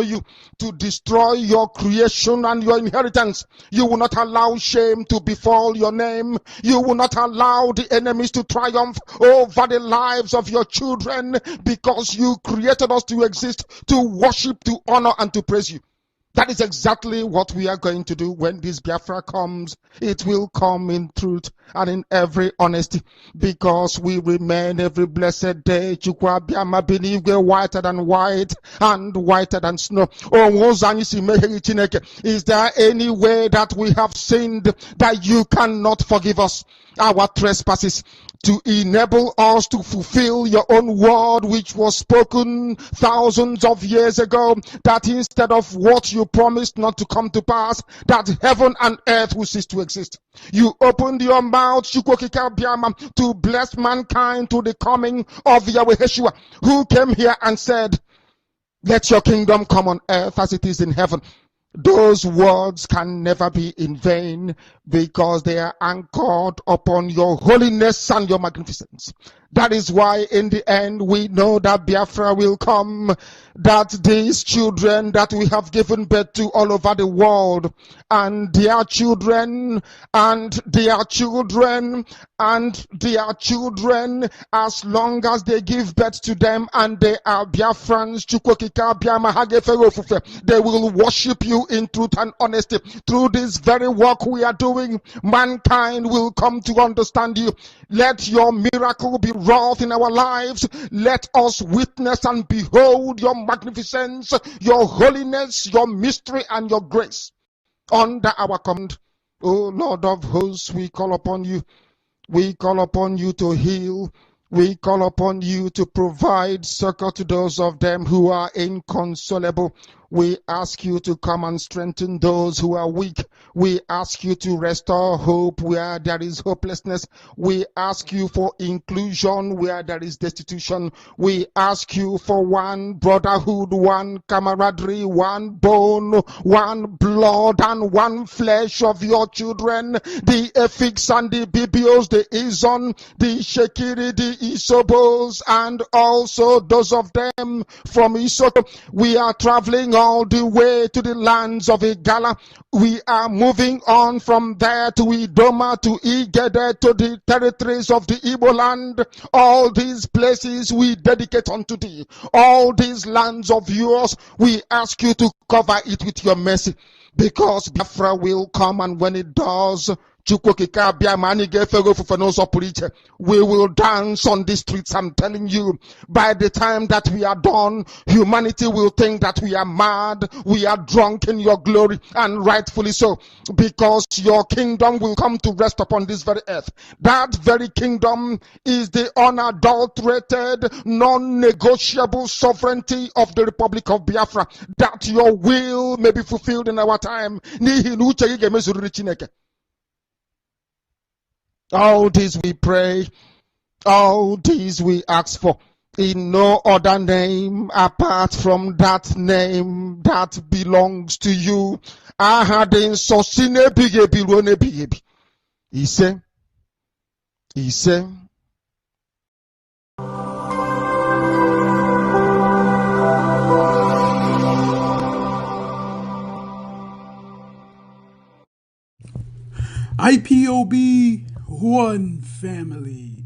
you to destroy your creation and your inheritance. You will not allow shame to befall your name. You will not allow the enemies to triumph over the lives of your children, because you created us to exist, to worship, to honor, and to praise you. That is exactly what we are going to do when this Biafra comes. It will come in truth and in every honesty, because we remain every blessed day whiter than white and whiter than snow. Is there any way that we have sinned that you cannot forgive us our trespasses, to enable us to fulfill your own word, which was spoken thousands of years ago, that instead of what you promised not to come to pass, that heaven and earth will cease to exist? You opened your mouth to bless mankind to the coming of Yahweh Yeshua, who came here and said, let your kingdom come on earth as it is in heaven. Those words can never be in vain, because they are anchored upon your holiness and your magnificence. That is why in the end we know that Biafra will come, that these children that we have given birth to all over the world, and their children, and their children, and their children, as long as they give birth to them and they are Biafrans, they will worship you in truth and honesty. Through this very work we are doing, mankind will come to understand you. Let your miracle be wrought in our lives. Let us witness and behold your magnificence, your holiness, your mystery, and your grace under our command. O Lord of hosts, we call upon you. We call upon you to heal. We call upon you to provide succor to those of them who are inconsolable. We ask you to come and strengthen those who are weak. We ask you to restore hope where there is hopelessness. We ask you for inclusion where there is destitution. We ask you for one brotherhood, one camaraderie, one bone, one blood, and one flesh of your children. The Efiks and the Bibios, the Izon, the Shekiri, the Isobos, and also those of them from Isoko. We are traveling all the way to the lands of Igala. We are moving on from there to Idoma, to Igede, to the territories of the Igbo land. All these places we dedicate unto thee. All these lands of yours, we ask you to cover it with your mercy, because Biafra will come, and when it does, we will dance on the streets. I'm telling you, by the time that we are done, humanity will think that we are mad, we are drunk in your glory, and rightfully so, because your kingdom will come to rest upon this very earth. That very kingdom is the unadulterated, non-negotiable sovereignty of the Republic of Biafra, that your will may be fulfilled in our time. All this we pray, all these we ask for, in no other name apart from that name that belongs to you. Ahadin sosine bigebi rone bigebi. Ise. IPOB, one family.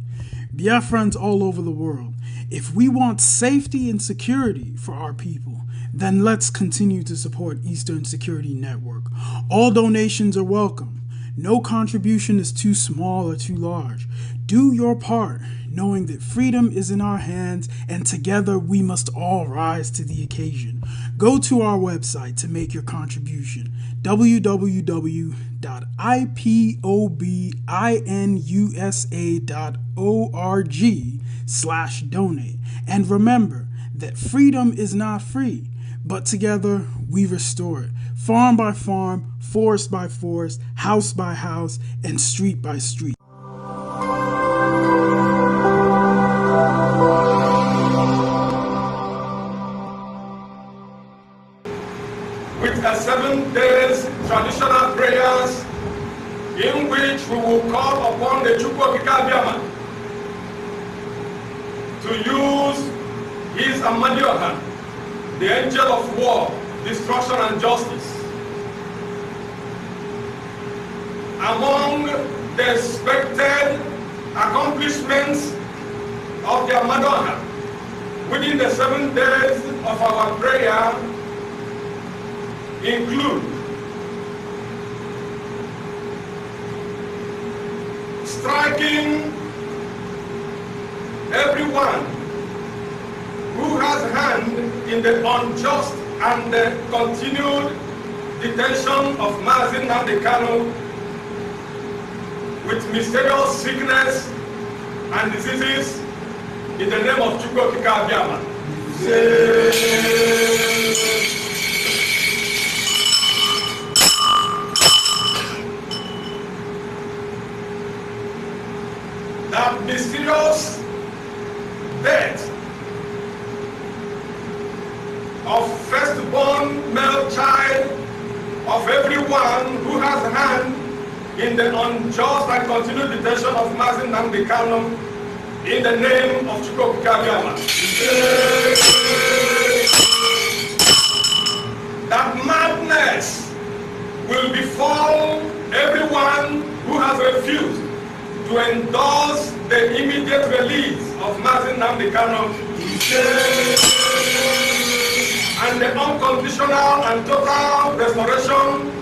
Biafrans all over the world. If we want safety and security for our people, then let's continue to support Eastern Security Network. All donations are welcome. No contribution is too small or too large. Do your part, knowing that freedom is in our hands, and together we must all rise to the occasion. Go to our website to make your contribution, www.ipobinUSA.org/donate. And remember that freedom is not free, but together we restore it, farm by farm, forest by forest, house by house, and street by street. With the 7 days traditional prayers, in which we will call upon the Chukwokika to use his Amadioha the angel of war, destruction and justice. Among the expected accomplishments of their Madonna within the 7 days of our prayer include striking everyone who has a hand in the unjust and the continued detention of Mazi with mysterious sickness and diseases in the name of Chukwu Okike Abiama. That mysterious death of firstborn male child of everyone who has a hand in the unjust and continued detention of Mazi in the name of Chukwu Okike Abiama. That madness will befall everyone who has refused to endorse the immediate release of Mazi and the unconditional and total restoration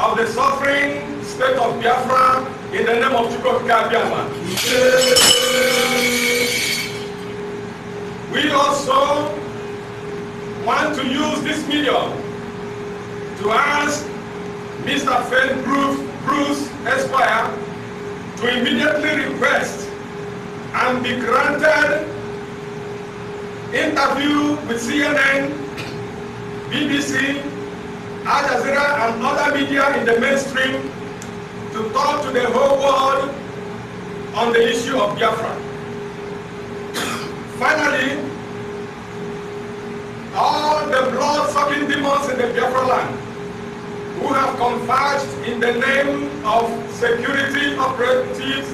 of the suffering state of Biafra in the name of Chukwu Okike Abiama. We also want to use this medium to ask Mr. Faith Bruce Esquire to immediately request and be granted interview with CNN, BBC, Al Jazeera and other media in the mainstream to talk to the whole world on the issue of Biafra. Finally, all the blood-sucking demons in the Biafra land who have converged in the name of security operatives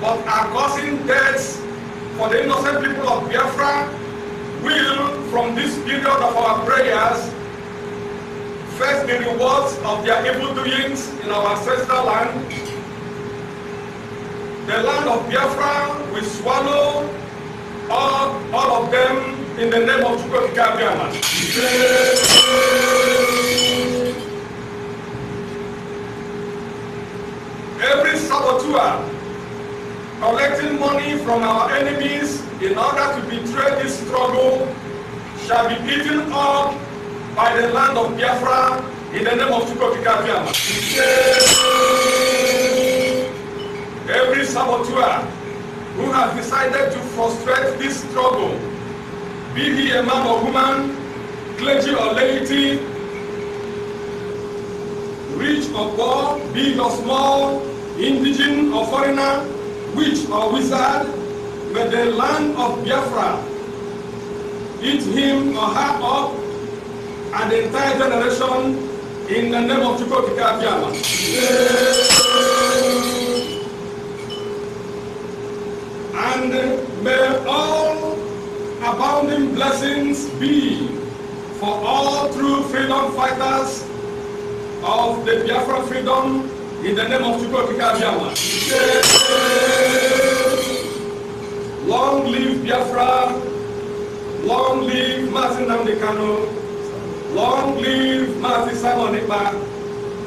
but are causing deaths for the innocent people of Biafra will, from this period of our prayers, face the rewards of their evil doings in our ancestral land. The land of Biafra will swallow all of them in the name of Chukwu Okike Abiama. Every saboteur collecting money from our enemies in order to betray this struggle shall be eaten up by the land of Biafra in the name of Chukwu Okike Abiama. Every saboteur who has decided to frustrate this struggle, be he a man or woman, clergy or laity, rich or poor, big or small, indigene or foreigner, witch or wizard, may the land of Biafra eat him or her up and the entire generation in the name of Chukwu Okike Abiama. And may all abounding blessings be for all true freedom fighters of the Biafra freedom in the name of Chukwu Okike Abiama. Long live Biafra, long live Mazi Nnamdi Kanu, long live Mazi Simon Ekpa,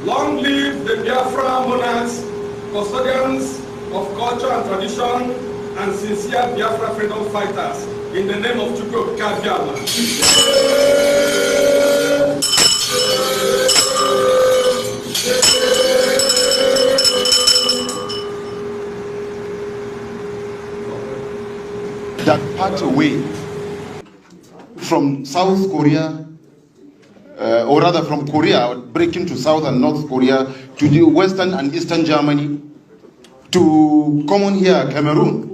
long live the Biafra monarchs, custodians of culture and tradition, and sincere Biafra freedom fighters in the name of Chukwu Okike Abiama. That part away from South Korea, or rather from Korea, breaking to South and North Korea, to the Western and Eastern Germany, to common here, Cameroon,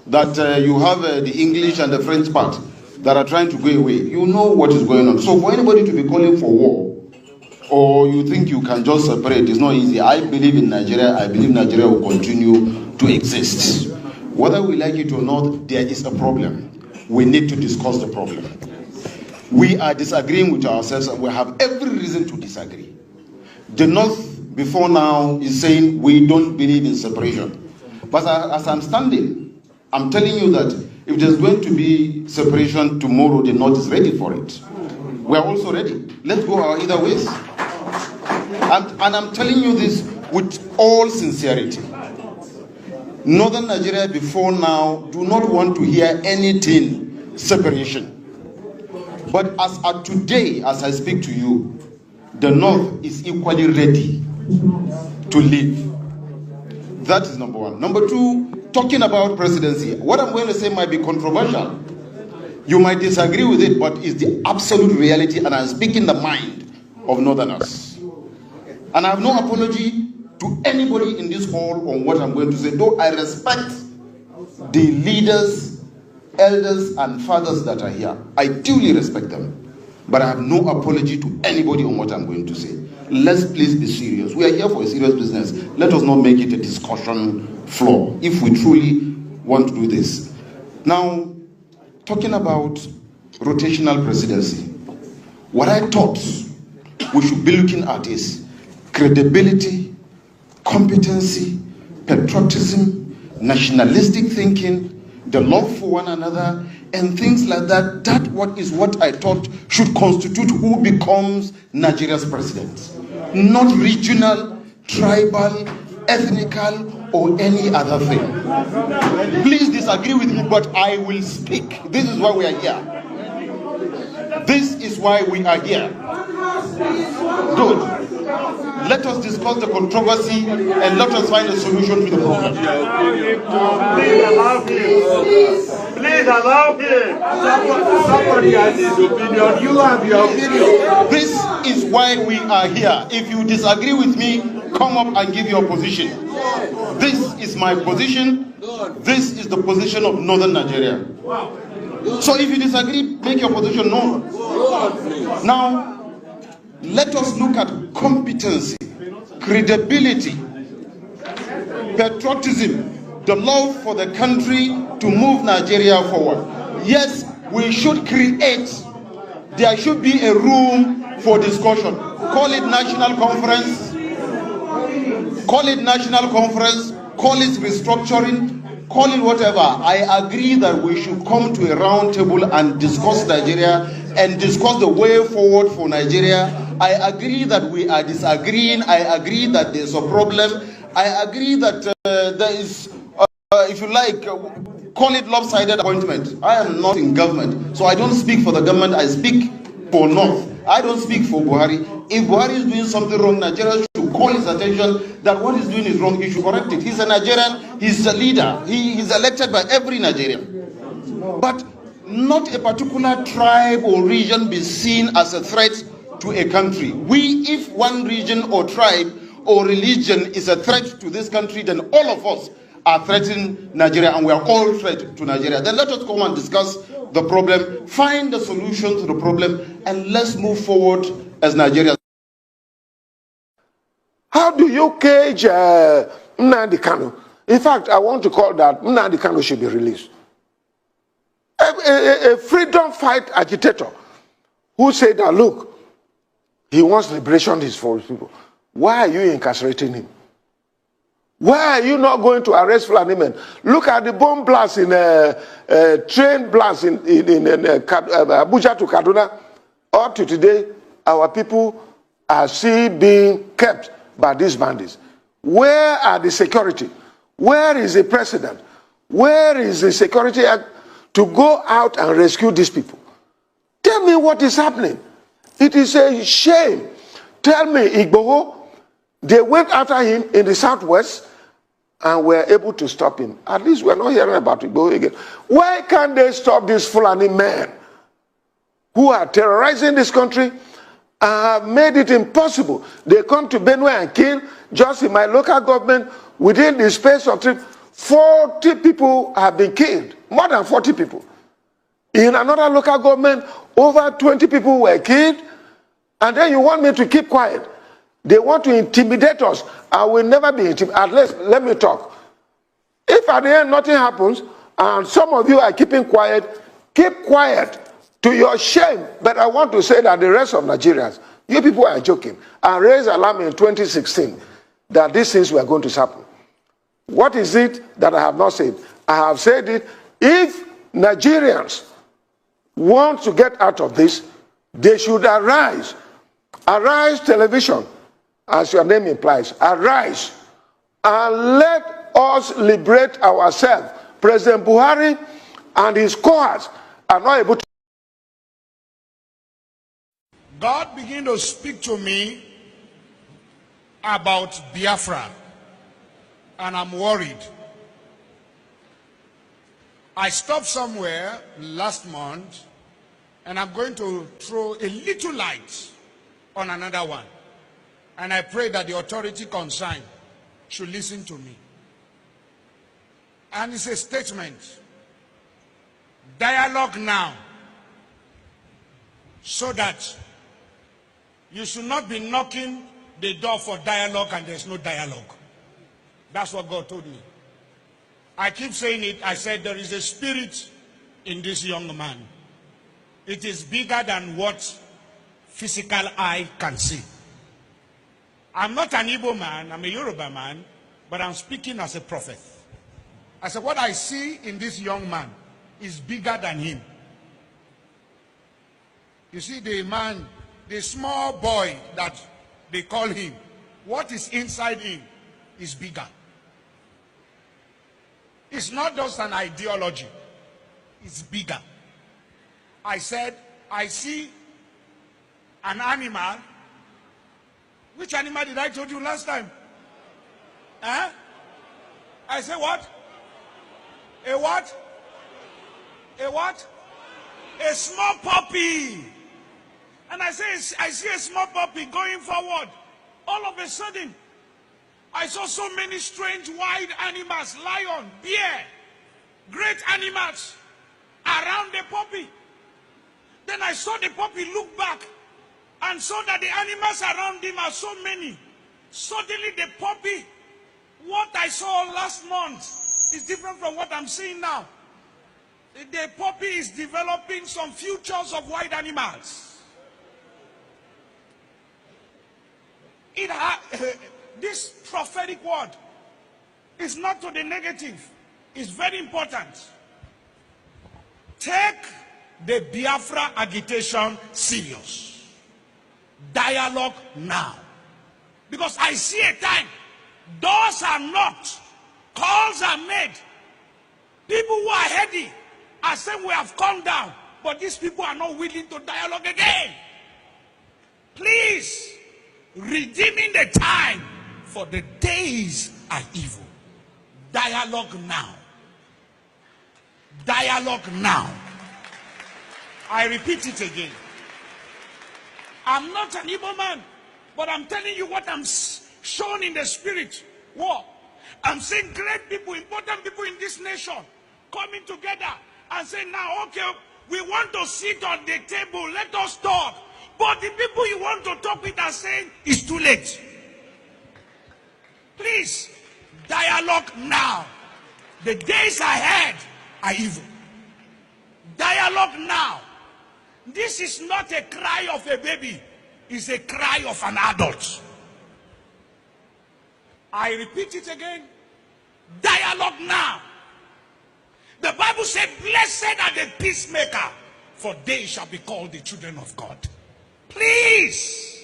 that you have the English and the French part that are trying to go away. You know what is going on. So for anybody to be calling for war, or you think you can just separate, it's not easy. I believe in Nigeria. I believe Nigeria will continue to exist. Whether we like it or not, there is a problem. We need to discuss the problem. we are disagreeing with ourselves, and we have every reason to disagree. The North, before now, is saying we don't believe in separation. But as I'm standing, I'm telling you that if there's going to be separation tomorrow, the North is ready for it. We are also ready. Let's go our either ways. And I'm telling you this with all sincerity. Northern Nigeria before now do not want to hear anything separation. But as of today, as I speak to you, the North is equally ready to leave. That is number one. Number two, talking about presidency. What I'm going to say might be controversial. You might disagree with it, but it's the absolute reality, and I'm speaking the mind of Northerners. And I have no apology to anybody in this hall on what I'm going to say, though I respect the leaders, elders, and fathers that are here. I duly respect them. But I have no apology to anybody on what I'm going to say. Let's please be serious. We are here for a serious business. Let us not make it a discussion floor if we truly want to do this. Now, talking about rotational presidency, what I thought we should be looking at is credibility, competency, patriotism, nationalistic thinking, the love for one another, and things like that. That is what I thought should constitute who becomes Nigeria's president. Not regional, tribal, ethnical, or any other thing. Please disagree with me, but I will speak. This is why we are here. This is why we are here. Good. Let us discuss the controversy and let us find a solution to the problem. Please allow him. Please allow him. Somebody has his opinion. You have your opinion. This is why we are here. If you disagree with me, come up and give your position. This is my position. This is the position of Northern Nigeria. So if you disagree, make your position known. Now, let us look at competency, credibility, patriotism, the love for the country to move Nigeria forward. Yes, we should create, there should be a room for discussion. Call it national conference, call it restructuring, call it whatever. I agree that we should come to a round table and discuss Nigeria and discuss the way forward for Nigeria. I agree that we are disagreeing. I agree that there's a problem. I agree that there is, if you like, call it lopsided appointment. I am not in government, so I don't speak for the government. I speak for North. I don't speak for Buhari. If Buhari is doing something wrong, Nigeria should call his attention that what he's doing is wrong. He should correct it. He's a Nigerian. He's a leader. He's elected by every Nigerian. But not a particular tribe or region be seen as a threat to a country. If one region or tribe or religion is a threat to this country, then all of us are threatening Nigeria, and we are all threat to Nigeria. Then let us come and discuss the problem, find the solution to the problem, and let's move forward as Nigeria. How do you cage Nnamdi Kanu? In fact, I want to call that Nnamdi Kanu should be released. A freedom fight agitator who said that, look, he wants liberation for his people. Why are you incarcerating him? Why are you not going to arrest Fulani men? Look at the bomb blast in train blast in Abuja to Kaduna. Up to today, our people are still being kept by these bandits. Where are the security? Where is the president? Where is the security act to go out and rescue these people? Tell me what is happening. It is a shame. Tell me, Igboho, they went after him in the southwest and were able to stop him. At least we're not hearing about Igboho again. Why can't they stop these Fulani men who are terrorizing this country and have made it impossible? They come to Benue and kill. Just in my local government, within the space of 40 people have been killed. More than 40 people. In another local government, over 20 people were killed. And then you want me to keep quiet. They want to intimidate us. I will never be intimidated. At least, let me talk. If at the end nothing happens, and some of you are keeping quiet, keep quiet. To your shame, but I want to say that the rest of Nigerians, you people are joking. I raised alarm in 2016 that these things were going to happen. What is it that I have not said? I have said it. If Nigerians want to get out of this, they should arise. Arise television, as your name implies. Arise and let us liberate ourselves. President Buhari and his cohorts are not able to. God began to speak to me about Biafra, and I'm worried. I stopped somewhere last month, and I'm going to throw a little light on another one. And I pray that the authority concerned should listen to me. And it's a statement. Dialogue now, so that you should not be knocking the door for dialogue and there's no dialogue. That's what God told me. I keep saying it. I said there is a spirit in this young man. It is bigger than what physical eye can see. I'm not an Igbo man, I'm a Yoruba man, but I'm speaking as a prophet. I said what I see in this young man is bigger than him. You see, the man, the small boy that they call him, what is inside him is bigger. It's not just an ideology, it's bigger. I said, I see an animal. Which animal did I told you last time? Huh? I said what? A what? A what? A small puppy. And I see a small puppy going forward. All of a sudden, I saw so many strange wild animals, lion, bear, great animals around the puppy. Then I saw the puppy look back and saw that the animals around him are so many. Suddenly the puppy, what I saw last month is different from what I'm seeing now. The puppy is developing some futures of wild animals. This prophetic word is not to the negative. It's very important. Take the Biafra agitation serious. Dialogue now. Because I see a time, doors are knocked, calls are made. People who are heady are saying we have come down, but these people are not willing to dialogue again. Please, redeeming the time, for the days are evil. Dialogue now. Dialogue now. I repeat it again. I'm not an evil man, but I'm telling you what I'm shown in the spirit. What? I'm seeing great people, important people in this nation coming together and saying, now, okay, we want to sit on the table, let us talk. But the people you want to talk with are saying, it's too late. Please, dialogue now. The days ahead are evil. Dialogue now. This is not a cry of a baby. It's a cry of an adult. I repeat it again. Dialogue now. The Bible said, blessed are the peacemaker, for they shall be called the children of God. Please,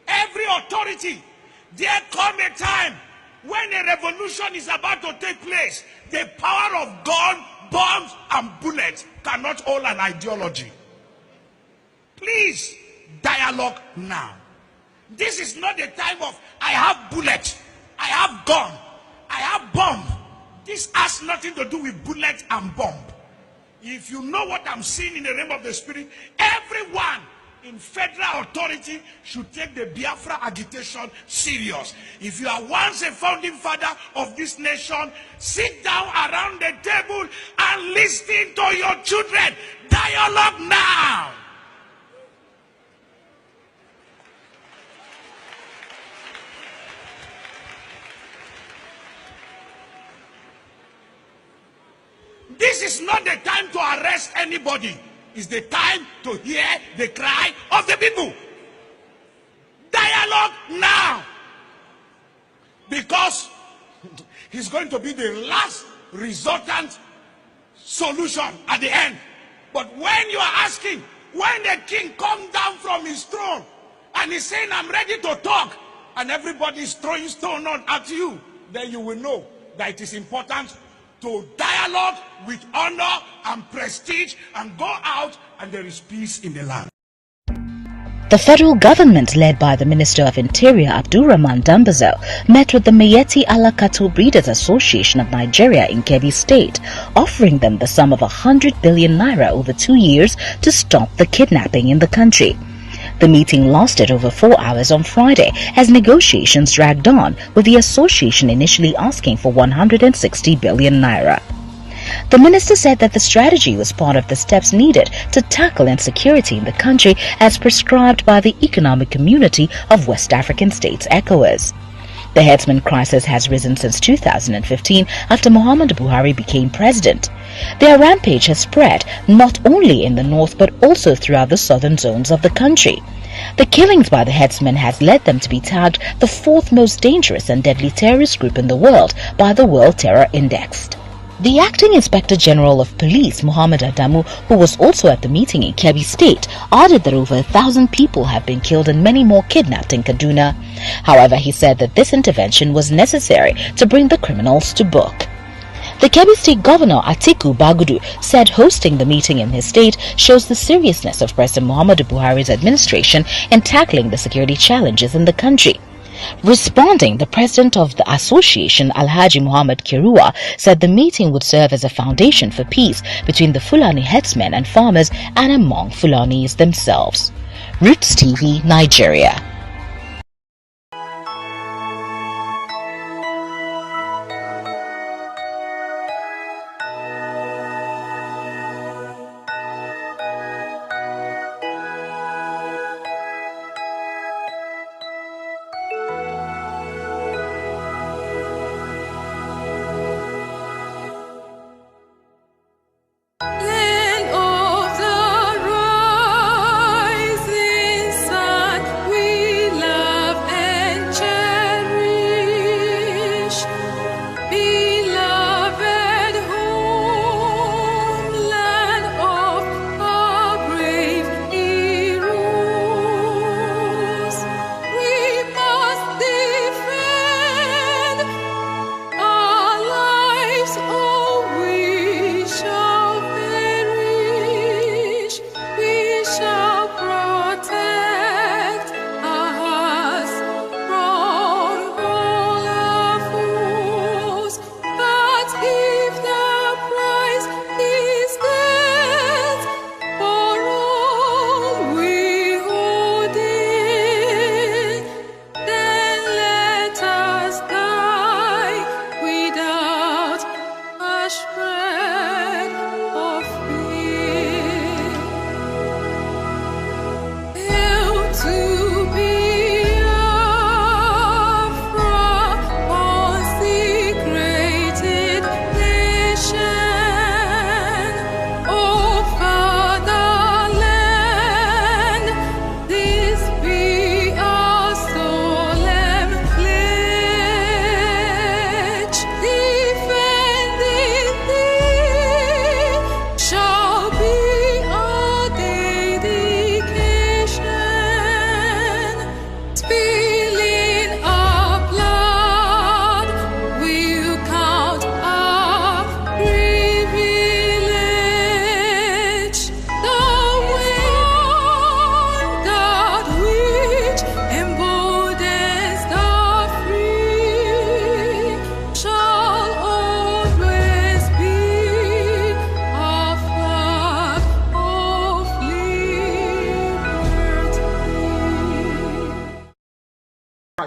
every authority, there come a time when a revolution is about to take place. The power of gun, bombs, and bullets cannot hold an ideology. Please, dialogue now. This is not the time of, I have bullet, I have gun, I have bomb. This has nothing to do with bullet and bomb. If you know what I'm seeing in the realm of the spirit, everyone in federal authority should take the Biafra agitation serious. If you are once a founding father of this nation, sit down around the table and listen to your children. Dialogue now. This is not the time to arrest anybody. It's the time to hear the cry of the people. Dialogue now. Because it's going to be the last resultant solution at the end. But when you are asking, when the king comes down from his throne and he's saying, I'm ready to talk, and everybody is throwing stone at you, then you will know that it is important to dialogue with honor and prestige and go out and there is peace in the land. The federal government, led by the Minister of Interior Abdulrahman Dambazo, met with the Miyetti Allah Cattle Breeders Association of Nigeria in Kebbi State, offering them the sum of 100 billion naira over 2 years to stop the kidnapping in the country. The meeting lasted over 4 hours on Friday as negotiations dragged on, with the association initially asking for 160 billion naira. The minister said that the strategy was part of the steps needed to tackle insecurity in the country as prescribed by the Economic Community of West African States, ECOWAS. The headsman crisis has risen since 2015 after Muhammadu Buhari became president. Their rampage has spread not only in the north but also throughout the southern zones of the country. The killings by the headsmen has led them to be tagged the fourth most dangerous and deadly terrorist group in the world by the World Terror Index. The acting Inspector General of Police, Muhammad Adamu, who was also at the meeting in Kebbi State, added that over 1,000 people have been killed and many more kidnapped in Kaduna. However, he said that this intervention was necessary to bring the criminals to book. The Kebbi State Governor Atiku Bagudu said hosting the meeting in his state shows the seriousness of President Muhammadu Buhari's administration in tackling the security challenges in the country. Responding, the president of the association, Alhaji Muhammad Kirua, said the meeting would serve as a foundation for peace between the Fulani headsmen and farmers and among Fulanis themselves. Roots TV, Nigeria.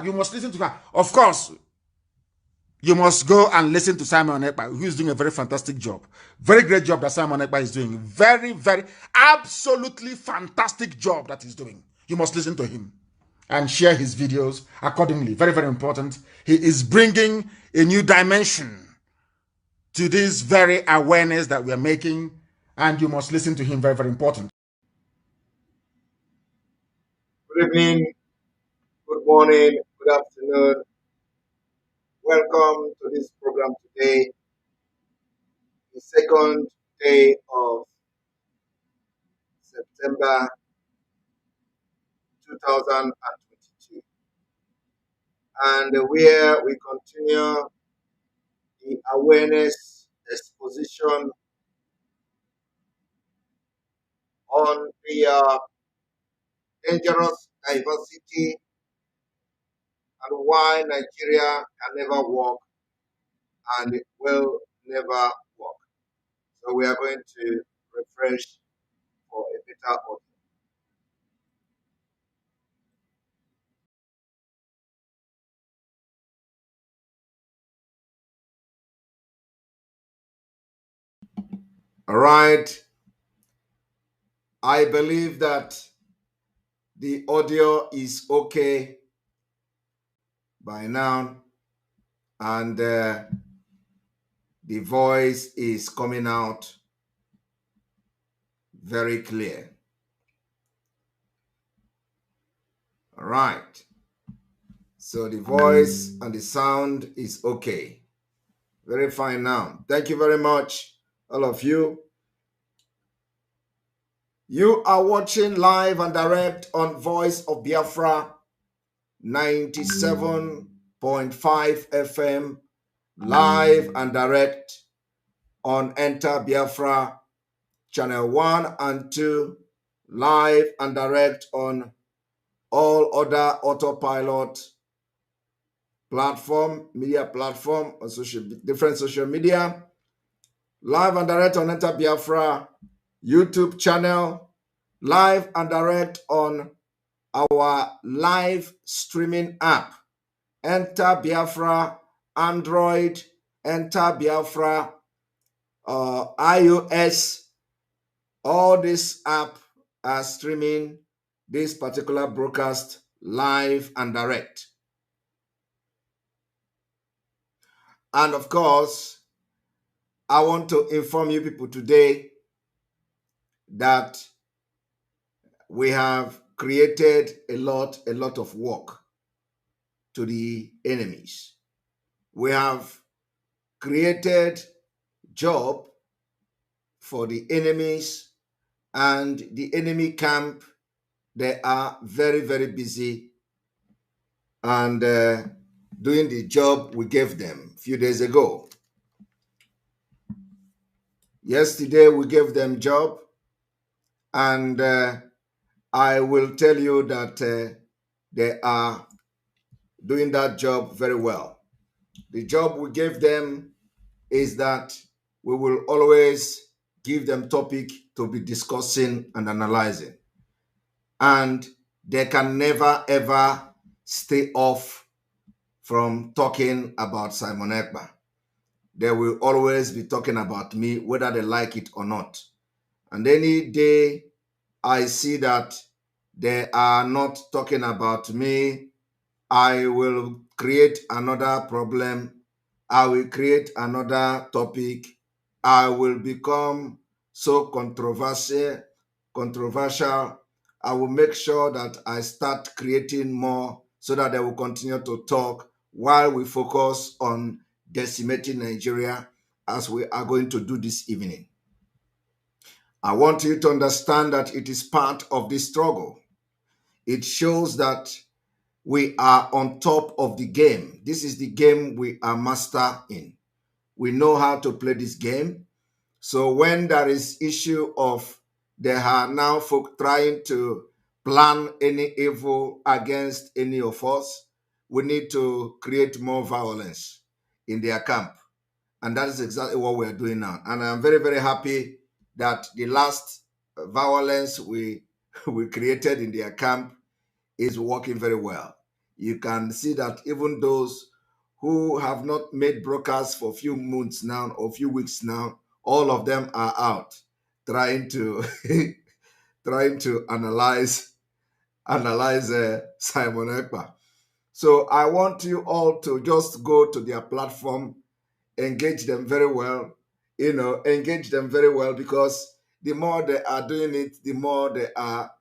You must listen to her. Of course, you must go and listen to Simon Ekpa, who is doing a very fantastic job. Very great job that Simon Ekpa is doing. Very, very, absolutely fantastic job that he's doing. You must listen to him and share his videos accordingly. Very, very important. He is bringing a new dimension to this very awareness that we are making and you must listen to him. Very, very important. Good evening, good morning, good afternoon. Welcome to this program today, the second day of September 2022, and where we continue the awareness exposition on the dangerous diversity and why Nigeria can never work and it will never work. So we are going to refresh for a better audio. All right. I believe that the audio is okay by now, and the voice is coming out very clear. All right. So the voice and the sound is okay. Very fine now. Thank you very much, all of you. You are watching live and direct on Voice of Biafra 97.5 FM, live and direct on Enter Biafra Channel 1 and 2, live and direct on all other autopilot media platform, or different social media, live and direct on Enter Biafra YouTube channel, live and direct on our live streaming app, Enter Biafra Android, Enter Biafra iOS. All this app are streaming this particular broadcast live and direct. And of course, I want to inform you people today that we have created a lot of work to the enemies. We have created job for the enemies, and the enemy camp, they are very, very busy and doing the job we gave them a few days ago. Yesterday, we gave them job, and I will tell you that they are doing that job very well. The job we gave them is that we will always give them topic to be discussing and analyzing. And they can never, ever stay off from talking about Simon Ekpa. They will always be talking about me, whether they like it or not. And any day I see that they are not talking about me, I will create another problem. I will create another topic. I will become so controversial. I will make sure that I start creating more so that they will continue to talk while we focus on decimating Nigeria, as we are going to do this evening. I want you to understand that it is part of this struggle. It shows that we are on top of the game. This is the game we are master in. We know how to play this game. So when there is issue of there are now folk trying to plan any evil against any of us, we need to create more violence in their camp. And that is exactly what we're doing now. And I'm very, very happy that the last violence we created in their camp is working very well. You can see that even those who have not made broadcasts for a few months now or a few weeks now, all of them are out trying to analyze Simon Ekpa. So I want you all to just go to their platform, engage them very well, engage them very well, because the more they are doing it, the more they are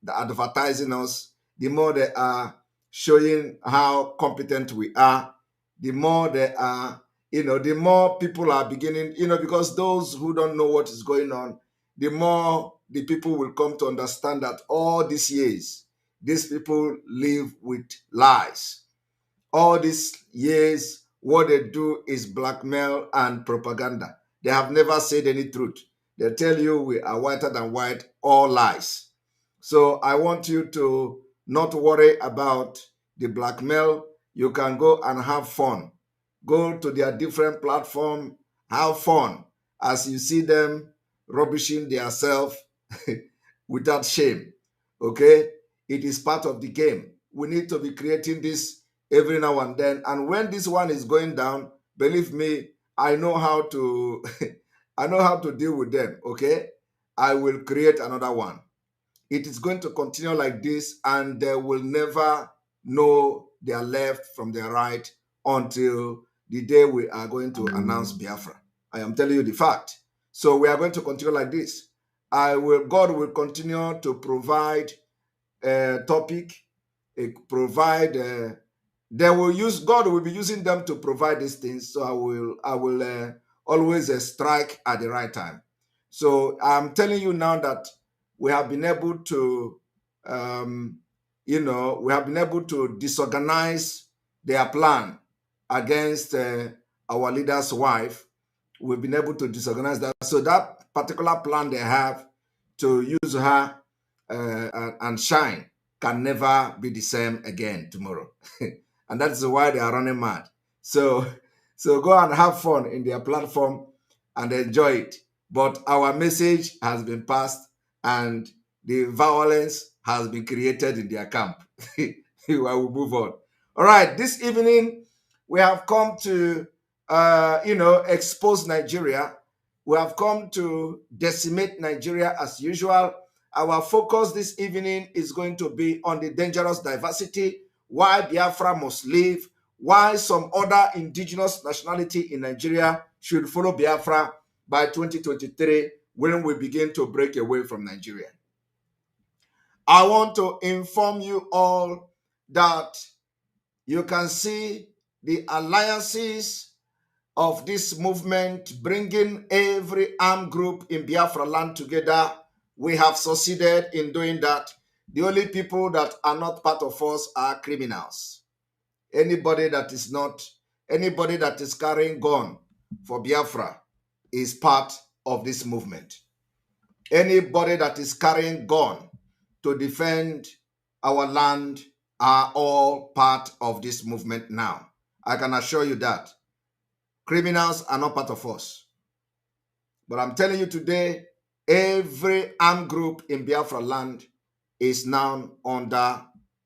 advertising us, the more they are showing how competent we are, the more they are, the more people are beginning, because those who don't know what is going on, the more the people will come to understand that all these years, these people live with lies. All these years, what they do is blackmail and propaganda. They have never said any truth. They tell you we are whiter than white, all lies. So I want you to not worry about the blackmail. You can go and have fun. Go to their different platform, have fun as you see them rubbishing themselves without shame. Okay? It is part of the game. We need to be creating this every now and then. And when this one is going down, believe me, I know how to I know how to deal with them. Okay? I will create another one. It is going to continue like this, and they will never know their left from their right until the day we are going to announce Biafra. I am telling you the fact. So we are going to continue like this. God will continue to provide a topic, God will be using them to provide these things. So I will always strike at the right time. So I'm telling you now that we have been able to, disorganize their plan against our leader's wife. We've been able to disorganize that. So that particular plan they have to use her and shine can never be the same again tomorrow. And that's why they are running mad. So go and have fun in their platform and enjoy it. But our message has been passed and the violence has been created in their camp. I will move on. All right, this evening we have come to, expose Nigeria. We have come to decimate Nigeria as usual. Our focus this evening is going to be on the dangerous diversity, why Biafra must leave, why some other indigenous nationality in Nigeria should follow Biafra by 2023 when we begin to break away from Nigeria. I want to inform you all that you can see the alliances of this movement bringing every armed group in Biafra land together. We have succeeded in doing that. The only people that are not part of us are criminals. Anybody that is carrying gun for Biafra is part of this movement. Anybody that is carrying gun to defend our land are all part of this movement now. I can assure you that. Criminals are not part of us. But I'm telling you today, every armed group in Biafra land is now under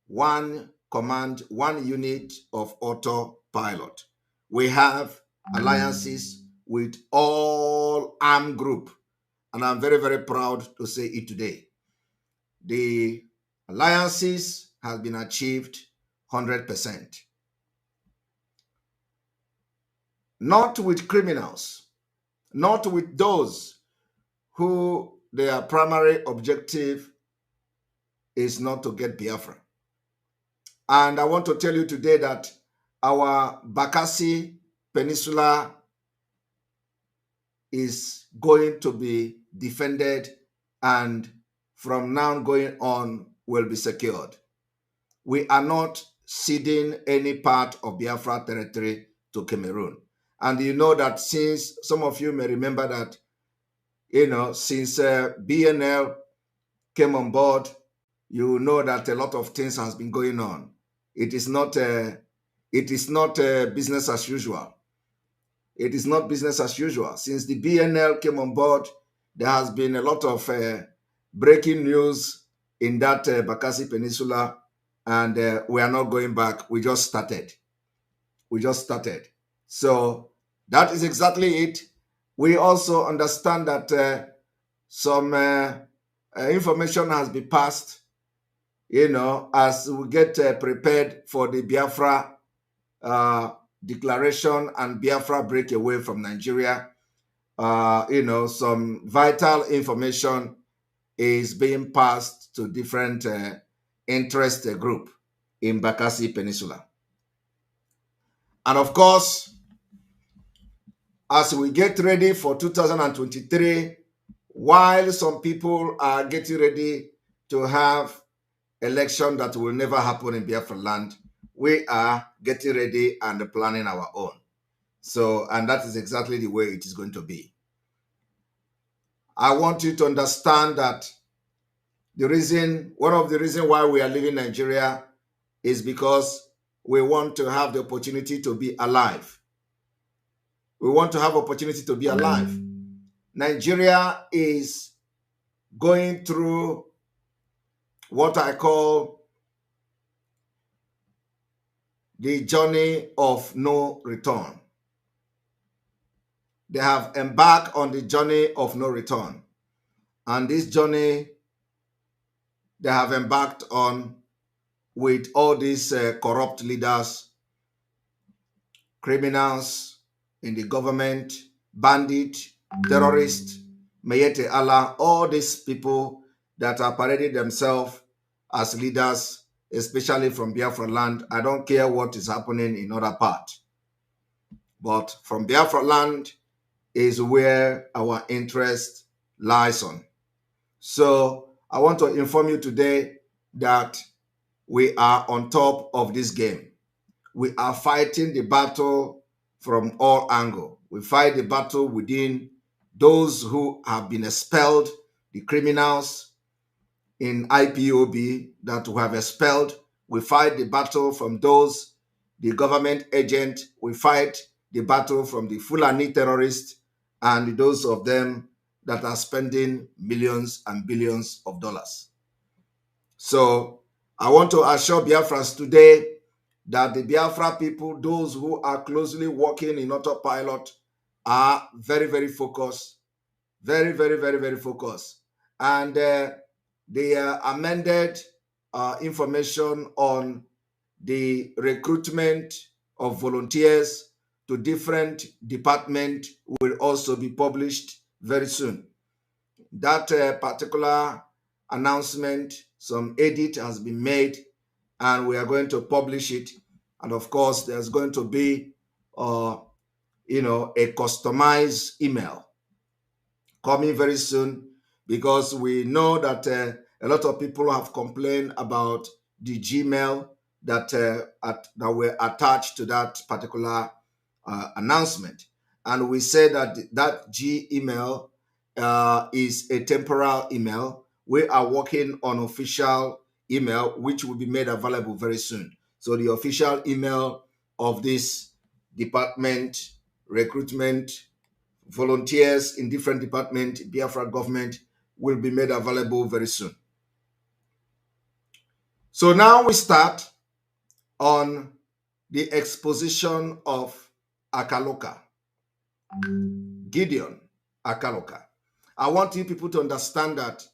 one command, one unit of autopilot. We have alliances with all armed group, and I'm very, very proud to say it today. The alliances have been achieved 100%. Not with criminals, not with those who their primary objective is not to get Biafra. And I want to tell you today that our Bakassi Peninsula is going to be defended and from now going on will be secured. We are not ceding any part of Biafra territory to Cameroon. And you know that since, some of you may remember that, since BNL came on board, you know that a lot of things has been going on. It is not business as usual. It is not business as usual. Since the BNL came on board, there has been a lot of breaking news in that Bakassi Peninsula, and we are not going back. We just started. So that is exactly it. We also understand that some information has been passed, as we get prepared for the Biafra declaration and Biafra breakaway from Nigeria. some vital information is being passed to different interest group in Bakassi Peninsula. And of course, as we get ready for 2023, while some people are getting ready to have election that will never happen in Biafra land, we are getting ready and planning our own. So, and that is exactly the way it is going to be. I want you to understand that one of the reasons why we are leaving Nigeria is because we want to have the opportunity to be alive. We want to have opportunity to be alive. Nigeria is going through what I call the journey of no return. They have embarked on the journey of no return. And this journey they have embarked on with all these corrupt leaders, criminals in the government, bandits, terrorists, Mayete Allah, all these people that are parading themselves as leaders, especially from Biafra land. I don't care what is happening in other parts. But from Biafra land is where our interest lies on. So I want to inform you today that we are on top of this game. We are fighting the battle from all angles. We fight the battle within those who have been expelled, the criminals in IPOB that we have expelled. We fight the battle from those, the government agent. We fight the battle from the Fulani terrorists and those of them that are spending millions and billions of dollars. So I want to assure Biafrans today that the Biafra people, those who are closely working in autopilot, are very, very focused. Very, very, very, very focused. And the amended information on the recruitment of volunteers to different departments will also be published very soon. That particular announcement, some edit has been made, and we are going to publish it. And of course, there's going to be, a customized email coming very soon, because we know that a lot of people have complained about the Gmail that were attached to that particular announcement. And we say that Gmail is a temporal email. We are working on official email, which will be made available very soon. So the official email of this department, recruitment, volunteers in different departments, Biafra government, will be made available very soon. So now we start on the exposition of Akaloka, Gideon Akaloka. I want you people to understand that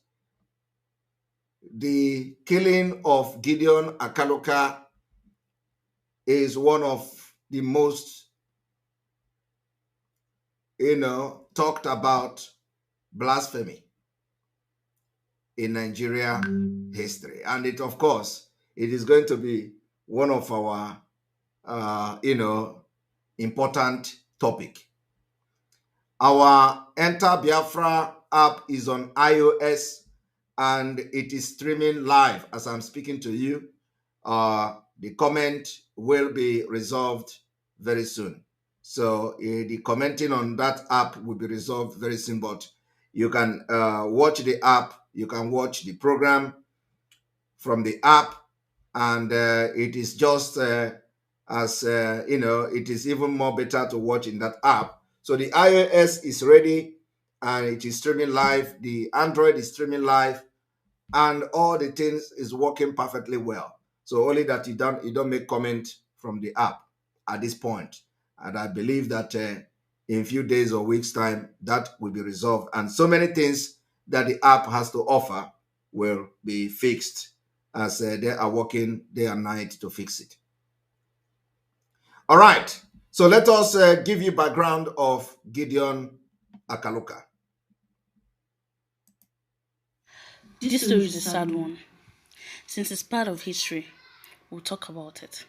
the killing of Gideon Akaloka is one of the most, talked about blasphemy in Nigeria history. And it, of course, it is going to be one of our, important topic. Our Enter Biafra app is on iOS, and it is streaming live as I'm speaking to you. The comment will be resolved very soon. So the commenting on that app will be resolved very soon, but you can watch the app, you can watch the program from the app, and it is just it is even more better to watch in that app. So the iOS is ready and it is streaming live. The Android is streaming live, and all the things is working perfectly well. So only that you don't make comment from the app at this point. And I believe that in a few days or weeks' time, that will be resolved. And so many things that the app has to offer will be fixed, as they are working day and night to fix it. All right. So let us give you background of Gideon Akaluka. This story is a sad one. Since it's part of history, we'll talk about it.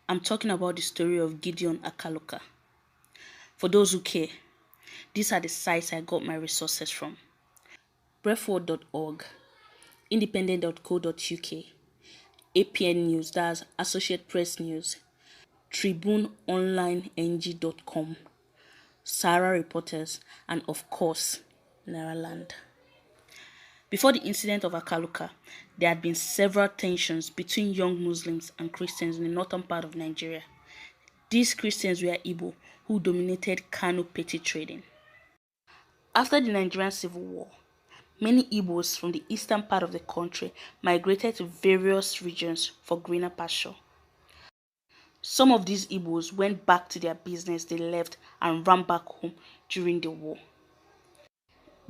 I'm talking about the story of Gideon Akaluka. For those who care, these are the sites I got my resources from: breathword.org, independent.co.uk, APN News, that's Associate Press News, tribuneonlineng.com, Sahara Reporters, and of course, Nairaland. Before the incident of Akaluka, there had been several tensions between young Muslims and Christians in the northern part of Nigeria. These Christians were Igbo, who dominated Kano petty trading. After the Nigerian Civil War, many Igbos from the eastern part of the country migrated to various regions for greener pasture. Some of these Igbos went back to their business they left and ran back home during the war.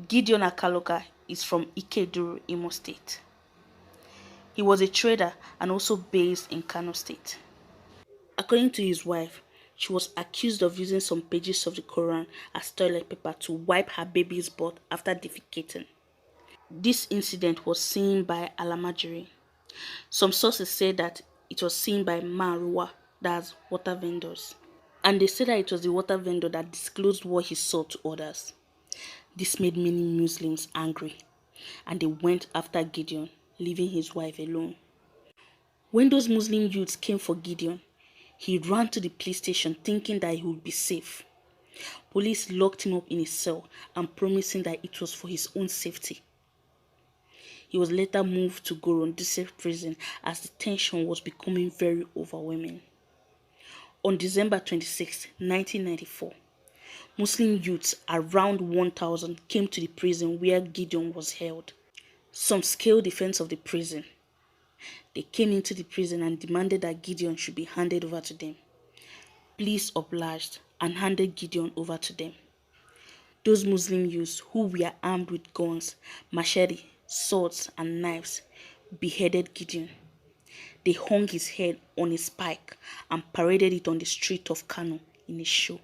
Gideon Akaluka is from Ikeduru, Imo State. He was a trader and also based in Kano State. According to his wife, she was accused of using some pages of the Quran as toilet paper to wipe her baby's butt after defecating. This incident was seen by Alamajiri. Some sources say that it was seen by Maruwa, that's water vendors. And they say that it was the water vendor that disclosed what he saw to others. This made many Muslims angry, and they went after Gideon, leaving his wife alone. When those Muslim youths came for Gideon, he ran to the police station thinking that he would be safe. Police locked him up in a cell and promised him that it was for his own safety. He was later moved to Goron-Dise prison as the tension was becoming very overwhelming. On December 26, 1994, Muslim youths around 1,000 came to the prison where Gideon was held. Some scaled the fence of the prison. They came into the prison and demanded that Gideon should be handed over to them. Police obliged and handed Gideon over to them. Those Muslim youths who were armed with guns, machete, swords and knives beheaded Gideon. They hung his head on a spike and paraded it on the street of Kano in a show.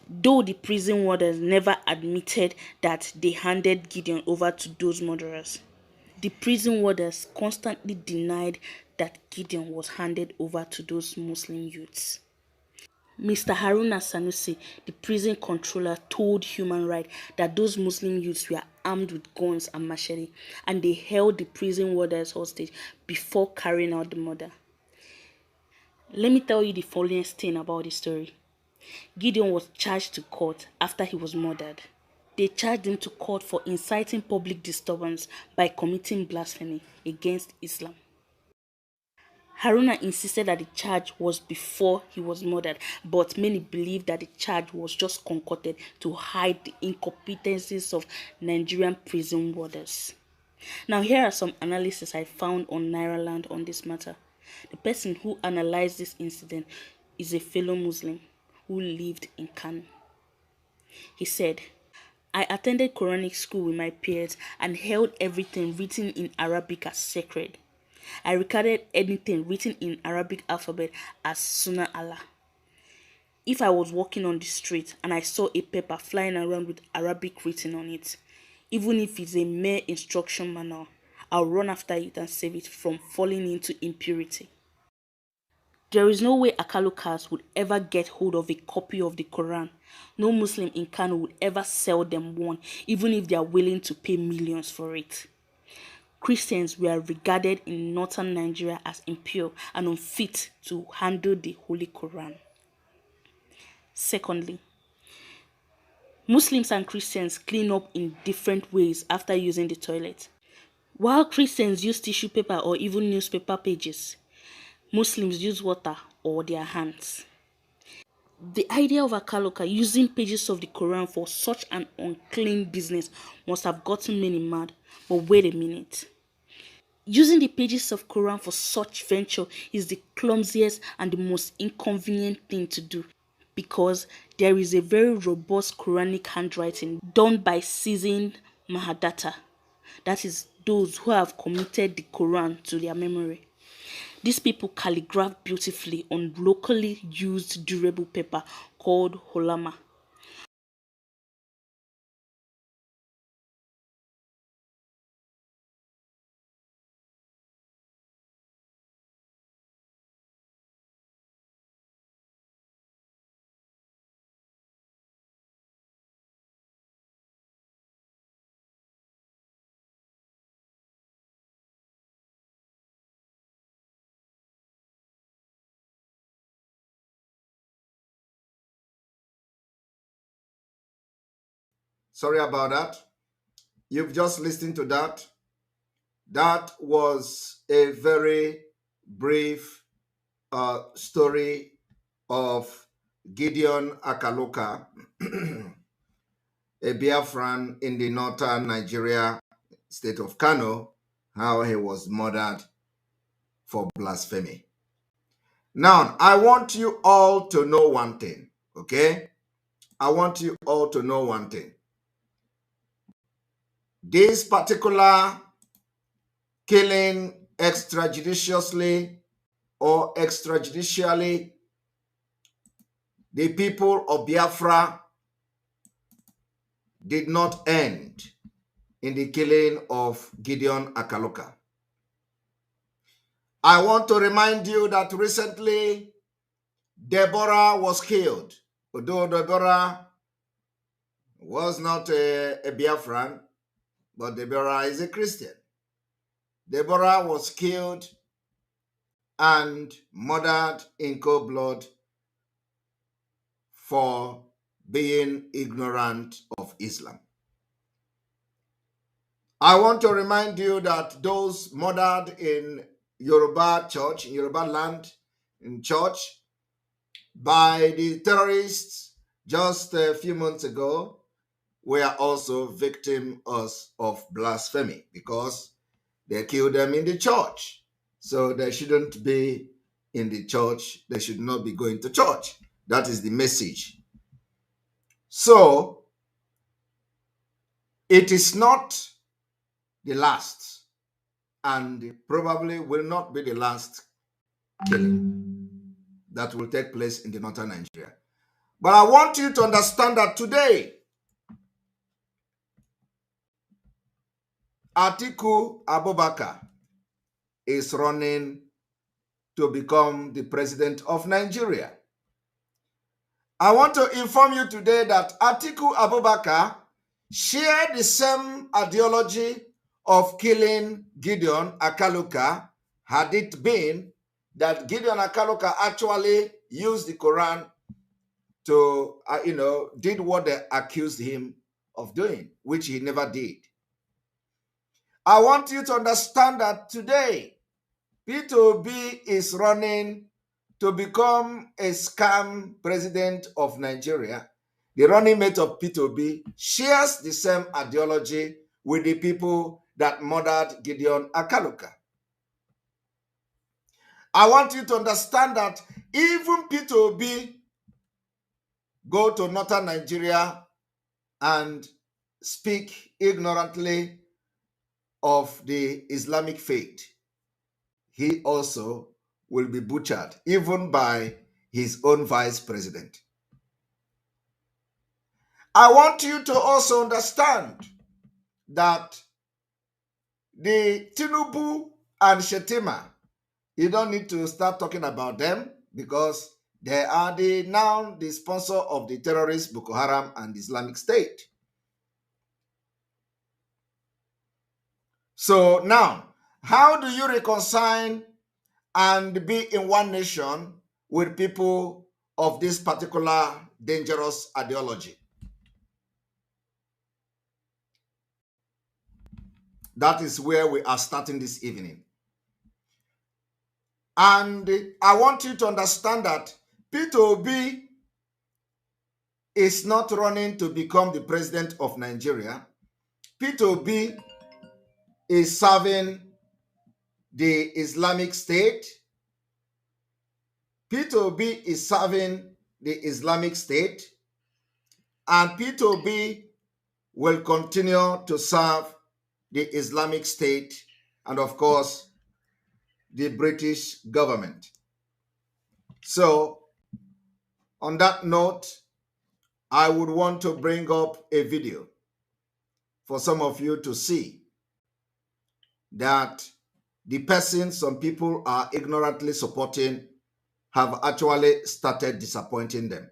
Though the prison warders never admitted that they handed Gideon over to those murderers, the prison warders constantly denied that Gideon was handed over to those Muslim youths. Mr. Haruna Sanusi, the prison controller, told Human Rights that those Muslim youths were armed with guns and machete, and they held the prison warders hostage before carrying out the murder. Let me tell you the funniest thing about the story. Gideon was charged to court after he was murdered. They charged him to court for inciting public disturbance by committing blasphemy against Islam. Haruna insisted that the charge was before he was murdered, but many believe that the charge was just concocted to hide the incompetencies of Nigerian prison warders. Now, here are some analyses I found on Nairaland on this matter. The person who analyzed this incident is a fellow Muslim who lived in Kano. He said, "I attended Quranic school with my peers and held everything written in Arabic as sacred. I regarded anything written in Arabic alphabet as Sunnah Allah. If I was walking on the street and I saw a paper flying around with Arabic written on it, even if it's a mere instruction manual, I'll run after it and save it from falling into impurity." There is no way Akalukas would ever get hold of a copy of the Quran. No Muslim in Kano would ever sell them one, even if they are willing to pay millions for it. Christians were regarded in northern Nigeria as impure and unfit to handle the Holy Quran. Secondly, Muslims and Christians clean up in different ways after using the toilet. While Christians use tissue paper or even newspaper pages, Muslims use water or their hands. The idea of Akaluka using pages of the Quran for such an unclean business must have gotten many mad. But wait a minute. Using the pages of Quran for such venture is the clumsiest and the most inconvenient thing to do, because there is a very robust Quranic handwriting done by seasoned Mahadatta, that is, those who have committed the Quran to their memory. These people calligraph beautifully on locally used durable paper called holama. Sorry about that. You've just listened to that. That was a very brief story of Gideon Akaluka, a Biafran in the northern Nigeria state of Kano, how he was murdered for blasphemy. Now, I want you all to know one thing, okay? I want you all to know one thing. This particular killing extrajudiciously or extrajudicially the people of Biafra did not end in the killing of Gideon Akaluka. I want to remind you that recently Deborah was killed. Although Deborah was not a Biafran, but Deborah is a Christian. Deborah was killed and murdered in cold blood for being ignorant of Islam. I want to remind you that those murdered in Yoruba church, in Yoruba land, in church, by the terrorists just a few months ago, were also victims of blasphemy because they killed them in the church. So they shouldn't be in the church. They should not be going to church. That is the message. So it is not the last, and probably will not be the last killing that will take place in the northern Nigeria. But I want you to understand that today, Atiku Abubakar is running to become the president of Nigeria. I want to inform you today that Atiku Abubakar shared the same ideology of killing Gideon Akaluka, had it been that Gideon Akaluka actually used the Quran to, did what they accused him of doing, which he never did. I want you to understand that today, P2B is running to become a scam president of Nigeria. The running mate of P2B shares the same ideology with the people that murdered Gideon Akaluka. I want you to understand that even P2B go to northern Nigeria and speak ignorantly of the Islamic faith, he also will be butchered, even by his own vice president. I want you to also understand that the Tinubu and Shetima, you don't need to start talking about them because they are now the sponsor of the terrorists Boko Haram and Islamic State. So now, how do you reconcile and be in one nation with people of this particular dangerous ideology? That is where we are starting this evening. And I want you to understand that P2B is not running to become the president of Nigeria. P2B is serving the Islamic State. P2B is serving the Islamic State. And P2B will continue to serve the Islamic State and, of course, the British government. So, on that note, I would want to bring up a video for some of you to see that the person some people are ignorantly supporting have actually started disappointing them.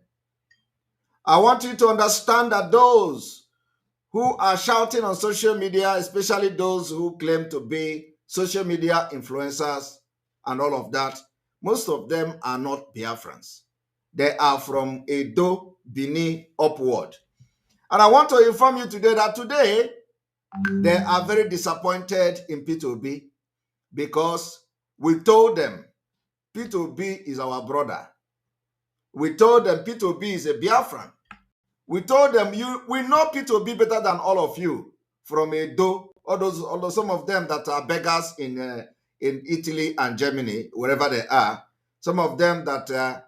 I want you to understand that those who are shouting on social media, especially those who claim to be social media influencers and all of that, most of them are not Biafrans. They are from Edo, Bini, upward. And I want to inform you today that today they are very disappointed in P2B because we told them P2B is our brother. We told them P2B is a Biafran. We told them we know P2B better than all of you from Edo, although some of them that are beggars in Italy and Germany, wherever they are, some of them that are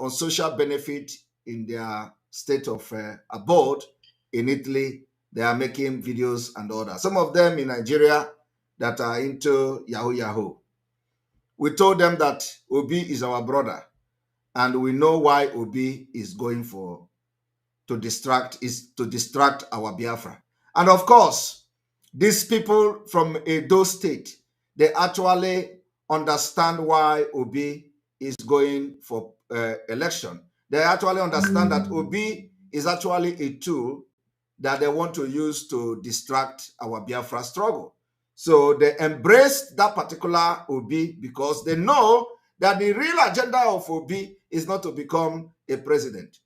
on social benefit in their state of abode in Italy, they are making videos and all that. Some of them in Nigeria that are into Yahoo. We told them that Obi is our brother, and we know why Obi is going to distract our Biafra. And of course, these people from Edo State, they actually understand why Obi is going for election. They actually understand that Obi is actually a tool that they want to use to distract our Biafra struggle. So they embraced that particular Obi because they know that the real agenda of Obi is not to become a president.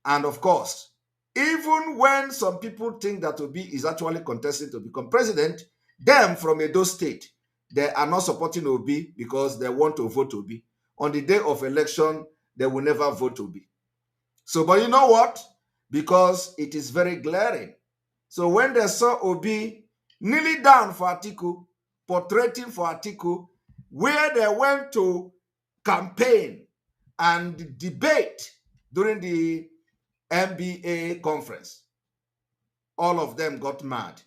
And of course, even when some people think that Obi is actually contesting to become president, them from Edo State, they are not supporting Obi because they want to vote Obi. On the day of election, they will never vote Obi. So, but you know what? Because it is very glaring. So when they saw Obi kneeling down for Atiku, portraying for Atiku, where they went to campaign and debate during the MBA conference, all of them got mad.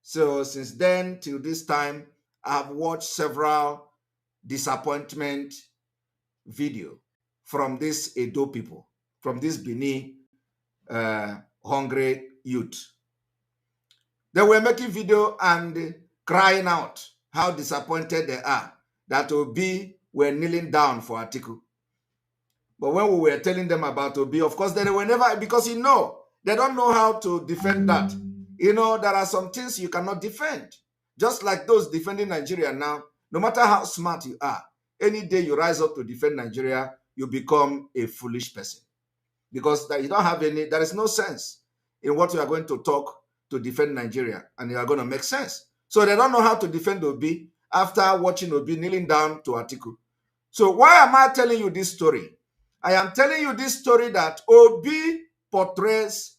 So since then till this time, I've watched several disappointment video from these Edo people, from this Bini hungry youth. They were making video and crying out how disappointed they are that Obi were kneeling down for Atiku. But when we were telling them about Obi, of course, they were never, because they don't know how to defend that. There are some things you cannot defend. Just like those defending Nigeria now, no matter how smart you are, any day you rise up to defend Nigeria, you become a foolish person. Because you don't have there is no sense in what you are going to talk to defend Nigeria, and you are going to make sense. So they don't know how to defend Obi after watching Obi kneeling down to Atiku. So why am I telling you this story? I am telling you this story that Obi portrays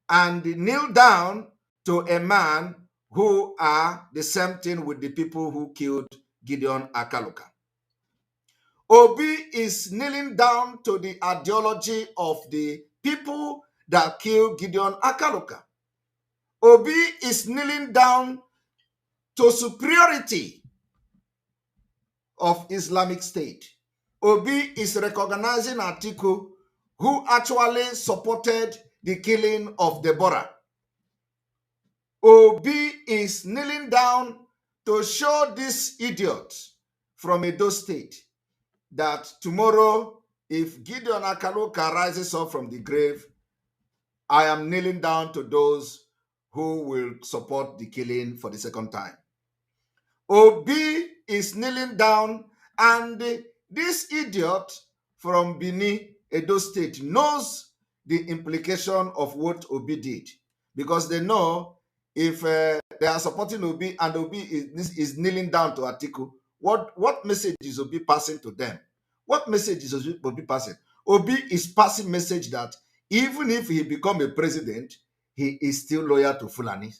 and kneel down to a man who are the same thing with the people who killed Gideon Akaluka. Obi is kneeling down to the ideology of the people that killed Gideon Akaluka. Obi is kneeling down to superiority of Islamic State. Obi is recognizing Atiku, who actually supported the killing of Deborah. Obi is kneeling down to show this idiot from Edo State that tomorrow, if Gideon Akaluka rises up from the grave, I am kneeling down to those who will support the killing for the second time. Obi is kneeling down, and this idiot from Bini, Edo State, knows the implication of what Obi did, because they know if they are supporting Obi and Obi is kneeling down to Atiku, what message is Obi passing to them? What message is Obi passing? Obi is passing message that even if he become a president, he is still loyal to Fulani.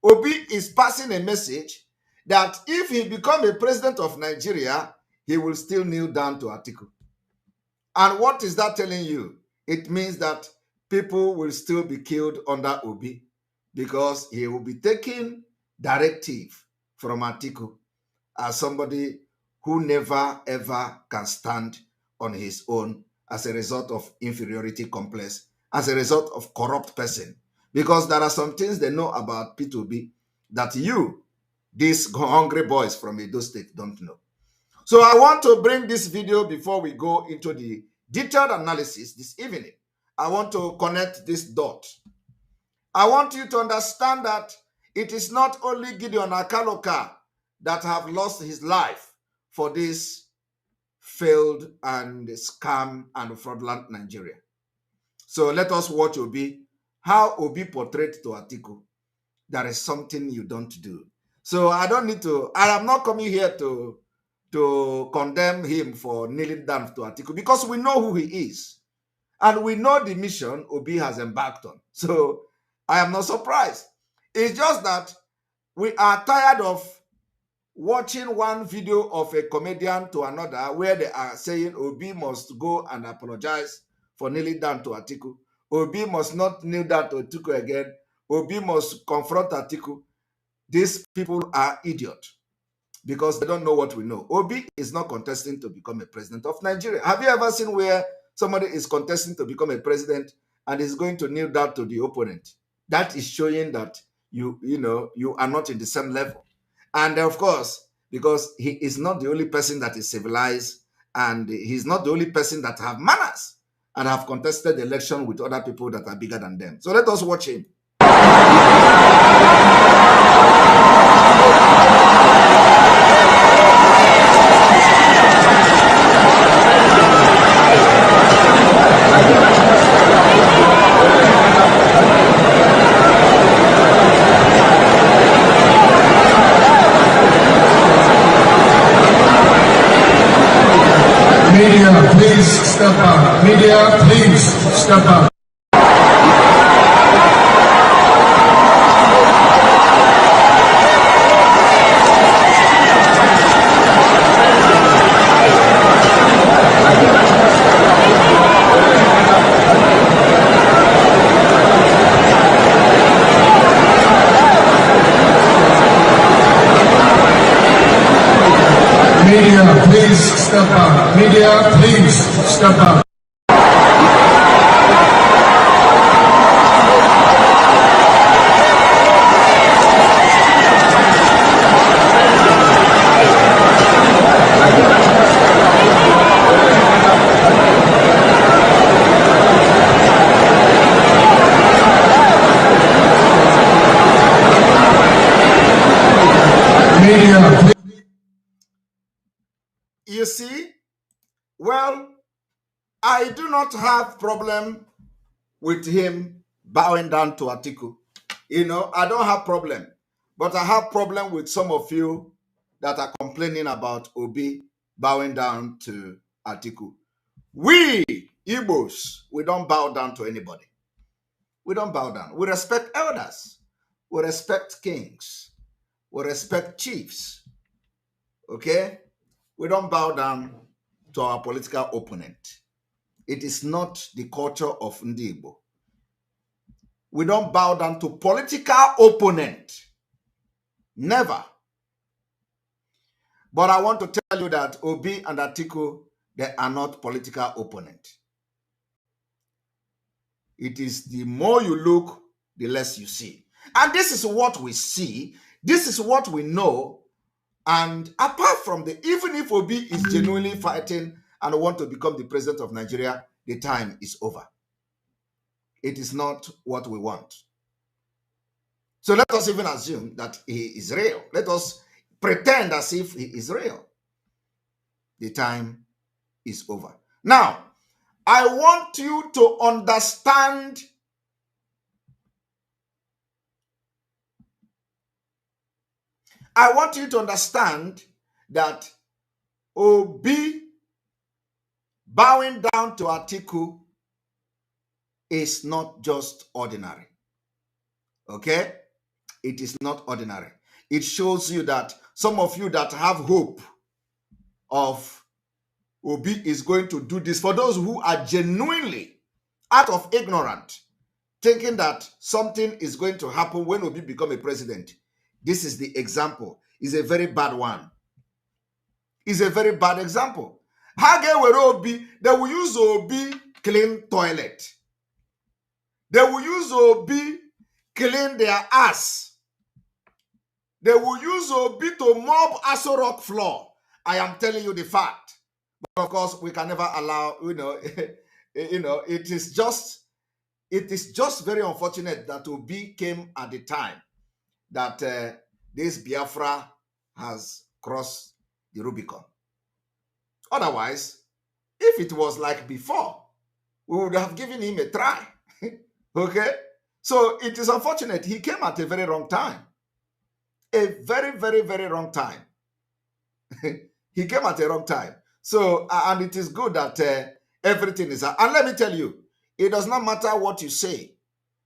Obi is passing a message that if he become a president of Nigeria, he will still kneel down to Atiku. And what is that telling you? It means that people will still be killed under Obi because he will be taking directive from Atiku as somebody who never ever can stand on his own as a result of inferiority complex, as a result of corrupt person. Because there are some things they know about P2B that you, these hungry boys from Edo State, don't know. So I want to bring this video before we go into the detailed analysis this evening. I want to connect this dot. I want you to understand that it is not only Gideon Akaluka that have lost his life for this failed and scam and fraudulent Nigeria. So let us watch Obi, how Obi portrayed to Atiku. There is something you don't do. So I don't need to, I am not coming here to condemn him for kneeling down to Atiku because we know who he is. And we know the mission Obi has embarked on. So I am not surprised. It's just that we are tired of watching one video of a comedian to another where they are saying Obi must go and apologize for kneeling down to Atiku. Obi must not kneel down to Atiku again. Obi must confront Atiku. These people are idiots because they don't know what we know. Obi is not contesting to become a president of Nigeria. Have you ever seen where somebody is contesting to become a president and is going to kneel down to the opponent? That is showing that you are not in the same level. And of course, because he is not the only person that is civilized, and he's not the only person that have manners and have contested the election with other people that are bigger than them. So let us watch him. Media, please step up. Media, please step up. Media, please step up. Media, please step up. Media, please. You see, well, I do not have problem with him bowing down to Atiku. I don't have problem, but I have problem with some of you that are complaining about Obi bowing down to Atiku. We Igbos, we don't bow down to anybody. We don't bow down. We respect elders. We respect kings. We respect chiefs. Okay? We don't bow down to our political opponent. It is not the culture of Ndi Igbo. We don't bow down to political opponent. Never. But I want to tell you that Obi and Atiku, they are not political opponent. It is the more you look, the less you see. And this is what we see. This is what we know. And apart from even if Obi is genuinely fighting and want to become the president of Nigeria, the time is over. It is not what we want. So let us even assume that he is real. Let us pretend as if he is real. The time is over. Now, I want you to understand that Obi bowing down to Atiku is not just ordinary. Okay? It is not ordinary. It shows you that some of you that have hope of Obi is going to do this, for those who are genuinely out of ignorance, thinking that something is going to happen when Obi become a president, this is the example. It's a very bad one. It's a very bad example. Obi, they will use Obi clean toilet. They will use Obi clean their ass. They will use Obi to mop Aso Rock floor. I am telling you the fact. But of course, we can never allow, it is just very unfortunate that Obi came at the time that this Biafra has crossed the Rubicon. Otherwise, if it was like before, we would have given him a try. Okay? So it is unfortunate. He came at a very wrong time. A very, very, very wrong time. He came at a wrong time. So, and it is good that everything is... And let me tell you, it does not matter what you say.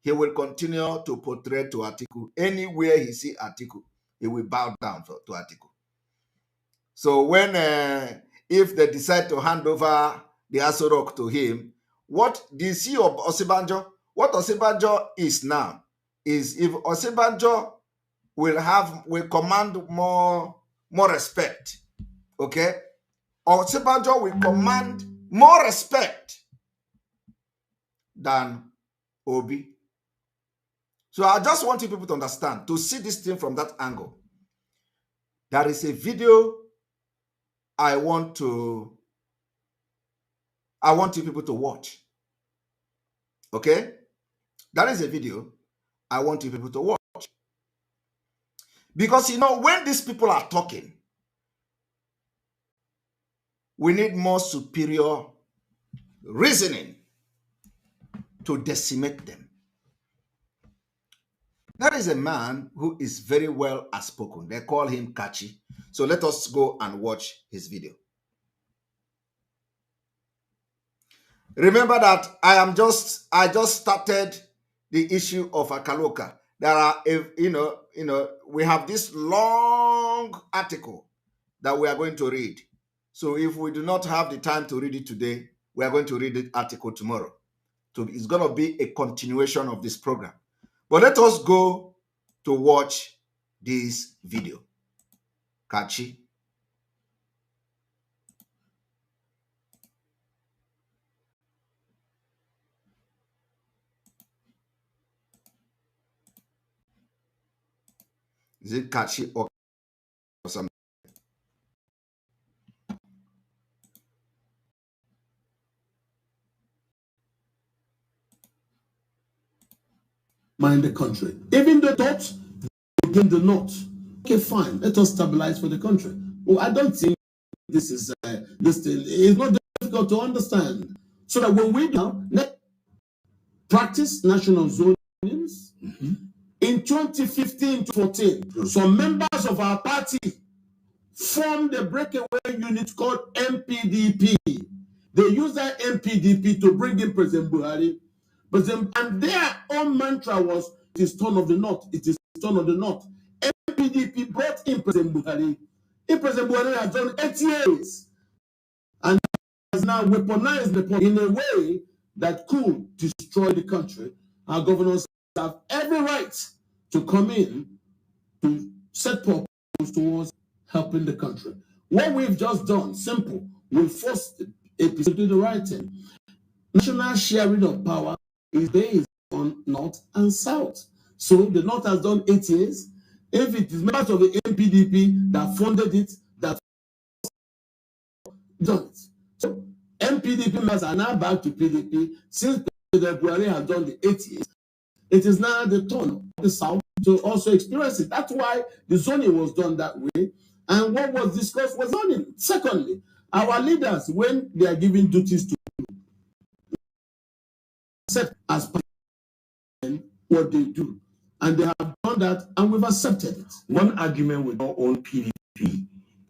He will continue to portray to Atiku. Anywhere he see Atiku, he will bow down to Atiku. So when, if they decide to hand over the Aso Rock to him, what the CEO of Osibanjo, what Osibanjo is now, is if Osibanjo will command more respect, okay? Osibanjo will command more respect than Obi. So I just want you people to understand, to see this thing from that angle. There is a video I want you people to watch. Okay? That is a video I want you people to watch. Because, you know, when these people are talking, we need more superior reasoning to decimate them. That is a man who is very well outspoken. They call him Kachi. So let us go and watch his video. Remember that I just started the issue of Akaloka. There are, we have this long article that we are going to read. So if we do not have the time to read it today, we are going to read the article tomorrow. So it's going to be a continuation of this program. But let us go to watch this video. Kachi. Is it Kachi or something? Mind the country. Even the thought, again the not. Okay, fine. Let us stabilize for the country. Well, I don't think this is this thing. It's not difficult to understand. So that when we now practice national zonings, in 2015 to 14, some members of our party formed a breakaway unit called MPDP. They used that MPDP to bring in President Buhari. And their own mantra was, it is turn of the North, it is turn of the North. MPDP brought in President Buhari. President Buhari has done 8 years and has now weaponized the point in a way that could destroy the country. Our governors have every right to come in to set purpose towards helping the country. What we've just done, simple, we forced APC to do the right thing. National sharing of power is based on North and South. So the North has done 8 years. If it is members of the MPDP that funded it, that done it. So MPDP members are now back to PDP. Since President Buhari has done the 8 years, it is now the turn of the South to also experience it. That's why the zoning was done that way. And what was discussed was zoning. Secondly, our leaders, when they are giving duties to accept as what they do, and they have done that, and we've accepted it. One argument with our own PDP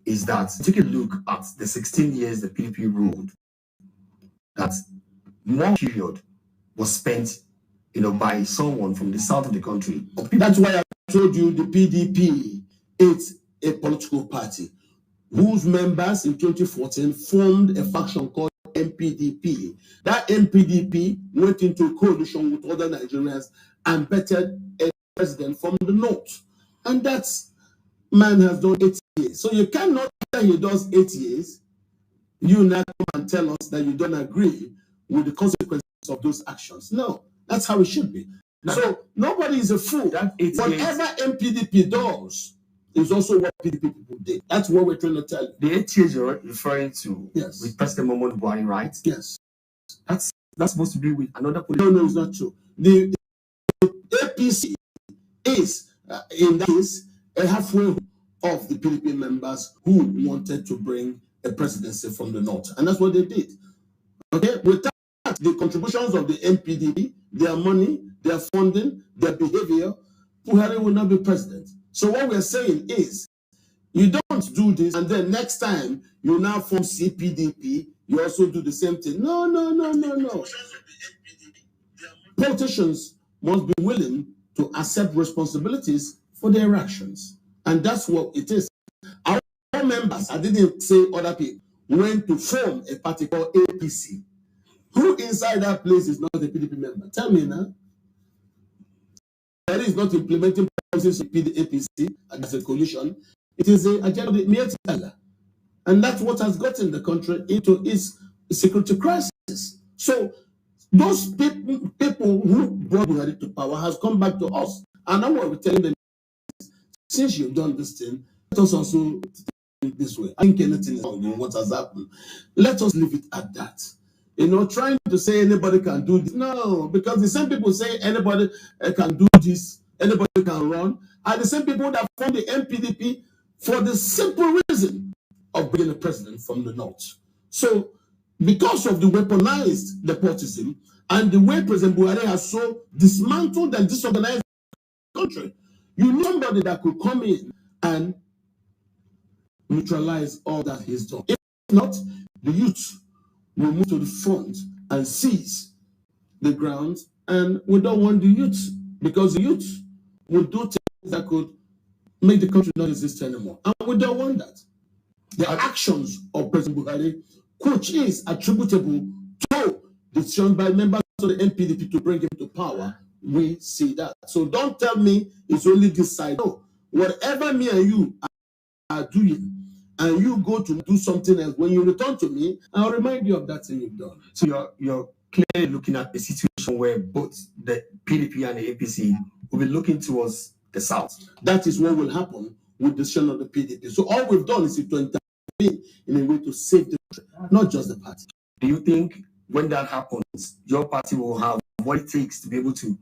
is that, take a look at the 16 years the PDP ruled, that more period was spent, by someone from the south of the country. That's why I told you the PDP is a political party whose members in 2014 formed a faction called MPDP. That MPDP went into a coalition with other Nigerians and bettered a president from the North. And that man has done 8 years. So you cannot say he does 8 years, you now come and tell us that you don't agree with the consequences of those actions. No, that's how it should be. So nobody is a fool. Whatever MPDP does is also what PDP people did. That's what we're trying to tell you. The 8 years you're referring to, yes, with President Muhammadu Buhari, right? Yes. That's supposed to be with another political. No, it's not true. The APC is, in that case, a halfway of the PDP members who wanted to bring a presidency from the North. And that's what they did. Okay? With that, the contributions of the MPDP, their money, their funding, their behavior, Buhari will not be president. So what we're saying is, you don't do this, and then next time you now form CPDP, you also do the same thing. No, no, no, no, no. Politicians must be willing to accept responsibilities for their actions. And that's what it is. Our members, I didn't say other people, went to form a party called APC. Who inside that place is not a PDP member? Tell me now. That is not implementing policies of APC as a coalition. It is a agenda of the Miyetti Allah. And that's what has gotten the country into its security crisis. So those people who brought Buhari to power has come back to us. And now what we're telling them, since you've done this thing, let us also think this way. I think anything is wrong in what has happened. Let us leave it at that. You know, trying to say anybody can do this. No, because the same people say anybody can do this, anybody can run, are the same people that formed the MPDP for the simple reason of being a president from the north. So, because of the weaponized nepotism and the way President Buhari has so dismantled and disorganized the country, you need somebody that could come in and neutralize all that he's done. If not, the youth will move to the front and seize the grounds, and we don't want the youth, because the youth will do things that could make the country not exist anymore. And we don't want that. The actions of President Buhari, which is attributable to decisions by members of the MPDP to bring him to power, we see that. So don't tell me it's only this side. No, whatever me and you are doing, and you go to do something else, when you return to me, I'll remind you of that thing you've done. So you're clearly looking at a situation where both the PDP and the APC will be looking towards the south. That is what will happen with the decision of the PDP. So all we've done is to intervene in a way to save the country, not just the party. Do you think when that happens, your party will have what it takes to be able to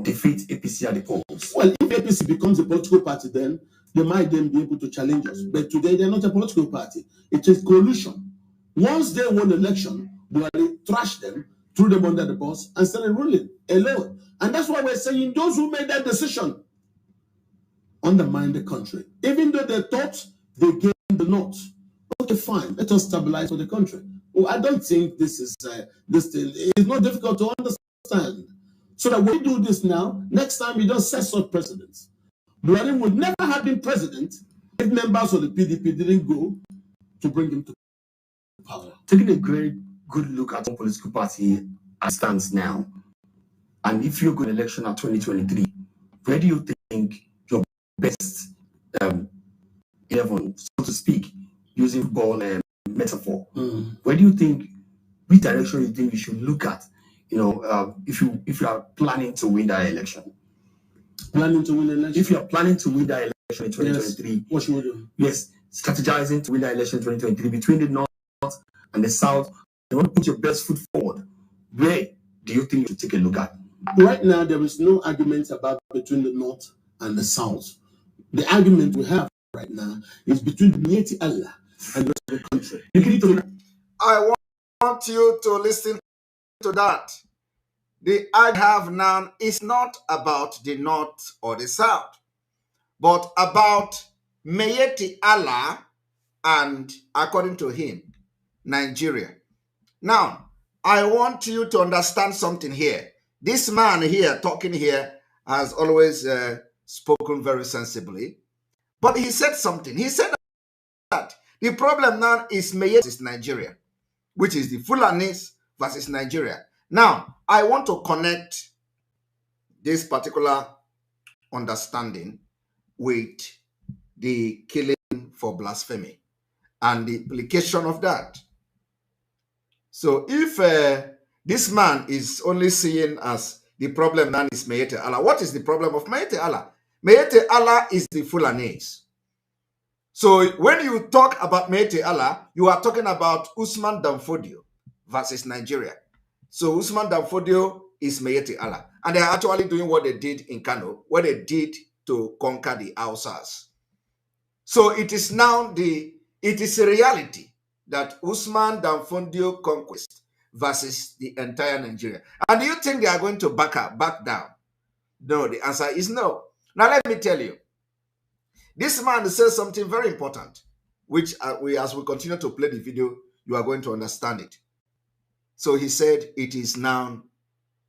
defeat APC at the polls? Well, if APC becomes a political party, then they might then be able to challenge us. But today, they're not a political party. It is coalition. Once they won the election, Buhari trashed them, threw them under the bus, and started ruling alone. And that's why we're saying those who made that decision undermine the country. Even though they thought they gained the north. Okay, fine. Let us stabilize for the country. Well, I don't think this is this thing. It's not difficult to understand. So that when we do this now, next time we don't set such precedents. Buhari would never have been president if members of the PDP didn't go to bring him to power. Taking a very good look at one political party as stands now, and if you go to election at 2023, where do you think your best 11, so to speak, using football metaphor, where do you think, which direction you think you should look at? You know, if you are planning to win that election. Planning to win the election? If you are planning to win that election in 2023, yes. What should we do? Yes, strategizing to win that election in 2023 between the north and the south. You want to put your best foot forward. Where do you think you should take a look at? Right now, there is no argument about between the north and the south. The argument we have right now is between the Miyetti Allah and the rest of the country. I want you to listen to that. The I have now is not about the north or the south, but about Miyetti Allah and, according to him, Nigeria. Now, I want you to understand something here. This man here, talking here, has always spoken very sensibly. But he said something. He said that the problem now is Miyetti versus Nigeria, which is the Fulanis versus Nigeria. Now, I want to connect this particular understanding with the killing for blasphemy and the implication of that. So if this man is only seeing as the problem now is Miyetti Allah, what is the problem of Miyetti Allah? Miyetti Allah is the Fulanis. So when you talk about Miyetti Allah, you are talking about Usman Danfodio versus Nigeria. So Usman Danfodio is Miyetti Allah. And they are actually doing what they did in Kano, what they did to conquer the Hausas. So it is now it is a reality that Usman Danfodio conquest versus the entire Nigeria. And do you think they are going to back down? No, the answer is no. Now let me tell you. This man says something very important, which as we continue to play the video, you are going to understand it. So he said it is now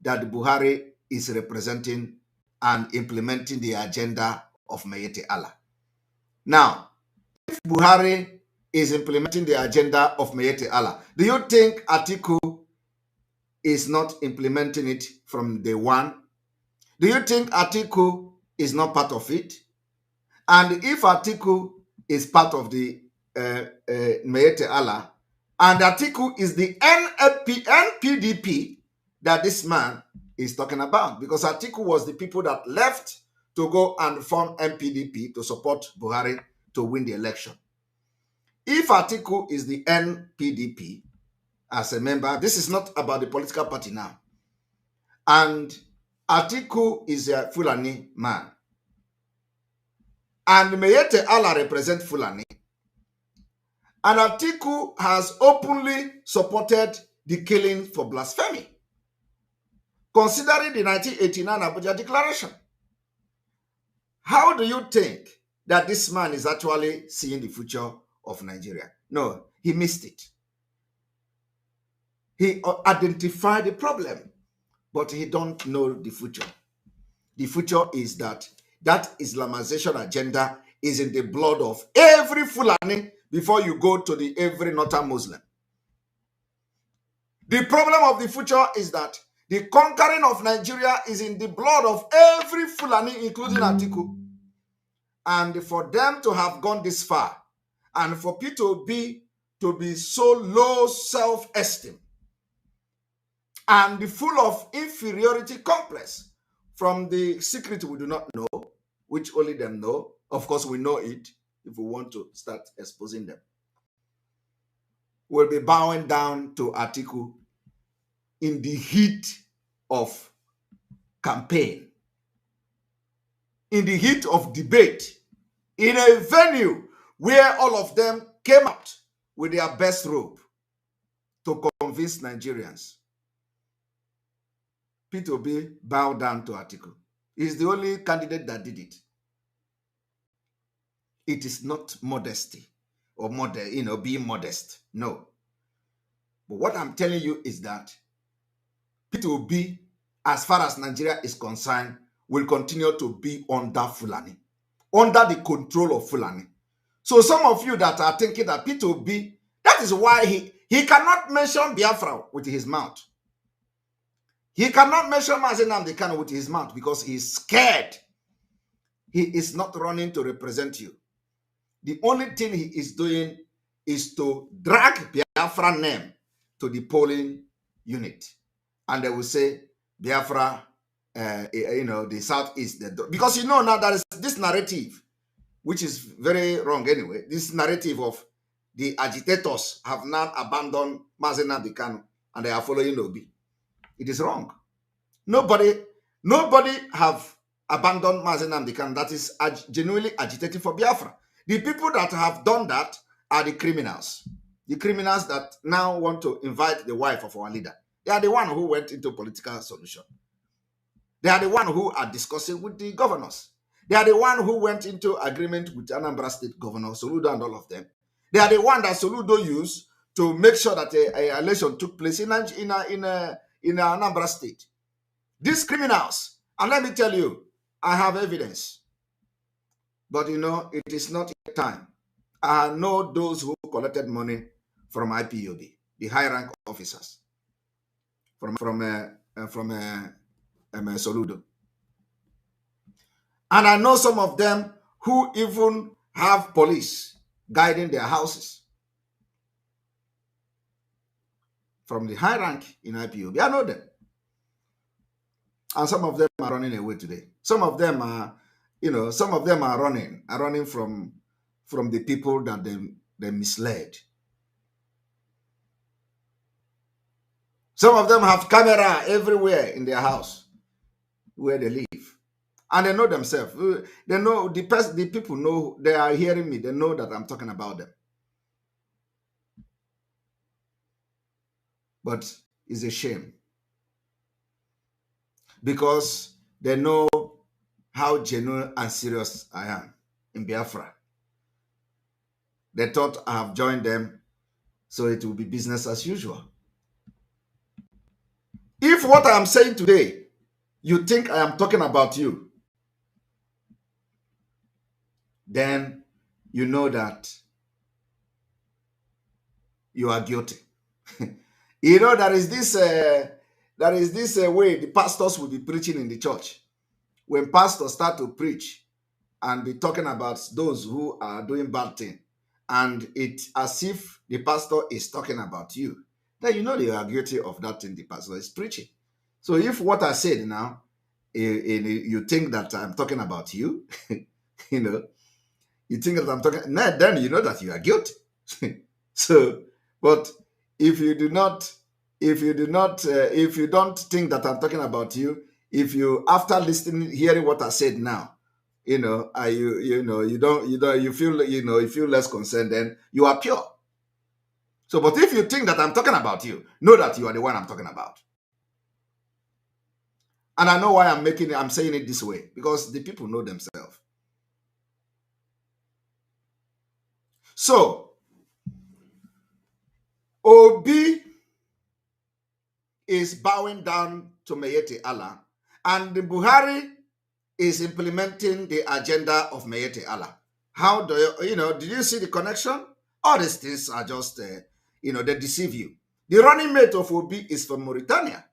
that Buhari is representing and implementing the agenda of Mayete Allah. Now, if Buhari is implementing the agenda of Mayete Allah, do you think Atiku is not implementing it from day one? Do you think Atiku is not part of it? And if Atiku is part of the Mayete Allah, and Atiku is the NPDP that this man is talking about, because Atiku was the people that left to go and form NPDP to support Buhari to win the election. If Atiku is the NPDP as a member, this is not about the political party now, and Atiku is a Fulani man, and Mayete Allah represent Fulani, and Atiku has openly supported the killing for blasphemy, considering the 1989 Abuja Declaration. How do you think that this man is actually seeing the future of Nigeria? No, he missed it. He identified the problem, but he don't know the future. The future is that Islamization agenda is in the blood of every Fulani before you go to the every northern Muslim. The problem of the future is that the conquering of Nigeria is in the blood of every Fulani, including Atiku. And for them to have gone this far, and for people to be so low self-esteem and full of inferiority complex from the secret we do not know, which only them know. Of course, we know it if we want to start exposing them. We'll be bowing down to Atiku in the heat of campaign, in the heat of debate, in a venue where all of them came out with their best robe to convince Nigerians. P2B bowed down to Atiku. He's the only candidate that did it. It is not modesty or being modest. No. But what I'm telling you is that P2B, as far as Nigeria is concerned, will continue to be under Fulani, under the control of Fulani. So some of you that are thinking that P2B, that is why he cannot mention Biafra with his mouth. He cannot mention Mazi Nnamdi Kanu with his mouth because he is scared. He is not running to represent you. The only thing he is doing is to drag Biafra name to the polling unit. And they will say, Biafra, the Southeast. Because now there is this narrative, which is very wrong anyway. This narrative of the agitators have now abandoned Mazi Nnamdi Kanu and they are following Obi. It is wrong. Nobody have abandoned Mazi Nnamdi Kanu that is genuinely agitating for Biafra. The people that have done that are the criminals. The criminals that now want to invite the wife of our leader. They are the one who went into political solution. They are the one who are discussing with the governors. They are the one who went into agreement with Anambra State Governor Soludo and all of them. They are the one that Soludo used to make sure that a election took place in Anambra State. These criminals, and let me tell you, I have evidence. But it is not yet time. I know those who collected money from IPOB, the high rank officers from Soludo. And I know some of them who even have police guiding their houses from the high rank in IPOB. I know them. And some of them are running away today. Some of them are, running from the people that they misled. Some of them have camera everywhere in their house where they live. And they know themselves. They know the people know, they are hearing me. They know that I'm talking about them. But is a shame, because they know how genuine and serious I am in Biafra. They thought I have joined them, so it will be business as usual. If what I am saying today, you think I am talking about you, then you know that you are guilty. You know, there is this way the pastors will be preaching in the church. When pastors start to preach and be talking about those who are doing bad things, and it's as if the pastor is talking about you, then you know they are guilty of that thing the pastor is preaching. So if what I said now, you think that I'm talking about you, you know, you think that I'm talking, then you know that you are guilty. So, but if you don't think that I'm talking about you, if you, after listening, hearing what I said now, you know, you feel less concerned, then you are pure. So, but if you think that I'm talking about you, know that you are the one I'm talking about. And I know why I'm saying it this way, because the people know themselves. So, Obi is bowing down to Mayete Allah, and the Buhari is implementing the agenda of Mayete Allah. How do did you see the connection? All these things are just, they deceive you. The running mate of Obi is from Mauritania.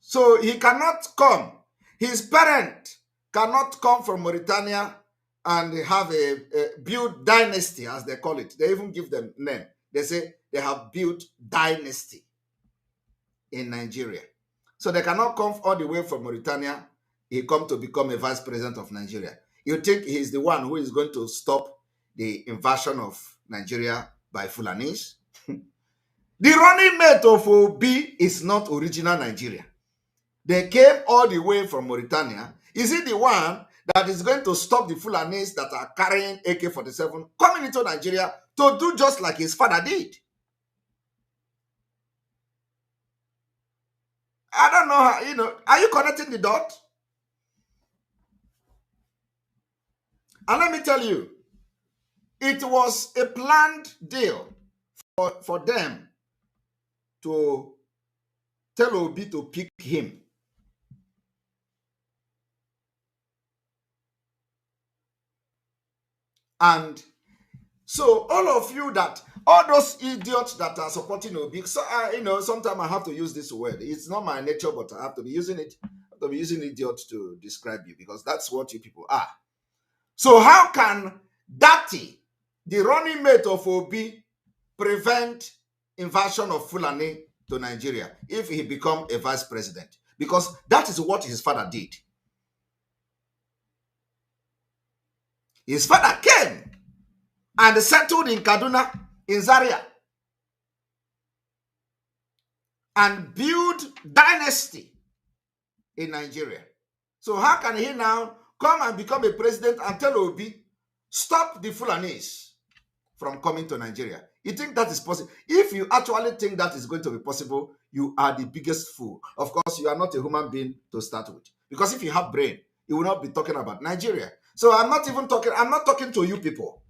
So he cannot come. His parent cannot come from Mauritania and have a build dynasty, as they call it. They even give them name. They say they have built dynasty in Nigeria. So they cannot come all the way from Mauritania. He come to become a vice president of Nigeria. You think he's the one who is going to stop the invasion of Nigeria by Fulanis? The running mate of Obi is not original Nigeria. They came all the way from Mauritania. Is he the one that is going to stop the Fulanis that are carrying AK-47 coming into Nigeria to do just like his father did? I don't know how, are you connecting the dot? And let me tell you, it was a planned deal for them to tell Obi to pick him. And so all those idiots that are supporting Obi, so sometimes I have to use this word. It's not my nature, but I have to be using it. I have to be using idiot to describe you, because that's what you people are. So how can Dati, the running mate of Obi, prevent invasion of Fulani to Nigeria if he become a vice president? Because that is what his father did. His father came and settled in Kaduna, in Zaria, and built dynasty in Nigeria. So how can he now come and become a president and tell Obi, stop the Fulanis from coming to Nigeria? You think that is possible? If you actually think that is going to be possible, you are the biggest fool. Of course, you are not a human being to start with. Because if you have brain, you will not be talking about Nigeria. So I'm not talking to you people.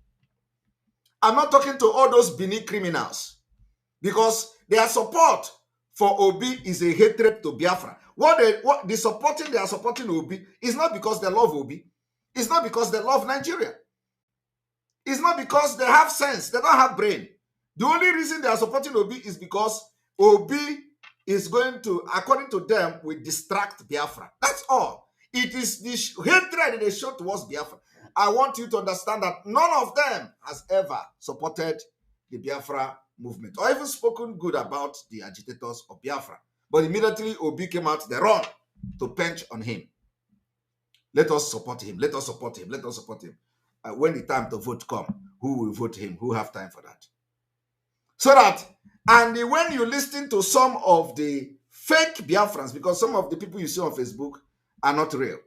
I'm not talking to all those Benin criminals. Because their support for Obi is a hatred to Biafra. They are supporting Obi is not because they love Obi. It's not because they love Nigeria. It's not because they have sense. They don't have brain. The only reason they are supporting Obi is because Obi is going to, according to them, will distract Biafra. That's all. It is this hatred they show towards Biafra. I want you to understand that none of them has ever supported the Biafra movement or even spoken good about the agitators of Biafra. But immediately Obi came out, they run to punch on him. Let us support him. Let us support him. Let us support him. When the time to vote come, who will vote him? Who have time for that? So that, and when you listen to some of the fake Biafrans, because some of the people you see on Facebook are not real.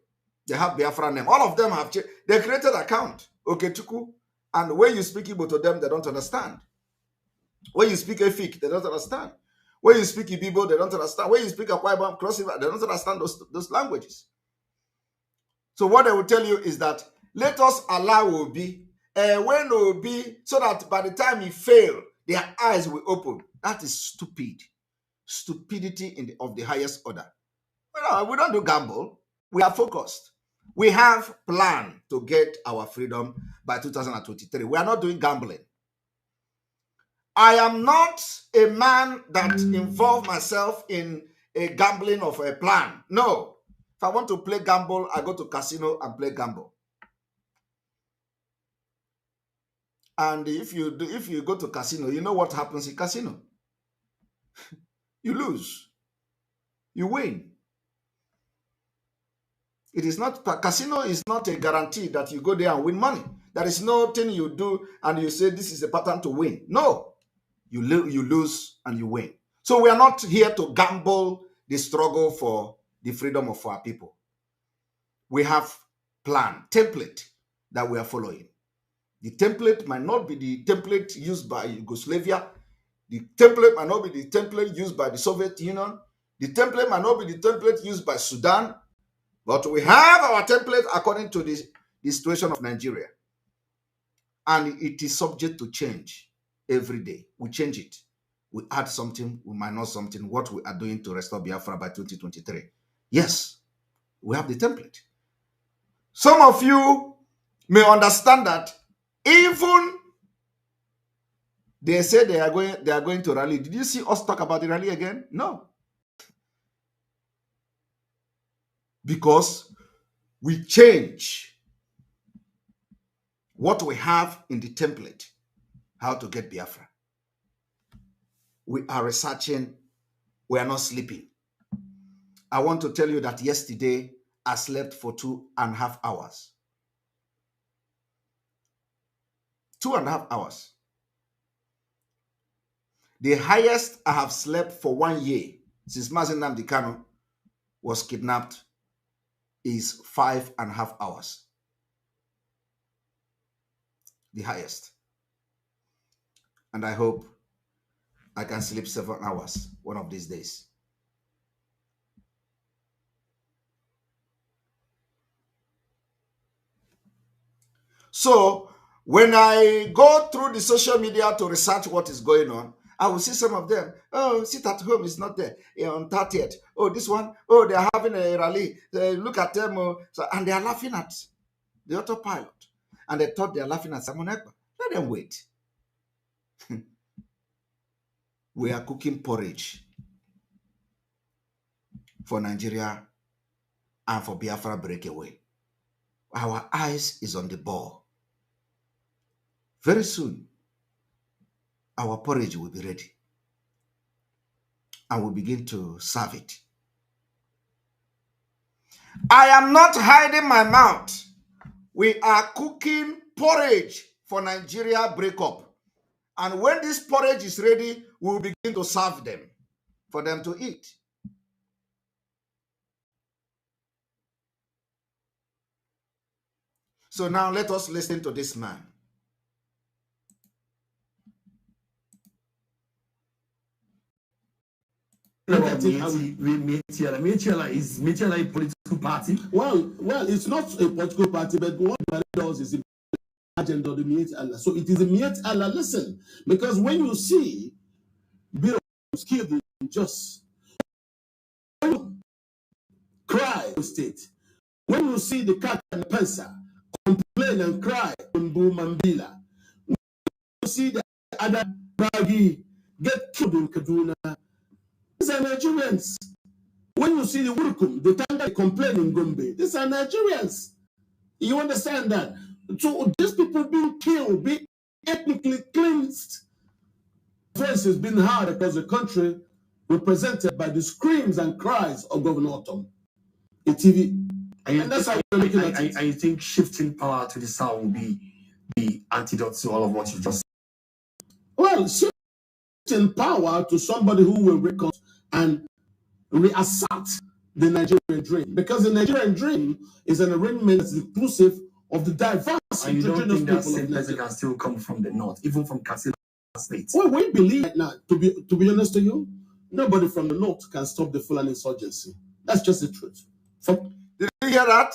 They have Biafra name. All of them have changed. They created account, Okechukwu, and when you speak Igbo to them, they don't understand. When you speak Efik, they don't understand. When you speak Ipob, they don't understand. When you speak Ekpa, Cross River, they don't understand those languages. So what they will tell you is that let us allow Obi, when Obi, so that by the time he fail, their eyes will open. That is stupid. Stupidity of the highest order. We don't do gamble. We are focused. We have plan to get our freedom by 2023. We are not doing gambling. I am not a man that involve myself in a gambling of a plan. No. If I want to play gamble, I go to casino and play gamble. And if you go to casino, you know what happens in casino? You lose. You win. It is not, casino is not a guarantee that you go there and win money. There is nothing you do and you say this is a pattern to win. No. You lose and you win. So we are not here to gamble the struggle for the freedom of our people. We have plan, template that we are following. The template might not be the template used by Yugoslavia. The template might not be the template used by the Soviet Union. The template might not be the template used by Sudan. But we have our template according to the situation of Nigeria. And it is subject to change every day. We change it. We add something, we minus something, what we are doing to restore Biafra by 2023. Yes, we have the template. Some of you may understand that even they say they are going to rally. Did you see us talk about the rally again? No. Because we change what we have in the template, how to get Biafra. We are researching, we are not sleeping. I want to tell you that yesterday I slept for 2.5 hours. 2.5 hours. The highest I have slept for 1 year since Mazi Nnamdi Kanu was kidnapped is 5.5 hours. The highest. And I hope I can sleep 7 hours one of these days. So when I go through the social media to research what is going on, I will see some of them. Oh, sit at home is not there on 30th. Oh, this one. Oh, they are having a rally. Look at them. And they are laughing at the autopilot. And they thought they are laughing at Simon Ekpa. Let them wait. We are cooking porridge for Nigeria and for Biafra breakaway. Our eyes is on the ball. Very soon, our porridge will be ready. And we'll begin to serve it. I am not hiding my mouth. We are cooking porridge for Nigeria breakup. And when this porridge is ready, we'll begin to serve them for them to eat. So now let us listen to this man. Mietiala is a political party. Well, it's not a political party, but what it does is the agenda of the Mietiala. So it is a Mietiala. Listen, because when you see Bill killed in just cry state, when you see the cat and the Pensa complain and cry on Bumambila, when you see the other Bagi get killed in Kaduna, these are Nigerians. When you see the Wurukum, the Tanga complain in Gombe, these are Nigerians. You understand that? So these people being killed, being ethnically cleansed, voice has been heard across the country, represented by the screams and cries of Governor Otom in TV. And that's how you're looking at it. I think shifting power to the south will be the antidote to all of what you just said. Well, shifting power to somebody who will reckon and reassert the Nigerian dream. Because the Nigerian dream is an arrangement that's inclusive of the diverse and you don't think that same person can still come from the north, even from Katsina State? Well, we believe right now, to be honest to you, Nobody from the north can stop the Fulani insurgency. That's just the truth. Did you hear that?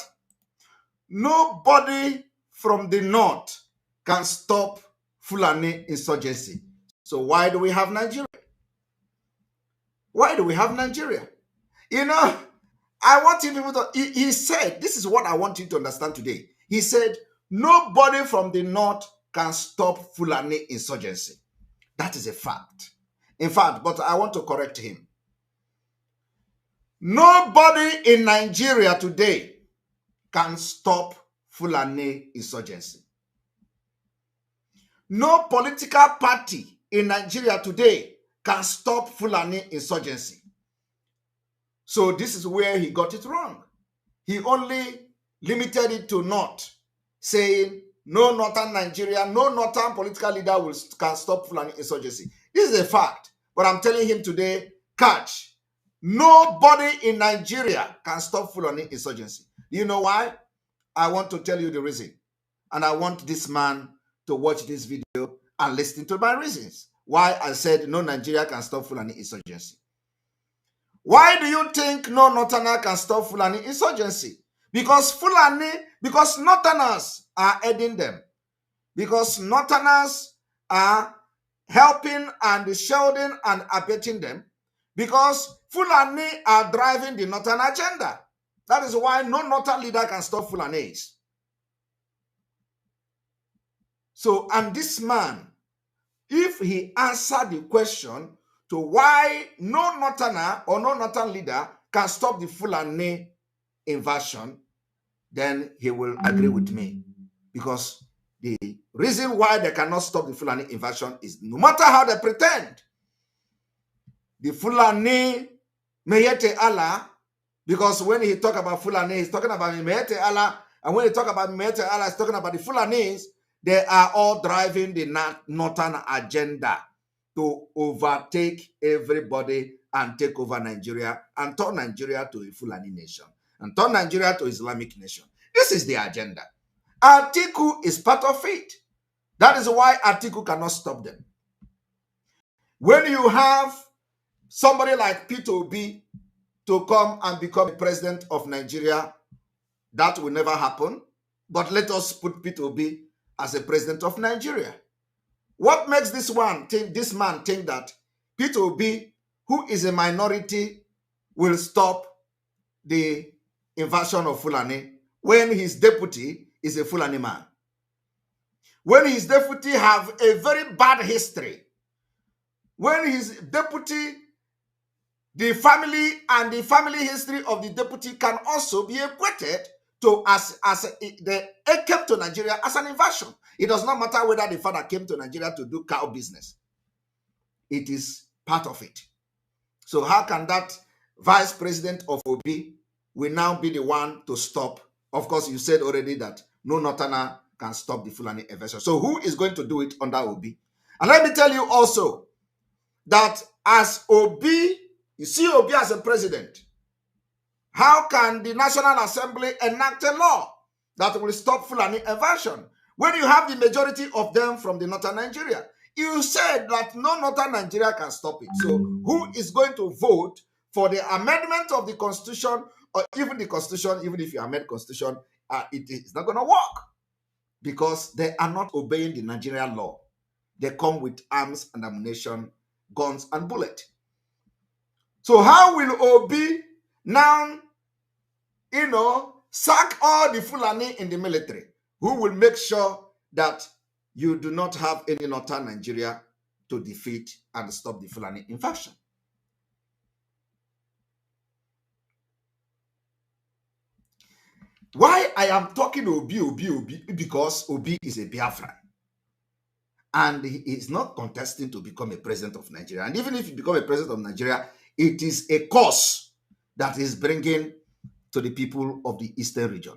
Nobody from the north can stop Fulani insurgency. So why do we have Nigeria? Why do we have Nigeria? You know, I want you people to, he said, this is what I want you to understand today. He said, nobody from the north can stop Fulani insurgency. That is a fact. In fact, but I want to correct him. Nobody in Nigeria today can stop Fulani insurgency. No political party in Nigeria today can stop Fulani insurgency. So this is where he got it wrong. He only limited it to North, saying no northern Nigeria, no northern political leader can stop Fulani insurgency. This is a fact. But I'm telling him today, catch. Nobody in Nigeria can stop Fulani insurgency. Do you know why? I want to tell you the reason. And I want this man to watch this video and listen to my reasons why I said no Nigeria can stop Fulani insurgency. Why do you think no Northerner can stop Fulani insurgency? Because Northerners are aiding them. Because Northerners are helping and shielding and abetting them. Because Fulani are driving the Northern agenda. That is why no Northern leader can stop Fulanis. So, and this man, if he answered the question to why no Northerner or no Northern leader can stop the Fulani invasion, then he will agree with me. Because the reason why they cannot stop the Fulani invasion is no matter how they pretend, the Fulani Meyete Allah, because when he talk about Fulani, he's talking about Meyete Allah, and when he talk about Meyete Allah, he's talking about the Fulanis. They are all driving the Northern agenda to overtake everybody and take over Nigeria and turn Nigeria to a Fulani nation and turn Nigeria to Islamic nation. This is the agenda. Atiku is part of it. That is why Atiku cannot stop them. When you have somebody like Peter Obi to come and become the president of Nigeria, that will never happen. But let us put Peter Obi as a president of Nigeria. What makes this man think that Peter Obi, who is a minority, will stop the invasion of Fulani when his deputy is a Fulani man? When his deputy have a very bad history, when his deputy, the family and the family history of the deputy can also be equated to they came to Nigeria as an invasion. It does not matter whether the father came to Nigeria to do cow business. It is part of it. So how can that vice president of Obi will now be the one to stop? Of course, you said already that no Northerner can stop the Fulani invasion. So who is going to do it under Obi? And let me tell you also that as Obi, you see Obi as a president, how can the National Assembly enact a law that will stop Fulani invasion when you have the majority of them from the northern Nigeria? You said that no northern Nigeria can stop it. So who is going to vote for the amendment of the Constitution, or even the Constitution, even if you amend Constitution, it is not going to work because they are not obeying the Nigerian law. They come with arms and ammunition, guns and bullets. So how will Obi now, sack all the Fulani in the military? Who will make sure that you do not have any northern Nigeria to defeat and stop the Fulani invasion? Why I am talking Obi, because Obi is a Biafran. And he is not contesting to become a president of Nigeria. And even if he becomes a president of Nigeria, it is a cause that is bringing to the people of the eastern region.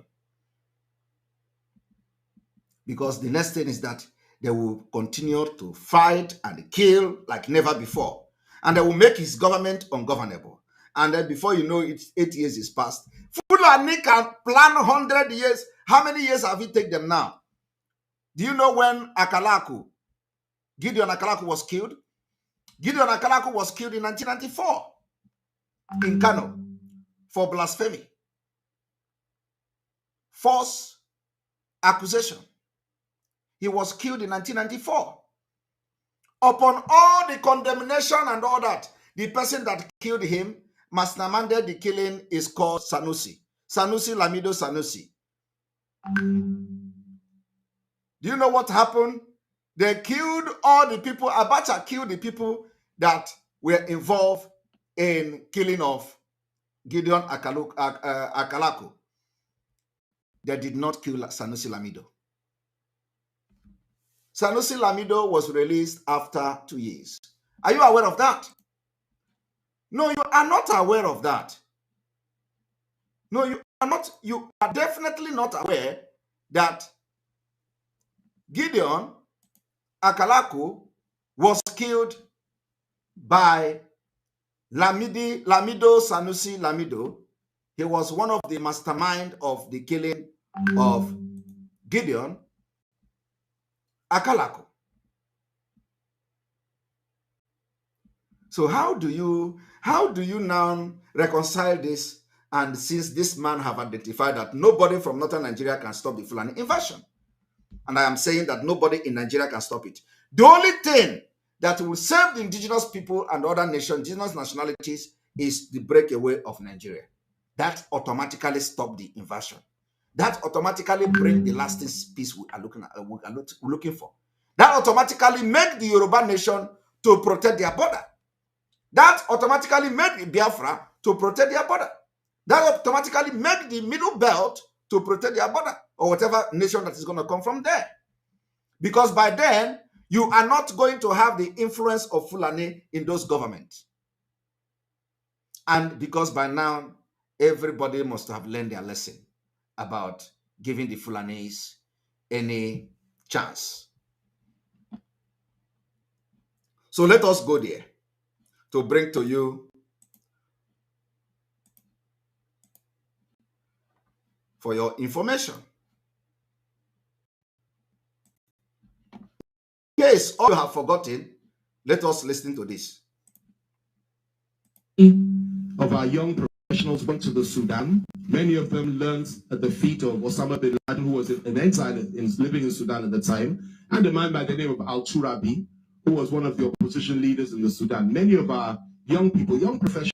Because the next thing is that they will continue to fight and kill like never before. And they will make his government ungovernable. And then before you know it, 8 years is passed. Fulani can plan 100 years. How many years have it taken them now? Do you know when Gideon Akalaku was killed? Gideon Akalako was killed in 1994 in Kano for blasphemy, false accusation. He was killed in 1994. Upon all the condemnation and all that, the person that killed him, masterminded the killing, is called Sanusi. Sanusi Lamido Sanusi. Do you know what happened? They killed all the people. Abacha killed the people that were involved in killing of Gideon Akalako. They did not kill Sanusi Lamido. Sanusi Lamido was released after 2 years. Are you aware of that? No, you are not aware of that. No, you are not. You are definitely not aware that Gideon Akalako was killed by Lamido Sanusi Lamido. He was one of the mastermind of the killing of Gideon Akalako. So how do you now reconcile this? And since this man have identified that nobody from northern Nigeria can stop the Fulani invasion, and I am saying that nobody in Nigeria can stop it. The only thing that will save the indigenous people and other nations, indigenous nationalities, is the breakaway of Nigeria. That automatically stop the invasion. That automatically bring the lasting peace we are looking for. That automatically make the Yoruba nation to protect their border. That automatically make the Biafra to protect their border. That automatically make the Middle Belt to protect their border, or whatever nation that is going to come from there. Because by then, you are not going to have the influence of Fulani in those governments. And because by now, everybody must have learned their lesson about giving the Fulanis any chance. So let us go there to bring to you for your information. In case all you have forgotten, let us listen to this. Of our young professionals went to the Sudan. Many of them learned at the feet of Osama bin Laden, who was in exile and living in Sudan at the time, and a man by the name of Al-Turabi, who was one of the opposition leaders in the Sudan. Many of our young people, young professionals,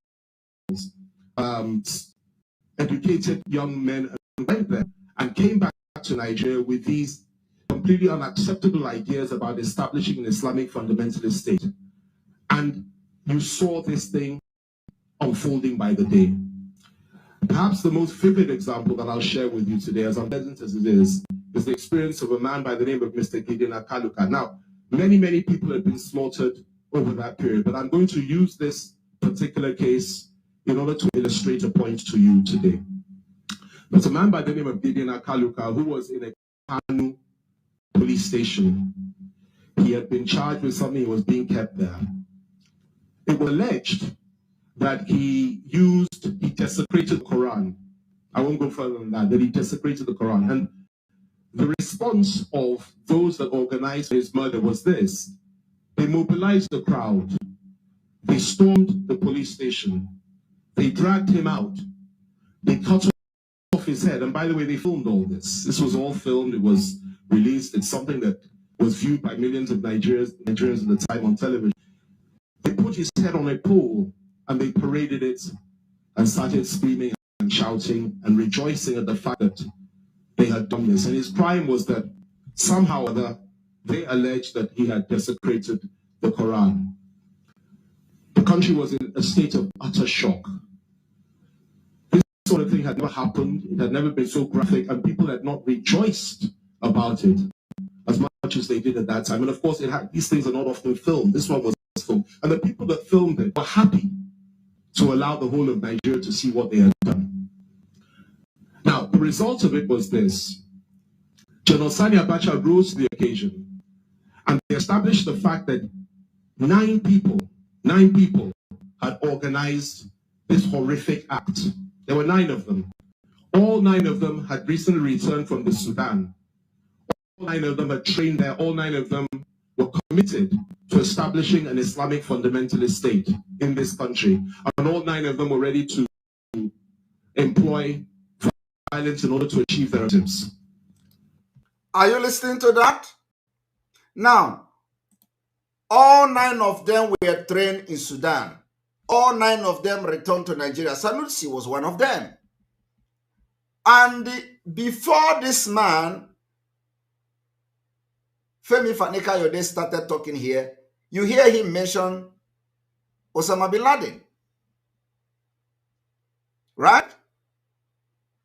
educated young men, went there and came back to Nigeria with these completely unacceptable ideas about establishing an Islamic fundamentalist state. And you saw this thing unfolding by the day. Perhaps the most vivid example that I'll share with you today, as unpleasant as it is the experience of a man by the name of Mr. Gideon Akalako. Now, many people have been slaughtered over that period, but I'm going to use this particular case in order to illustrate a point to you today. There's a man by the name of Gideon Akalako who was in a Kanu police station. He had been charged with something, he was being kept there. It was alleged that he desecrated the Quran. I won't go further than that he desecrated the Quran. And the response of those that organized his murder was this. They mobilized the crowd. They stormed the police station. They dragged him out. They cut off his head. And by the way, they filmed all this. This was all filmed. It was released. It's something that was viewed by millions of Nigerians at the time on television. They put his head on a pole and they paraded it and started screaming and shouting and rejoicing at the fact that they had done this. And his crime was that somehow or other, they alleged that he had desecrated the Quran. The country was in a state of utter shock. This sort of thing had never happened. It had never been so graphic, and people had not rejoiced about it as much as they did at that time. And of course, these things are not often filmed. This one was filmed. And the people that filmed it were happy to allow the whole of Nigeria to see what they had done. Now, the result of it was this. General Sani Abacha rose to the occasion, and they established the fact that 9 people had organized this horrific act. There were 9 of them. All 9 of them had recently returned from the Sudan. All 9 of them had trained there. All 9 of them were committed to establishing an Islamic fundamentalist state in this country. And all 9 of them were ready to employ violence in order to achieve their objectives. Are you listening to that? Now, all 9 of them were trained in Sudan. All 9 of them returned to Nigeria. Sanusi was one of them. And before this man, Femi Fani-Kayode, started talking here, you hear him mention Osama bin Laden. Right?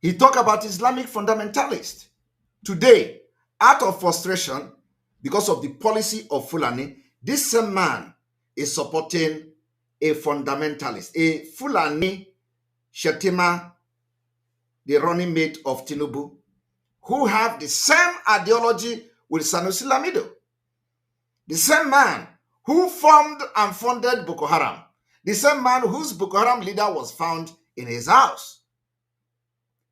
He talked about Islamic fundamentalists. Today, out of frustration, because of the policy of Fulani, this same man is supporting a fundamentalist, a Fulani Shetima, the running mate of Tinubu, who have the same ideology with Sanusi Lamido. The same man who formed and funded Boko Haram. The same man whose Boko Haram leader was found in his house.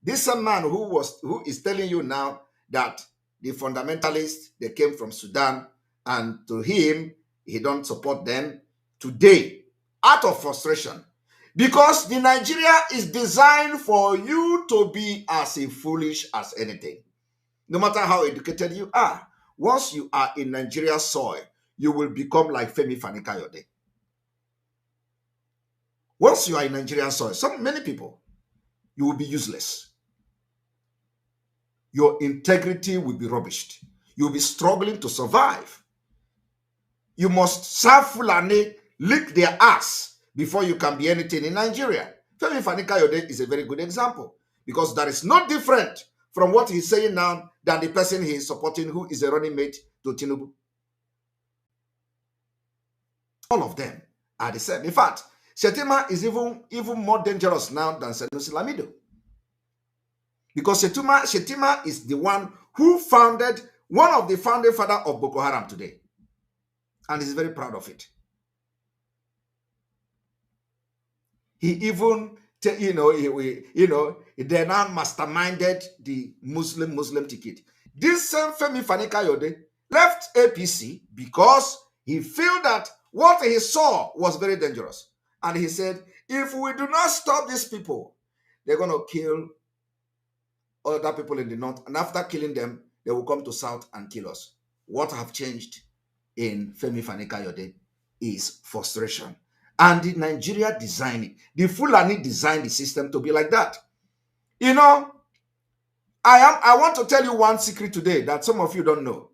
This same man who is telling you now that the fundamentalists, they came from Sudan, and to him, he don't support them today, out of frustration. Because the Nigeria is designed for you to be as foolish as anything. No matter how educated you are, once you are in Nigeria soil, you will become like Femi Fani-Kayode. Once you are in Nigerian soil, many people, you will be useless. Your integrity will be rubbished. You will be struggling to survive. You must serve Fulani, lick their ass before you can be anything in Nigeria. Femi Fani-Kayode is a very good example, because that is not different from what he's saying now than the person he is supporting, who is a running mate to Tinubu. All of them are the same. In fact, Shetima is even more dangerous now than Sanusi Lamido. Because Shetima is the one who founded, one of the founding father of Boko Haram today. And he's very proud of it. He even, they now masterminded the Muslim ticket. This same Femi Fani-Kayode left APC because he felt that what he saw was very dangerous. And he said, if we do not stop these people, they're going to kill other people in the north. And after killing them, they will come to south and kill us. What have changed in Femi Fani-Kayode is frustration. And the Nigeria designed it. The Fulani designed the system to be like that. You know, I want to tell you one secret today that some of you don't know.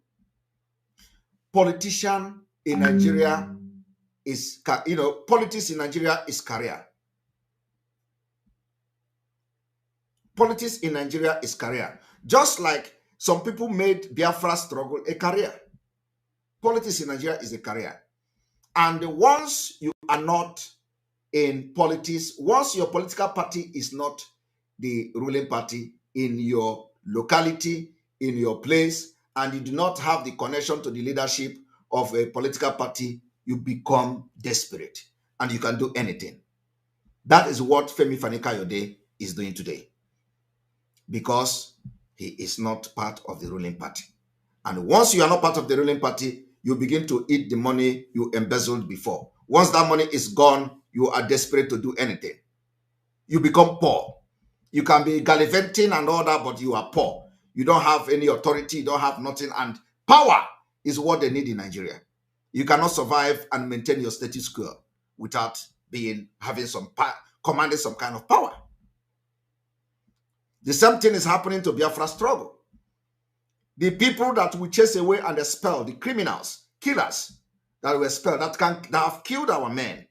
Politician in Nigeria is, politics in Nigeria is career. Politics in Nigeria is career. Just like some people made Biafra struggle a career. Politics in Nigeria is a career. And once you are not in politics, once your political party is not the ruling party in your locality, in your place, and you do not have the connection to the leadership of a political party, you become desperate and you can do anything. That is what Femi Fani-Kayode is doing today, because he is not part of the ruling party. And once you are not part of the ruling party, you begin to eat the money you embezzled before. Once that money is gone, you are desperate to do anything. You become poor. You can be gallivanting and all that, but you are poor. You don't have any authority, you don't have nothing, and power is what they need in Nigeria. You cannot survive and maintain your status quo without having some commanding some kind of power. The same thing is happening to Biafra struggle. The people that we chase away and expel, the criminals, killers that were expelled, that have killed our men,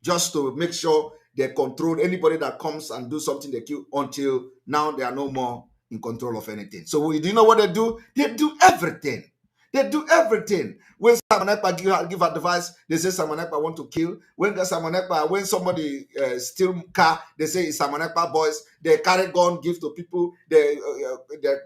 just to make sure they control anybody that comes and do something, they kill, until now they are no more in control of anything. So do you know what they do? They do everything. They do everything. When Simon Ekpa give advice, they say Simon Ekpa want to kill. When somebody steal car, they say it's Simon Ekpa boys. They carry gun, give to people. They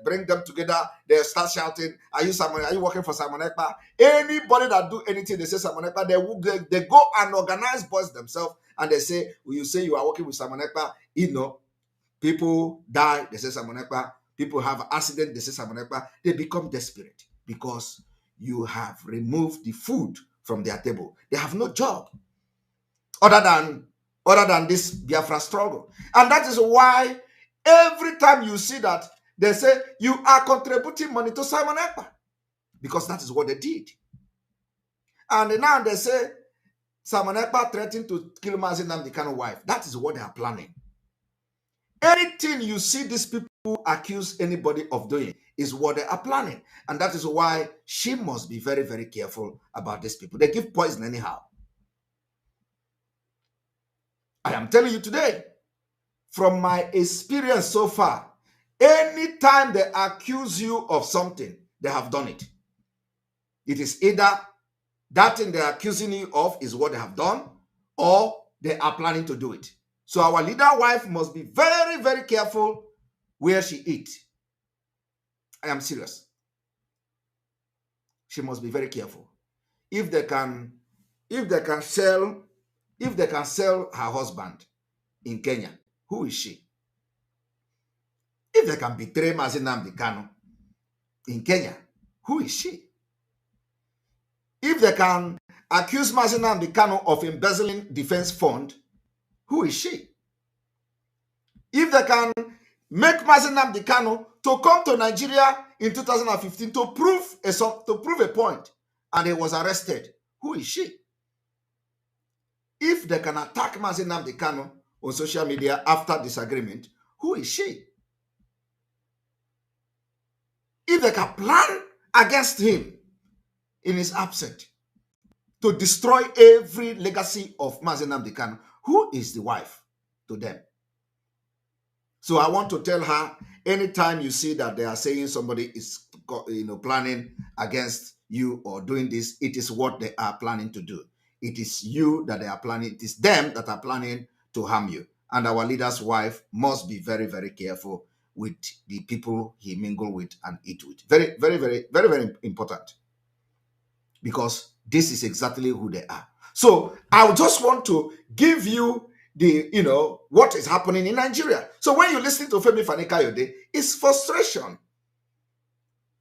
bring them together. They start shouting, "Are you working for Simon Ekpa?" Anybody that do anything, they say Simon Ekpa. They go and organize boys themselves, and they say, "You say you are working with Simon Ekpa." People die. They say Simon Ekpa. People have accident. They say Simon Ekpa. They become desperate, because you have removed the food from their table. They have no job other than this Biafra struggle. And that is why every time you see that, they say you are contributing money to Simon Ekpa, because that is what they did. And now they say Simon Ekpa threatened to kill Mazi Nnamdi Kanu's wife. That is what they are planning. Anything you see these people accuse anybody of doing is what they are planning. And that is why she must be very, very careful about these people. They give poison anyhow. I am telling you today, from my experience so far, anytime they accuse you of something, they have done it. It is either that thing they're accusing you of is what they have done, or they are planning to do it. So our leader wife must be very, very careful where she eats. I am serious. She must be very careful. If they can sell her husband in Kenya, who is she? If they can betray Mazi Nnamdi Kanu in Kenya, who is she? If they can accuse Mazi Nnamdi Kanu of embezzling defense fund, who is she? If they can make Mazi Nnamdi Kanu to come to Nigeria in 2015 to prove a point, and he was arrested, who is she? If they can attack Mazi Nnamdi Kanu on social media after disagreement, who is she? If they can plan against him in his absence to destroy every legacy of Mazi Nnamdi Kanu, who is the wife to them? So I want to tell her, anytime you see that they are saying somebody is planning against you or doing this, it is what they are planning to do. It is you that they are planning, it is them that are planning to harm you. And our leader's wife must be very, very careful with the people he mingle with and eat with. Very, very, very, very, very important. Because this is exactly who they are. So I just want to give you what is happening in Nigeria. So when you listen to Femi Fani-Kayode, it's frustration.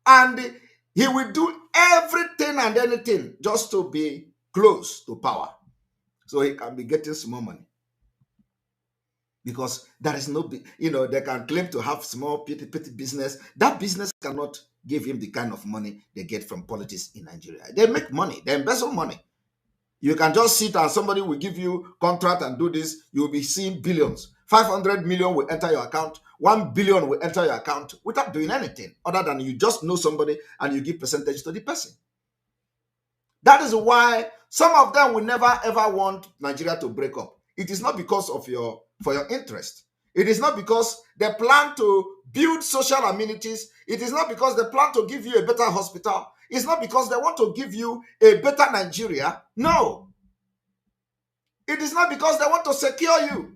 And he will do everything and anything just to be close to power. So he can be getting small money. Because there is no, they can claim to have small, petty business. That business cannot give him the kind of money they get from politics in Nigeria. They make money. They embezzle money. You can just sit and somebody will give you contract and do this. You will be seeing billions. 500 million will enter your account. 1 billion will enter your account without doing anything other than you just know somebody and you give percentage to the person. That is why some of them will never ever want Nigeria to break up. It is not because of for your interest. It is not because they plan to build social amenities. It is not because they plan to give you a better hospital. It's not because they want to give you a better Nigeria. No. It is not because they want to secure you.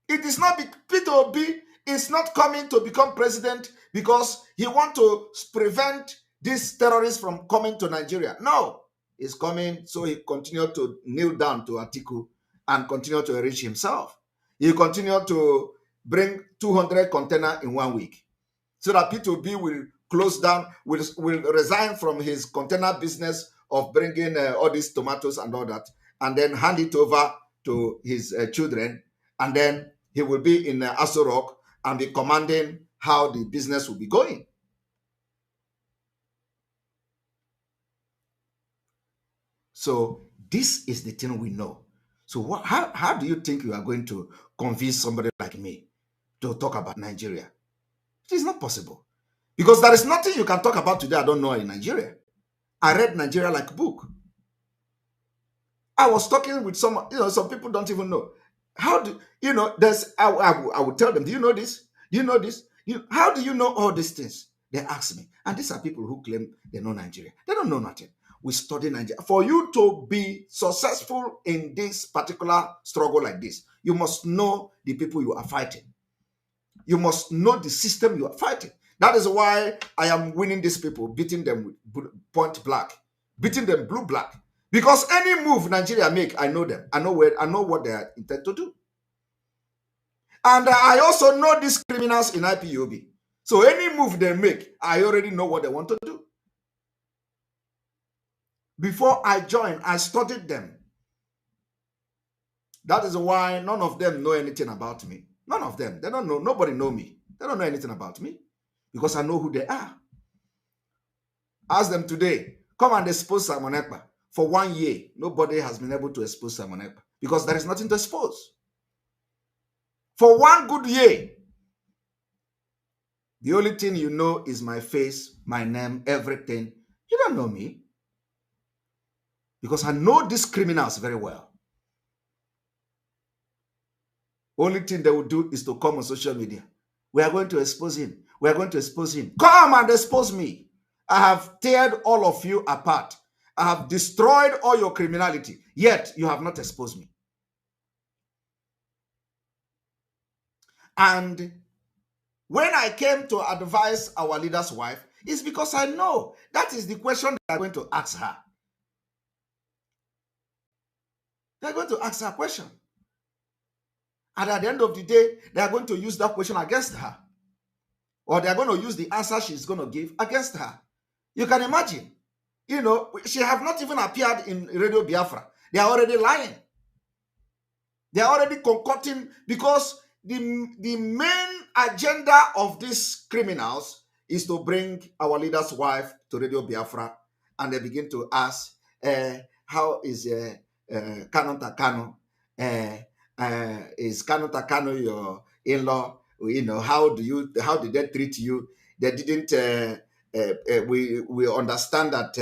It is not Peter Obi is not coming to become president because he wants to prevent these terrorists from coming to Nigeria. No. He's coming so he continue to kneel down to Atiku and continue to enrich himself. He continue to bring 200 containers in 1 week so that P2B will close down, will resign from his container business of bringing all these tomatoes and all that, and then hand it over to his children, and then he will be in Aso Rock and be commanding how the business will be going. So this is the thing we know. So how do you think you are going to convince somebody like me to talk about Nigeria? It is not possible. Because there is nothing you can talk about today I don't know in Nigeria. I read Nigeria like a book. I was talking with some people don't even know. How do, I would tell them, do you know this? Do you know this? How do you know all these things? They ask me. And these are people who claim they know Nigeria. They don't know nothing. We study Nigeria. For you to be successful in this particular struggle like this, you must know the people you are fighting. You must know the system you are fighting. That is why I am winning these people, beating them with point blank, beating them blue black. Because any move Nigeria make, I know them. I know what they are intended to do. And I also know these criminals in IPOB. So any move they make, I already know what they want to do. Before I joined, I studied them. That is why none of them know anything about me. None of them. They don't know. Nobody know me. They don't know anything about me because I know who they are. Ask them today, come and expose Simon Ekpa. For 1 year, nobody has been able to expose Simon Ekpa because there is nothing to expose. For 1 good year, the only thing you know is my face, my name, everything. You don't know me because I know these criminals very well. Only thing they will do is to come on social media. We are going to expose him. We are going to expose him. Come and expose me. I have teared all of you apart. I have destroyed all your criminality. Yet you have not exposed me. And when I came to advise our leader's wife, it's because I know that is the question that I'm going to ask her. They're going to ask her a question. And at the end of the day, they are going to use that question against her. Or they are going to use the answer she's going to give against her. You can imagine. You know, she have not even appeared in Radio Biafra. They are already lying. They are already concocting because the main agenda of these criminals is to bring our leader's wife to Radio Biafra, and they begin to ask, how is Kanu Takano? Is Kanu Takano your in-law? You know, how did they treat you? They didn't. We understand that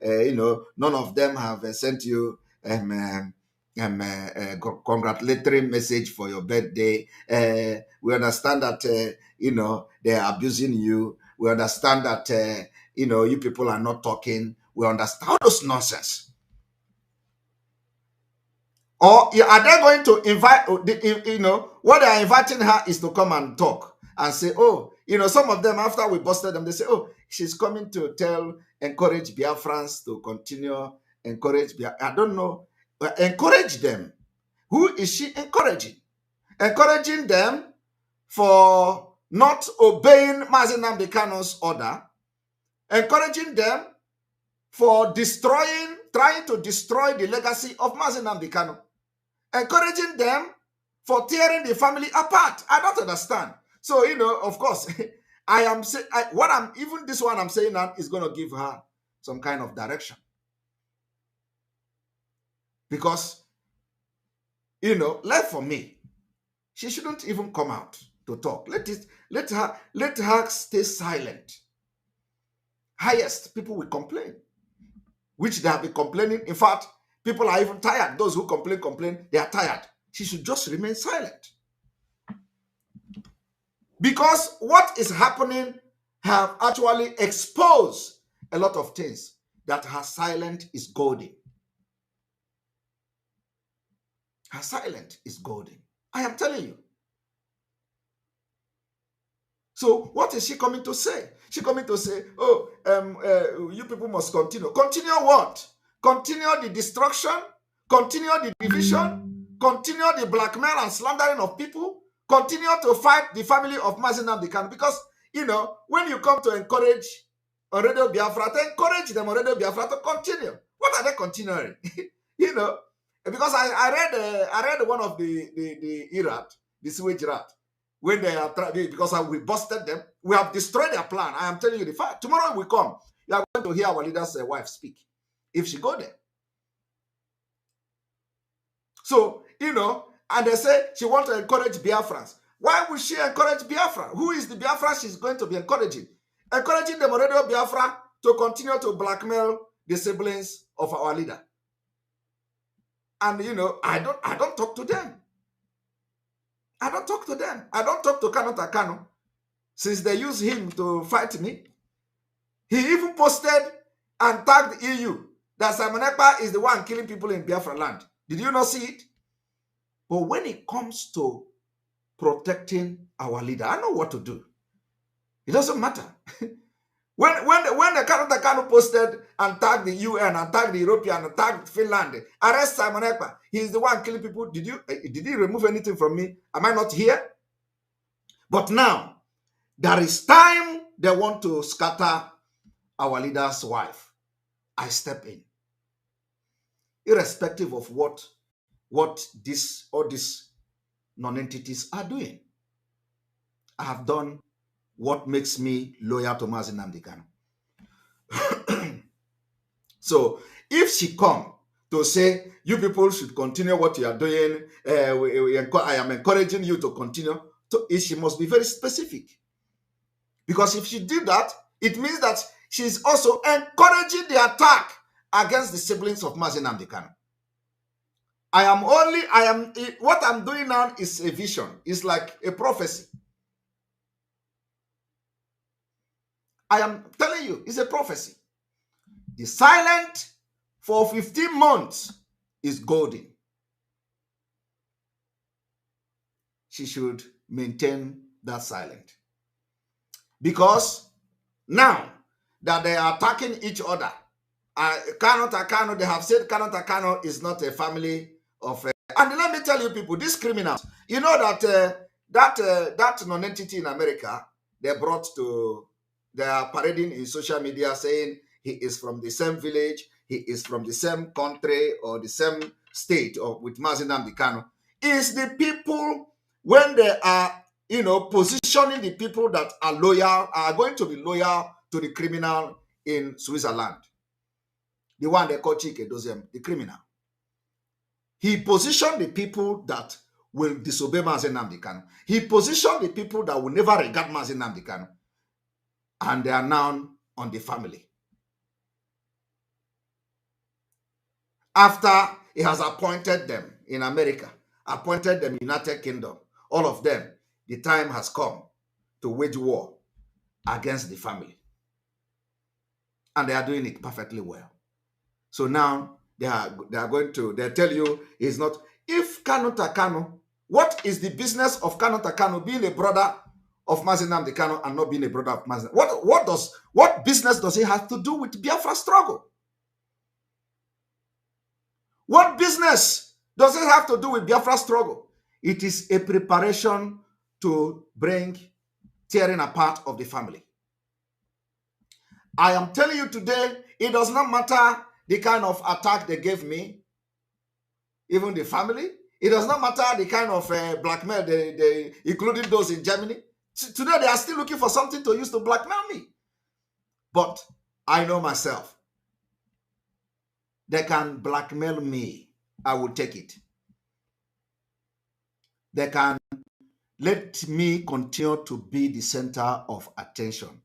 you know, none of them have sent you congratulatory message for your birthday. We understand that you know, they are abusing you. We understand that you know, you people are not talking. We understand all those nonsense. Or are they going to invite, you know, what they are inviting her is to come and talk and say, oh, you know, some of them, after we busted them, they say, oh, she's coming to encourage Biafrans to continue, encourage Biafra. I don't know. Encourage them. Who is she encouraging? Encouraging them for not obeying Mazi Nnamdi Kanu's order. Encouraging them for trying to destroy the legacy of Mazi Nnamdi Kanu. Encouraging them for tearing the family apart. I don't understand. So, you know, of course, even this one I'm saying now is going to give her some kind of direction. Because, you know, left for me, she shouldn't even come out to talk. Let her stay silent. Highest, people will complain, which they have been complaining. In fact, people are even tired. Those who complain, they are tired. She should just remain silent. Because what is happening have actually exposed a lot of things that her silence is golden. Her silence is golden. I am telling you. So what is she coming to say? She's coming to say, oh, you people must continue. Continue what? Continue the destruction? Continue the division? Continue the blackmail and slandering of people? Continue to fight the family of Mazi Nnamdi Kanu? Because, you know, when you come to encourage on Radio Biafra, to encourage them on Radio Biafra to continue. What are they continuing? You know, because I read one of the Irat, the sewage rat, when they are trying, because we busted them, we have destroyed their plan. I am telling you the fact. Tomorrow we come, you are going to hear our leader's wife speak, if she go there. So, you know, and they say she wants to encourage Biafrans. Why would she encourage Biafra? Who is the Biafra she's going to be encouraging? Encouraging the Radio Biafra to continue to blackmail the siblings of our leader. And, you know, I don't talk to them. I don't talk to them. I don't talk to Kanu Takano since they use him to fight me. He even posted and tagged the EU that Simon Ekpa is the one killing people in Biafra land. Did you not see it? But when it comes to protecting our leader, I know what to do. It doesn't matter. when the Kanu Takano posted and tagged the UN and tagged the European and tagged Finland, arrest Simon Ekpa. He's the one killing people. Did he remove anything from me? Am I not here? But now, there is time they want to scatter our leader's wife. I step in. irrespective of what all these non-entities are doing. I have done what makes me loyal to Mazi Nnamdi Kanu. So if she come to say, you people should continue what you are doing, I am encouraging you to continue, she must be very specific. Because if she did that, it means that she's also encouraging the attack against the siblings of Mazi Nnamdi Kanu. What I'm doing now is a vision. It's like a prophecy. I am telling you, it's a prophecy. The silent for 15 months is golden. She should maintain that silent. Because now that they are attacking each other, Kanu, they have said Kanu Takano is not a family of... and let me tell you people, these criminals, you know that non-entity in America, they are parading in social media saying he is from the same village, he is from the same country or the same state or with Mazi Nnamdi Kanu. Is the people, when they are, positioning the people that are loyal, are going to be loyal to the criminal in Switzerland. The one they call Chike Dozem, the criminal. He positioned the people that will disobey Mazi Nnamdi Kanu. He positioned the people that will never regard Mazi Nnamdi Kanu. And they are now on the family. After he has appointed them in America, appointed them in United Kingdom, all of them, the time has come to wage war against the family. And they are doing it perfectly well. So now they tell you it's not. If Kanu Takano, what is the business of Kanu Takano being a brother of Mazi Nnamdi Kanu and not being a brother of Mazi? What business does he have to do with Biafra struggle? What business does it have to do with Biafra struggle? It is a preparation to bring tearing apart of the family. I am telling you today, it does not matter the kind of attack they gave me, even the family. It does not matter the kind of blackmail, they including those in Germany. Today, they are still looking for something to use to blackmail me. But I know myself. They can blackmail me. I will take it. They can let me continue to be the center of attention.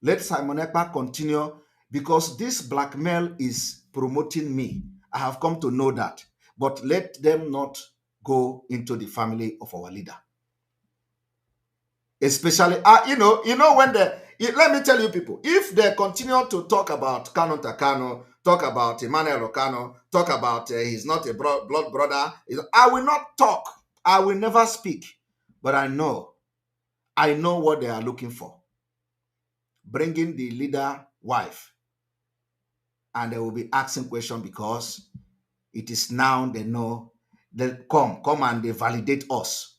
Let Simon Ekpa continue, because this blackmail is promoting me. I have come to know that. But let them not go into the family of our leader. Especially, when let me tell you people, if they continue to talk about Kanu Takano, talk about Emmanuel Okano, talk about he's not a blood brother, I will not talk. I will never speak. But I know what they are looking for. Bringing the leader wife. And they will be asking questions because it is now they know they come and they validate us.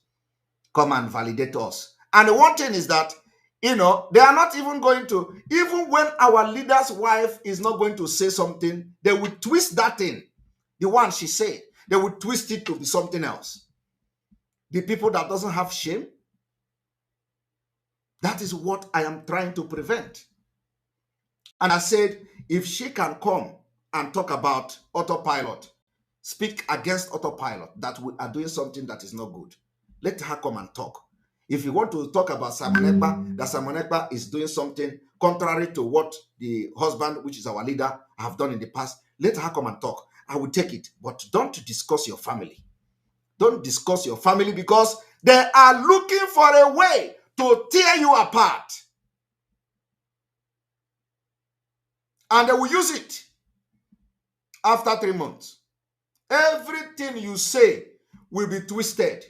Come and validate us. And the one thing is that, they are not even going to, even when our leader's wife is not going to say something, they will twist that thing. The one she said, they will twist it to be something else. The people that doesn't have shame, that is what I am trying to prevent. And I said, if she can come and talk about autopilot, speak against autopilot, that we are doing something that is not good, let her come and talk. If you want to talk about Simon Ekpa, that Simon Ekpa is doing something contrary to what the husband, which is our leader, have done in the past, let her come and talk. I will take it. But don't discuss your family. Don't discuss your family, because they are looking for a way to tear you apart. And they will use it after 3 months. Everything you say will be twisted.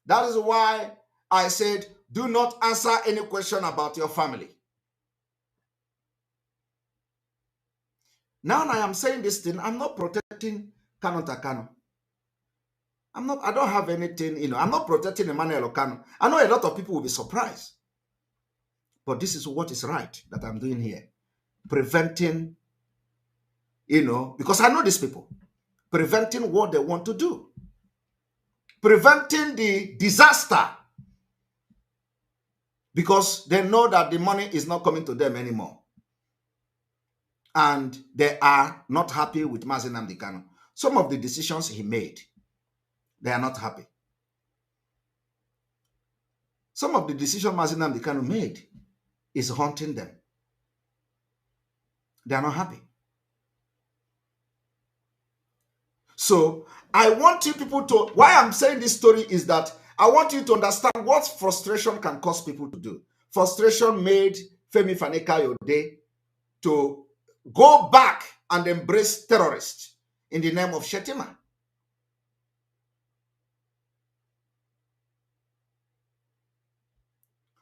That is why I said, do not answer any question about your family. Now I am saying this thing, I'm not protecting Kanu Takano. I don't have anything, I'm not protecting Emmanuel Okano. I know a lot of people will be surprised. But this is what is right that I'm doing here. Preventing, because I know these people, preventing what they want to do, preventing the disaster, because they know that the money is not coming to them anymore. And they are not happy with Mazi Nnamdi Kanu. Some of the decisions he made, they are not happy. Some of the decisions Mazi Nnamdi Kanu made is haunting them. They are not happy. So I want you people to, why I'm saying this story is that I want you to understand what frustration can cause people to do. Frustration made Femi Fani-Kayode to go back and embrace terrorists in the name of Shetima.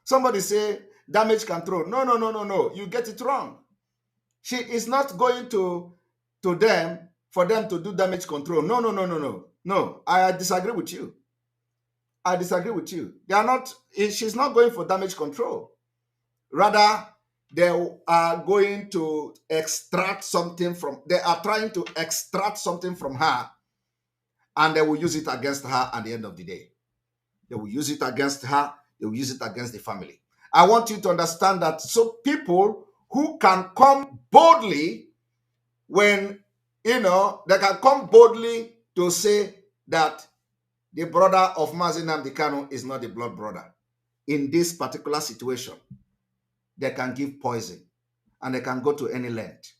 Somebody say damage control. No. You get it wrong. She is not going to them for them to do damage control. No. I disagree with you. I disagree with you. They are not. She's not going for damage control. Rather, they are going to extract something from. They are trying to extract something from her, and they will use it against her at the end of the day. They will use it against her. They will use it against the family. I want you to understand that so people who can come boldly when, they can come boldly to say that the brother of Mazi Nnamdi Kanu is not the blood brother. In this particular situation, they can give poison and they can go to any length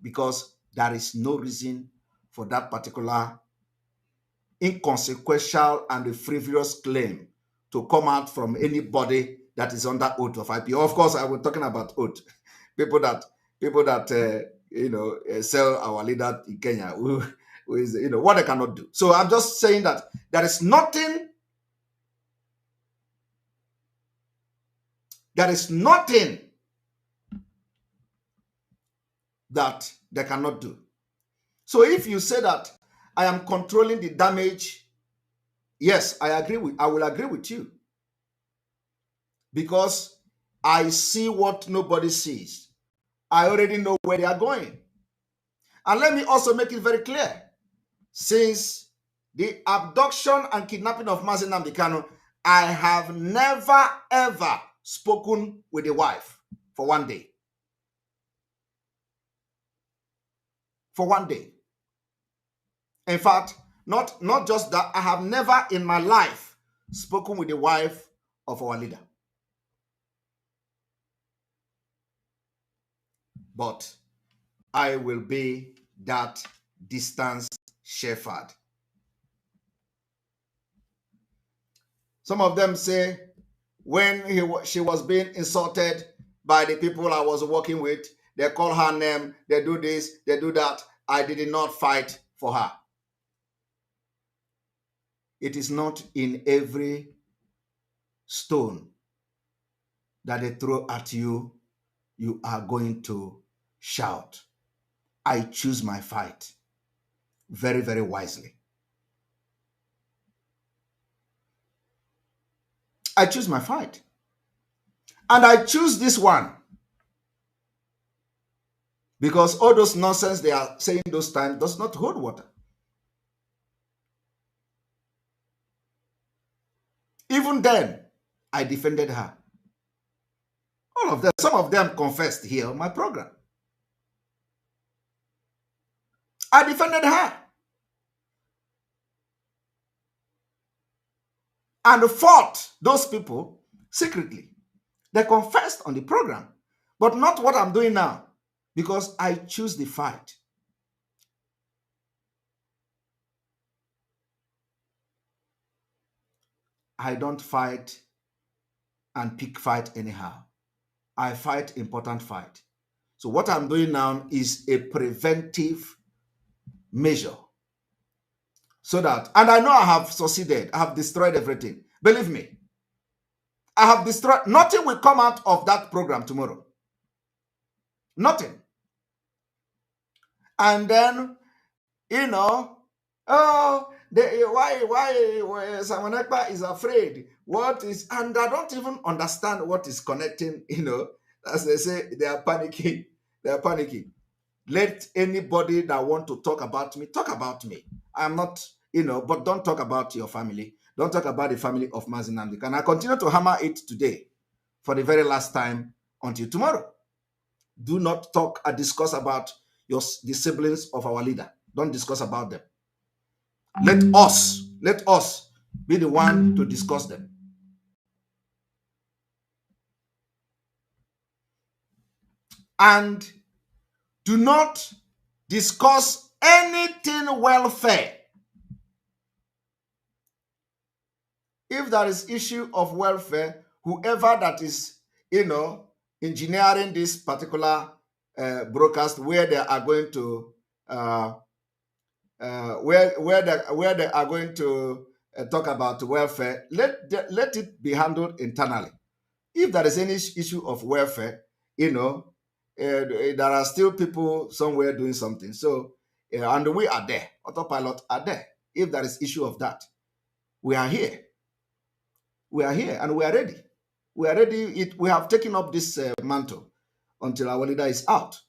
because there is no reason for that particular inconsequential and frivolous claim to come out from anybody that is under oath of IPO. Of course, I was talking about oath. People that sell our leader in Kenya, who is, what they cannot do. So I'm just saying that there is nothing that they cannot do. So if you say that I am controlling the damage, yes, I will agree with you. Because I see what nobody sees. I already know where they are going. And let me also make it very clear. Since the abduction and kidnapping of Mazi Nnamdi Kanu, I have never ever spoken with the wife for one day. For one day. In fact, not just that, I have never in my life spoken with the wife of our leader. But I will be that distance shepherd. Some of them say when she was being insulted by the people I was working with, they call her name, they do this, they do that. I did not fight for her. It is not in every stone that they throw at you, you are going to shout. I choose my fight very, very wisely. I choose my fight. And I choose this one. Because all those nonsense they are saying those times does not hold water. Even then, I defended her. All of them, some of them confessed here on my program. I defended her. And fought those people secretly. They confessed on the program. But not what I'm doing now. Because I choose the fight. I don't fight and pick fight anyhow. I fight important fight. So what I'm doing now is a preventive measure. So that, and I know I have succeeded. I have destroyed everything. Believe me. I have destroyed, nothing will come out of that program tomorrow. Nothing. And then, why Simon Ekpa is afraid? What is, and I don't even understand what is connecting, as they say, they are panicking. They are panicking. Let anybody that want to talk about me, talk about me. I'm not, but don't talk about your family. Don't talk about the family of Mazi Nnamdi. Can I continue to hammer it today for the very last time until tomorrow? Do not talk or discuss about the siblings of our leader. Don't discuss about them. Let us be the one to discuss them. And do not discuss anything welfare. If there is issue of welfare, whoever that is, engineering this particular broadcast where they are going to where they are going to talk about welfare, let it be handled internally. If there is any issue of welfare, there are still people somewhere doing something. So, and we are there. Autopilot are there. If there is issue of that, we are here. We are here and we are ready. We are ready. We have taken up this mantle until our leader is out.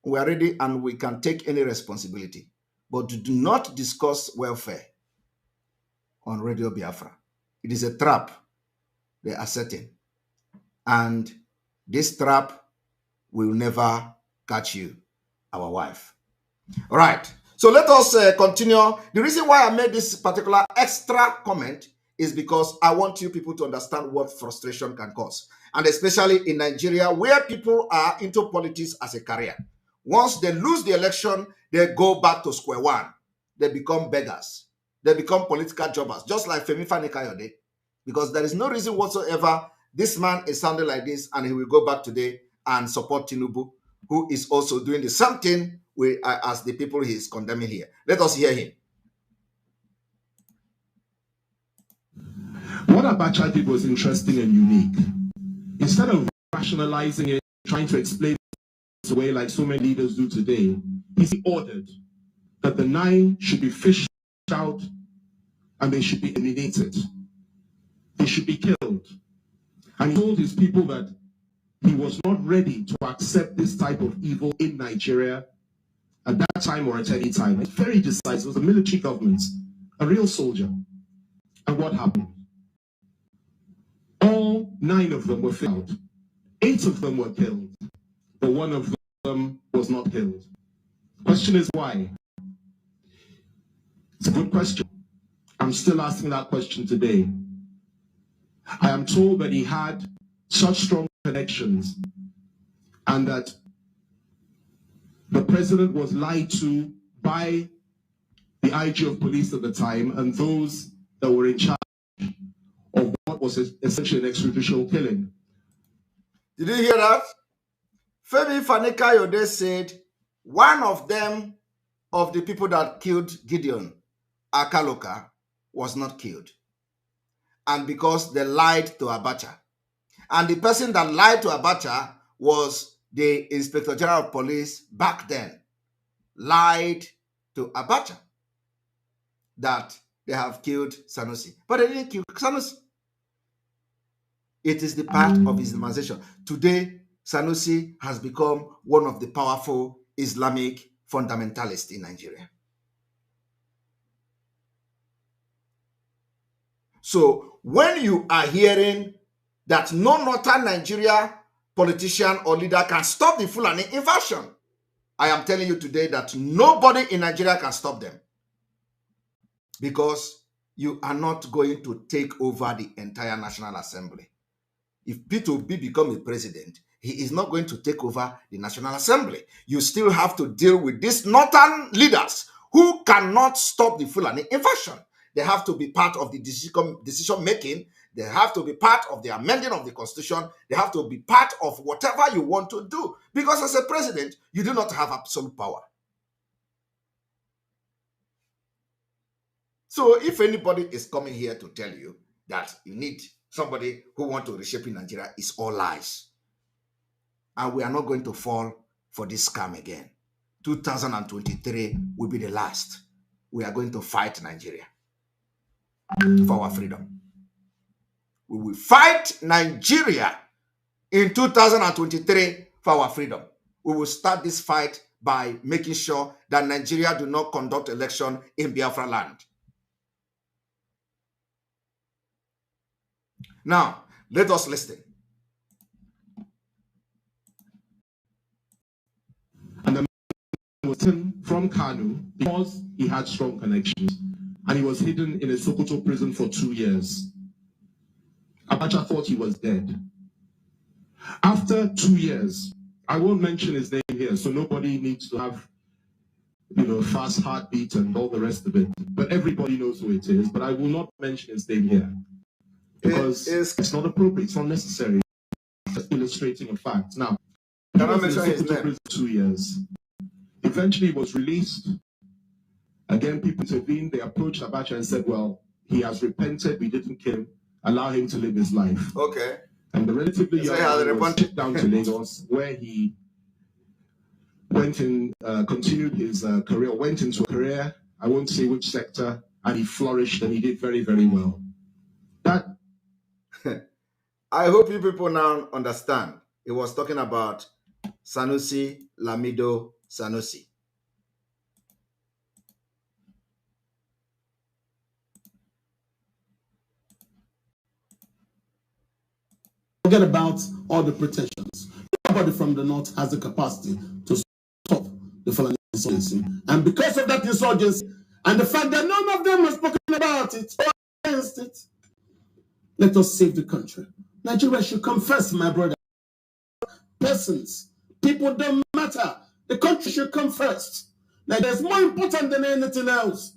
We are ready and we can take any responsibility. But do not discuss welfare on Radio Biafra. It is a trap they are setting. And this trap will never catch you, our wife. All right. So let us continue. The reason why I made this particular extra comment is because I want you people to understand what frustration can cause. And especially in Nigeria, where people are into politics as a career. Once they lose the election, they go back to square one. They become beggars. They become political jobbers, just like Femi Fani-Kayode. Because there is no reason whatsoever this man is sounding like this and he will go back today and support Tinubu, who is also doing the same thing as the people he is condemning here. Let us hear him. What Abacha did was interesting and unique. Instead of rationalizing it, trying to explain it away like so many leaders do today, he ordered that the 9 should be fished out and they should be eliminated. They should be killed. And he told his people that he was not ready to accept this type of evil in Nigeria at that time or at any time. It's very decisive. It was a military government, a real soldier. And what happened? All 9 of them were killed. 8 of them were killed, but 1 of them was not killed. Question is why? It's a good question. I'm still asking that question today. I am told that he had such strong connections and that the president was lied to by the IG of police at the time and those that were in charge of what was essentially an extrajudicial killing. Did you hear that? Femi Fani-Kayode said one of them, of the people that killed Gideon Akaloka, was not killed. And because they lied to Abacha. And the person that lied to Abacha was the Inspector General of Police back then. Lied to Abacha that they have killed Sanusi. But they didn't kill Sanusi. It is the part of Islamization. Today, Sanusi has become one of the powerful Islamic fundamentalists in Nigeria. So when you are hearing that no northern Nigeria politician or leader can stop the Fulani invasion, I am telling you today that nobody in Nigeria can stop them. Because you are not going to take over the entire National Assembly. If P2B become a president, he is not going to take over the National Assembly. You still have to deal with these northern leaders who cannot stop the Fulani invasion. They have to be part of the decision making. They have to be part of the amending of the Constitution. They have to be part of whatever you want to do. Because as a president, you do not have absolute power. So if anybody is coming here to tell you that you need somebody who wants to reshape in Nigeria, it's all lies. And we are not going to fall for this scam again. 2023 will be the last. We are going to fight Nigeria for our freedom. We will fight Nigeria in 2023 for our freedom. We will start this fight by making sure that Nigeria do not conduct election in Biafra land. Now, let us listen. And the man was taken from Kanu because he had strong connections, and he was hidden in a Sokoto prison for 2 years. Abacha thought he was dead. After 2 years, I won't mention his name here, so nobody needs to have, fast heartbeat and all the rest of it. But everybody knows who it is. But I will not mention his name here because it's not appropriate. It's not necessary. Just illustrating a fact. Now, he was in Sokoto prison 2 years. Eventually, he was released. Again, people intervened. They approached Abacha and said, "Well, he has repented. We didn't kill him. Allow him to live his life." Okay. And the relatively young man was shipped down to Lagos, where he went in, continued his career, went into a career, I won't say which sector, and he flourished and he did very, very well. That I hope you people now understand. He was talking about Sanusi Lamido Sanusi. Forget about all the pretensions. Nobody from the north has the capacity to stop the Fulani insurgency. And because of that insurgency, and the fact that none of them have spoken about it or against it, let us save the country. Nigeria should come first, my brother. Persons, people don't matter. The country should come first. Nigeria is more important than anything else.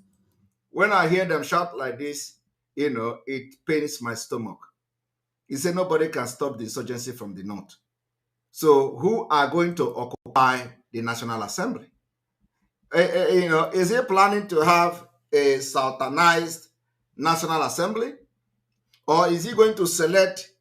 When I hear them shout like this, it pains my stomach. He said nobody can stop the insurgency from the north. So who are going to occupy the National Assembly? Is he planning to have a Sultanized National Assembly? Or is he going to select,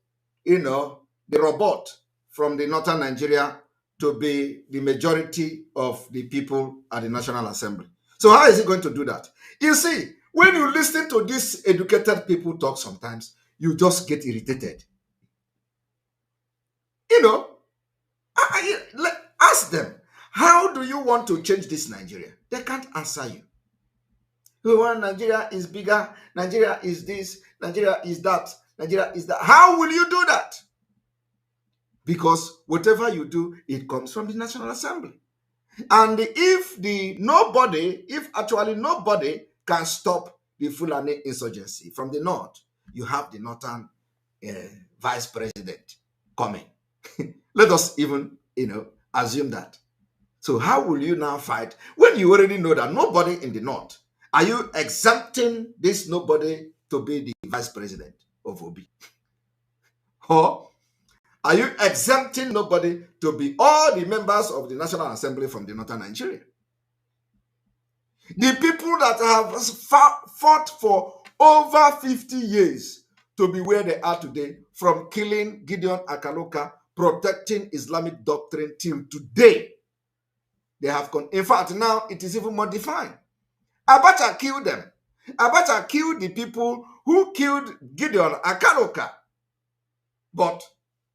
the robot from the northern Nigeria to be the majority of the people at the National Assembly? So how is he going to do that? You see, when you listen to these educated people talk sometimes, you just get irritated. Ask them, how do you want to change this Nigeria? They can't answer you. We want Nigeria is bigger, Nigeria is this, Nigeria is that, Nigeria is that. How will you do that? Because whatever you do, it comes from the National Assembly. And if actually nobody can stop the Fulani insurgency from the north, you have the northern vice president coming. Let us even, assume that. So how will you now fight when you already know that nobody in the north? Are you exempting this nobody to be the vice president of Obi? Or are you exempting nobody to be all the members of the National Assembly from the northern Nigeria? The people that have fought for over 50 years to be where they are today, from killing Gideon Akaluka, protecting Islamic doctrine till today, they have in fact, now it is even more defined. Abacha killed them. Abacha killed the people who killed Gideon Akaluka. But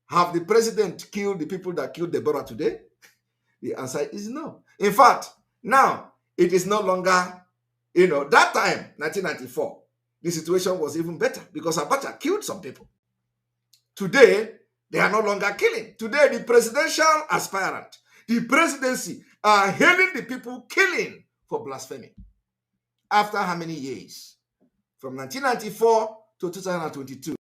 have the president killed the people that killed Deborah today? The answer is no. In fact, now it is no longer, that time, 1994, the situation was even better because Abacha killed some people. Today, they are no longer killing. Today, the presidential aspirant, the presidency, are hailing the people killing for blasphemy. After how many years? From 1994 to 2022,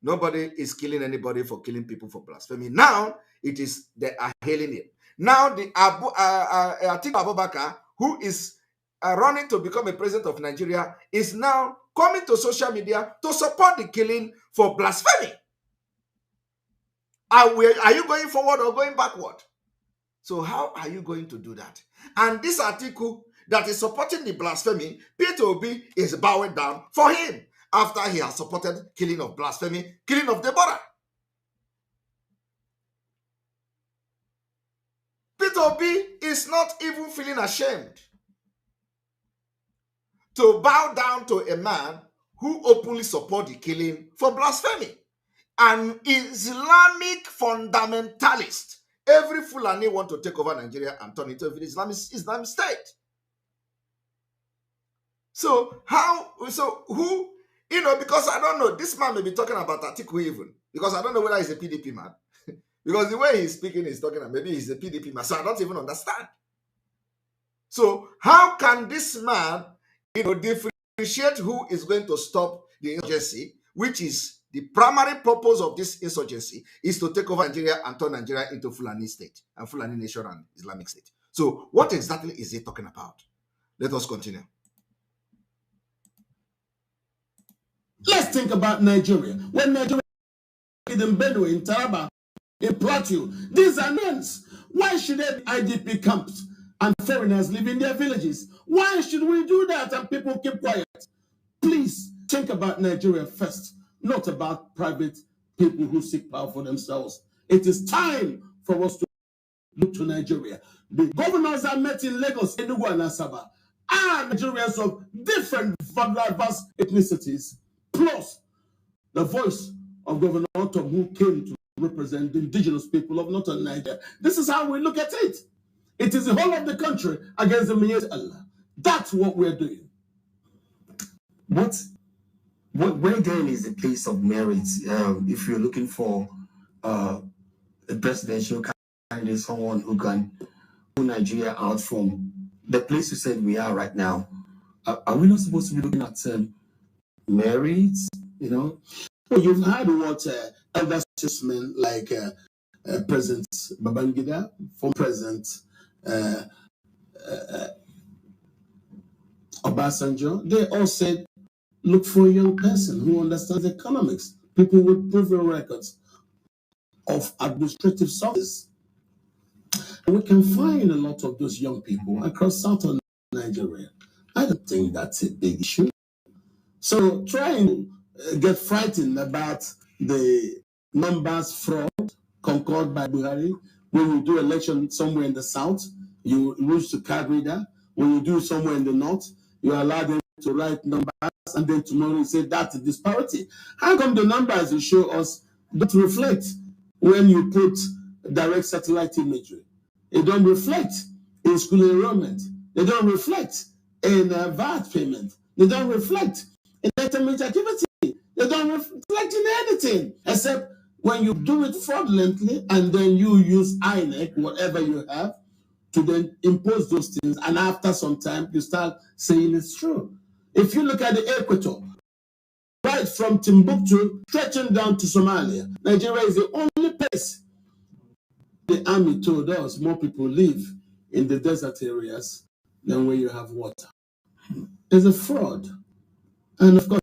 nobody is killing anybody for killing people for blasphemy. Now, they are hailing it. Now, the Atiku Abubakar, who is running to become a president of Nigeria, is now coming to social media to support the killing for blasphemy. Are you going forward or going backward? So how are you going to do that? And this article that is supporting the blasphemy, Peter Obi is bowing down for him after he has supported killing of blasphemy, killing of Deborah. Peter Obi is not even feeling ashamed to bow down to a man who openly supports the killing for blasphemy. An Islamic fundamentalist, every Fulani want to take over Nigeria and turn it into an Islamic state. So who, because I don't know, this man may be talking about Atiku even, because I don't know whether he's a PDP man. Because the way he's speaking is talking about maybe he's a PDP man, so I don't even understand. So how can this man, differentiate who is going to stop the insurgency, which is the primary purpose of this insurgency, is to take over Nigeria and turn Nigeria into Fulani state and Fulani nation and Islamic state. So what exactly is he talking about? Let us continue. Let's think about Nigeria. When Nigeria in Benue, in Taraba, in Plateau, these are nuns. Why should there be IDP camps and foreigners live in their villages? Why should we do that and people keep quiet? Please think about Nigeria first, not about private people who seek power for themselves. It is time for us to look to Nigeria. The governors I met in Lagos, Enugu, and Asaba are Nigerians of different diverse ethnicities, plus the voice of Governor Otom, who came to represent the indigenous people of northern Nigeria. This is how we look at it. It is the whole of the country against the Miyat Allah. That's what we're doing. Where then is the place of merit if you're looking for a presidential candidate, someone who can pull Nigeria out from the place you said we are right now? Are we not supposed to be looking at merits? Well, you've heard what elder statesmen like President Babangida, former President Obasanjo, they all said, look for a young person who understands economics, people with proven records of administrative service. And we can find a lot of those young people across southern Nigeria. I don't think that's a big issue. So trying to get frightened about the numbers fraud conquered by Buhari. When you do election somewhere in the south, you use the card reader. When you do somewhere in the north, you allow them to write numbers, and then tomorrow you say that's a disparity. How come the numbers you show us don't reflect when you put direct satellite imagery? It don't reflect in school enrollment. They don't reflect in VAT payment. They don't reflect in economic activity. They don't reflect in anything, except when you do it fraudulently and then you use INEC, whatever you have, to then impose those things, and after some time you start saying it's true. If you look at the equator, right from Timbuktu stretching down to Somalia, Nigeria is the only place. The army told us more people live in the desert areas than where you have water. It's a fraud. And of course,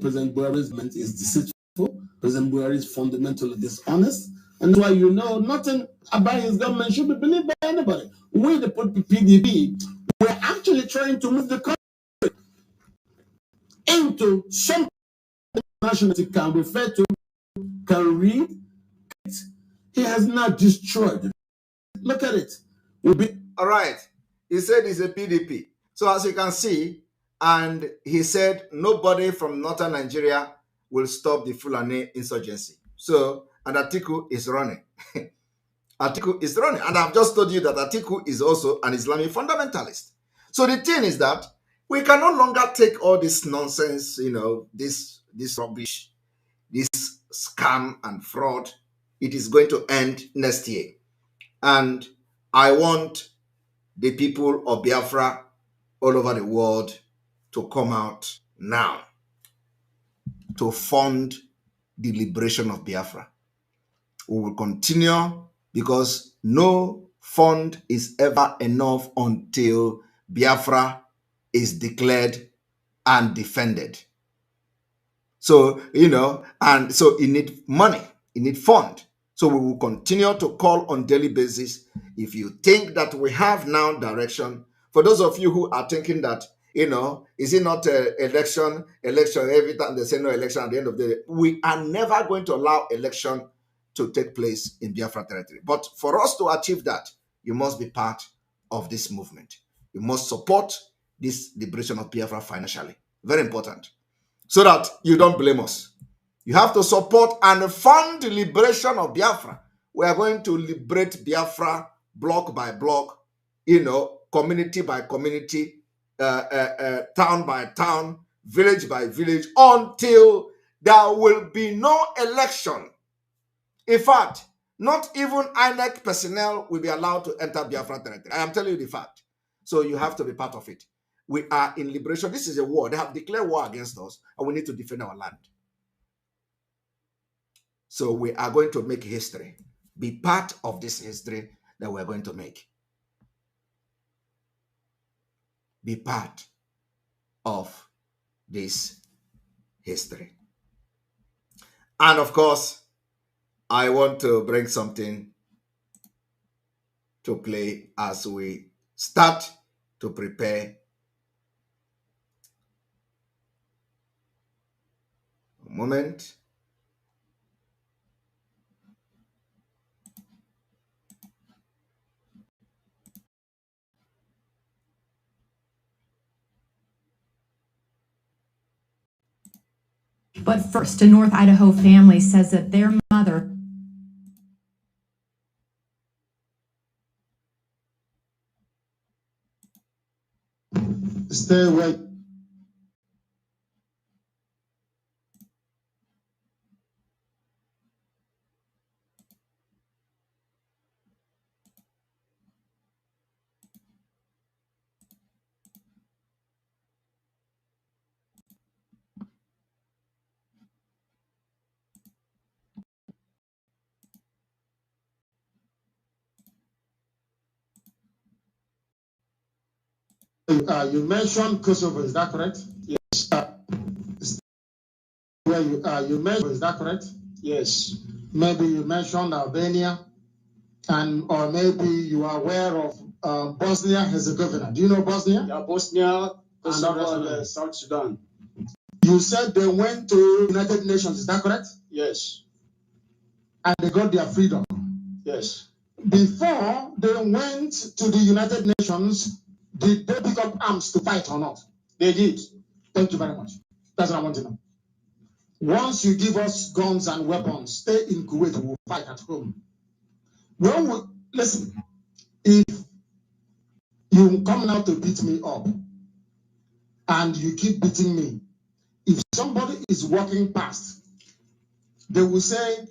President Buhari's government is deceitful. President Buhari is fundamentally dishonest. And that's why nothing about his government should be believed by anybody. We, the PDP, we're actually trying to move the country into some nationality can refer to, can read. He has not destroyed it. Look at it. All right. He said he's a PDP. So as you can see, and he said nobody from northern Nigeria will stop the Fulani insurgency. So, and Atiku is running. Atiku is running. And I've just told you that Atiku is also an Islamic fundamentalist. So the thing is that we can no longer take all this nonsense, this rubbish, this scam and fraud. It is going to end next year. And I want the people of Biafra all over the world to come out now to fund the liberation of Biafra. We will continue because no fund is ever enough until Biafra is declared and defended. So, and so you need money, you need fund. So we will continue to call on daily basis. If you think that we have now direction, for those of you who are thinking that, is it not election every time they say no election at the end of the day? We are never going to allow election to take place in Biafra territory. But for us to achieve that, you must be part of this movement. You must support this liberation of Biafra financially. Very important. So that you don't blame us. You have to support and fund the liberation of Biafra. We are going to liberate Biafra block by block, you know, community by community, town by town, village by village, until there will be no election. In fact, not even INEC personnel will be allowed to enter Biafra territory. I am telling you the fact. So you have to be part of it. We are in liberation. This is a war. They have declared war against us, and we need to defend our land. So we are going to make history. Be part of this history that we're going to make. Be part of this history. And of course, I want to bring something to play as we start to prepare. A moment. But first, a North Idaho family says that their mother Stay away. You mentioned Kosovo, is that correct? Yes. Where you mentioned, is that correct? Yes. Maybe you mentioned Albania, or maybe you are aware of Bosnia-Herzegovina. Do you know Bosnia? Yeah, Bosnia, Kosovo, and South Sudan. You said they went to United Nations, is that correct? Yes. And they got their freedom? Yes. Before they went to the United Nations, did they pick up arms to fight or not? They did. Thank you very much. That's what I want to know. Once you give us guns and weapons, stay in Kuwait, we'll fight at home. Listen, if you come now to beat me up and you keep beating me, if somebody is walking past, they will say,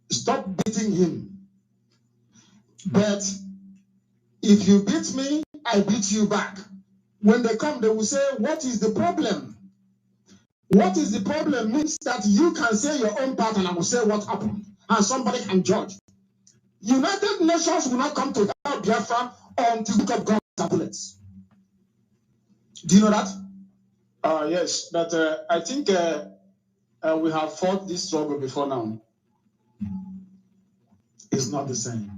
stop beating him. But if you beat me, I beat you back. When they come, they will say, what is the problem? What is the problem means that you can say your own part and I will say what happened. And somebody can judge. United Nations will not come to help Biafra until we get guns and bullets. Do you know that? Yes, but I think we have fought this struggle before now. It's not the same.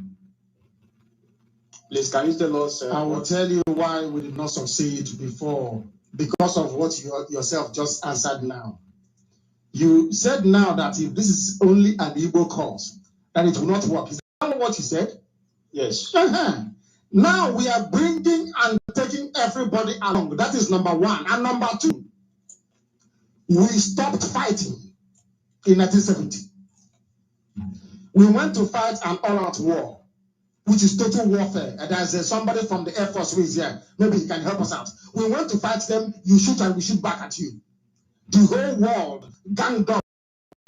Please, can you tell us? I will tell you why we did not succeed before, because of what you yourself just answered now. You said now that if this is only an Igbo cause, that it will not work. Is that what you said? Yes. Now we are bringing and taking everybody along. That is number one. And number two, we stopped fighting in 1970. We went to fight an all-out war, which is total warfare. And there's somebody from the Air Force who is here. Maybe he can help us out. We went to fight them. You shoot and we shoot back at you. The whole world ganged up.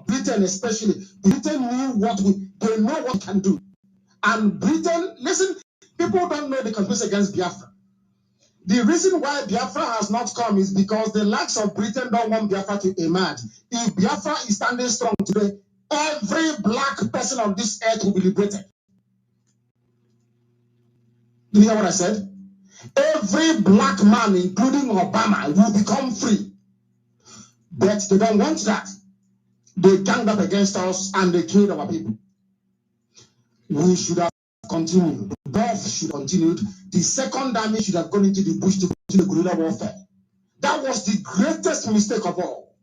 Britain especially. Britain knew they know what can do. And Britain, listen, people don't know the conspiracy against Biafra. The reason why Biafra has not come is because the likes of Britain don't want Biafra to emerge. If Biafra is standing strong today, every black person on this earth will be liberated. Do you hear what I said? Every black man, including Obama, will become free. But they don't want that. They ganged up against us and they killed our people. We should have continued. Both should have continued. The second army should have gone into the bush to continue guerrilla warfare. That was the greatest mistake of all.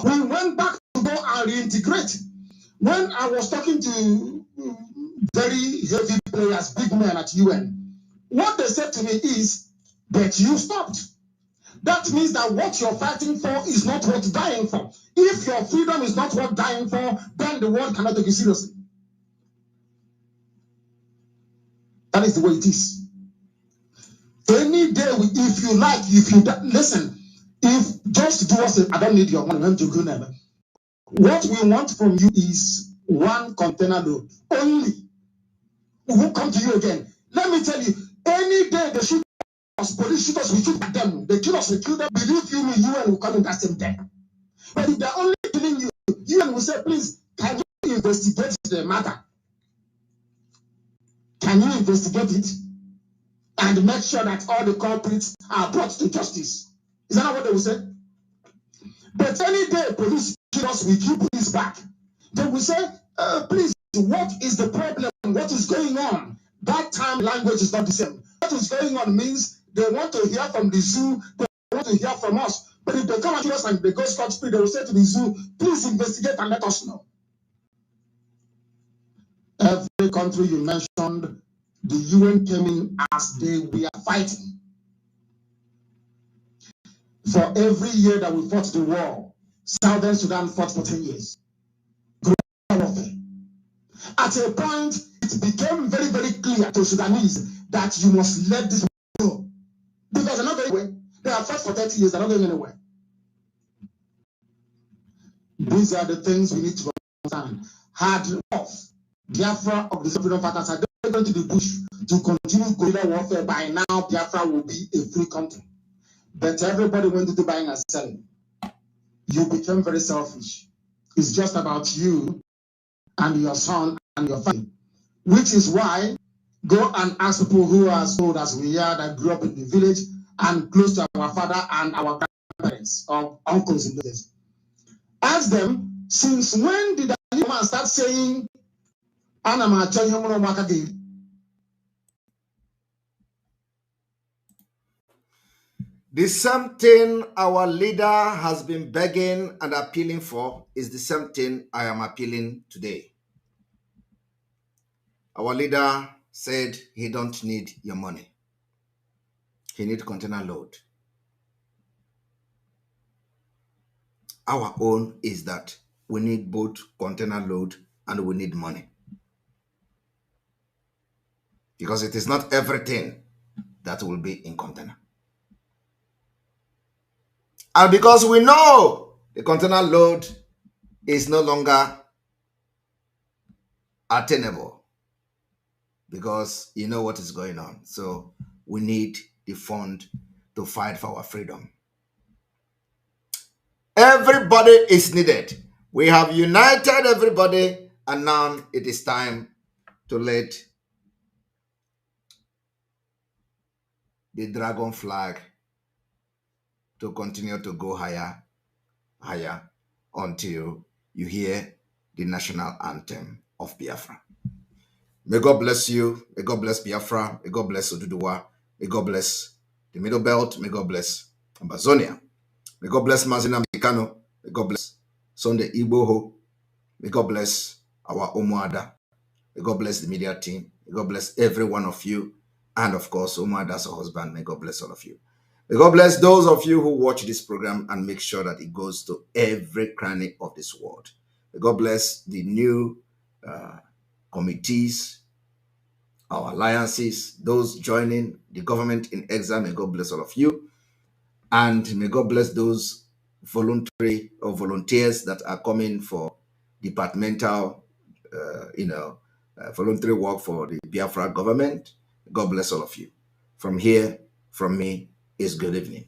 We went back to go and reintegrate. When I was talking to very heavy players, big men at UN, what they said to me is, but you stopped. That means that what you're fighting for is not worth dying for. If your freedom is not worth dying for, then the world cannot take you seriously. That is the way it is. Any day, if you like, if you listen, if just do us, I don't need your money. What we want from you is one container load only. We won't come to you again. Let me tell you, any day they shoot us, police shoot us, we shoot at them. They kill us, we kill them. Believe you me, UN will come in that same day. But if they're only killing you, UN will say, please, can you investigate the matter? Can you investigate it? And make sure that all the culprits are brought to justice. Is that not what they will say? But any day police kill us, we keep police back. They will say, please, what is the problem? What is going on? That time language is not the same. What is going on means they want to hear from the zoo, they want to hear from us. But if they come and kill us and they go scot-free, they will say to the zoo, please investigate and let us know. Every country you mentioned, the UN came in as we are fighting. For every year that we fought the war, Southern Sudan fought for 10 years. At a point, it became very, very clear to Sudanese that you must let this go. Because they're not going anywhere. They have fought for 30 years, they're not going anywhere. These are the things we need to understand. Hard enough. Biafra of the freedom fighters are going to the bush to continue guerrilla warfare. By now, Biafra will be a free country. But everybody went into buying and selling. You became very selfish. It's just about you and your son and your family. Which is why, go and ask people who are as old as we are, that grew up in the village and close to our father and our grandparents or uncles in the days. Ask them, since when did a man start saying, the same thing our leader has been begging and appealing for is the same thing I am appealing today. Our leader said he don't need your money. He needs container load. Our own is that we need both container load and we need money. Because it is not everything that will be in container. And because we know the container load is no longer attainable, because you know what is going on. So we need the fund to fight for our freedom. Everybody is needed. We have united everybody, and now it is time to let the dragon flag to continue to go higher, higher, until you hear the national anthem of Biafra. May God bless you. May God bless Biafra. May God bless Oduduwa. May God bless the Middle Belt. May God bless Amazonia. May God bless Mazi Namikano. May God bless Sunday Igboho. May God bless our Omoada. May God bless the media team. May God bless every one of you. And of course, Omoada's husband. May God bless all of you. May God bless those of you who watch this program and make sure that it goes to every cranny of this world. May God bless the new committees, our alliances, those joining the government in exile. May God bless all of you. And may God bless those voluntary or volunteers that are coming for departmental, voluntary work for the Biafra government. God bless all of you. From here, from me, is good evening.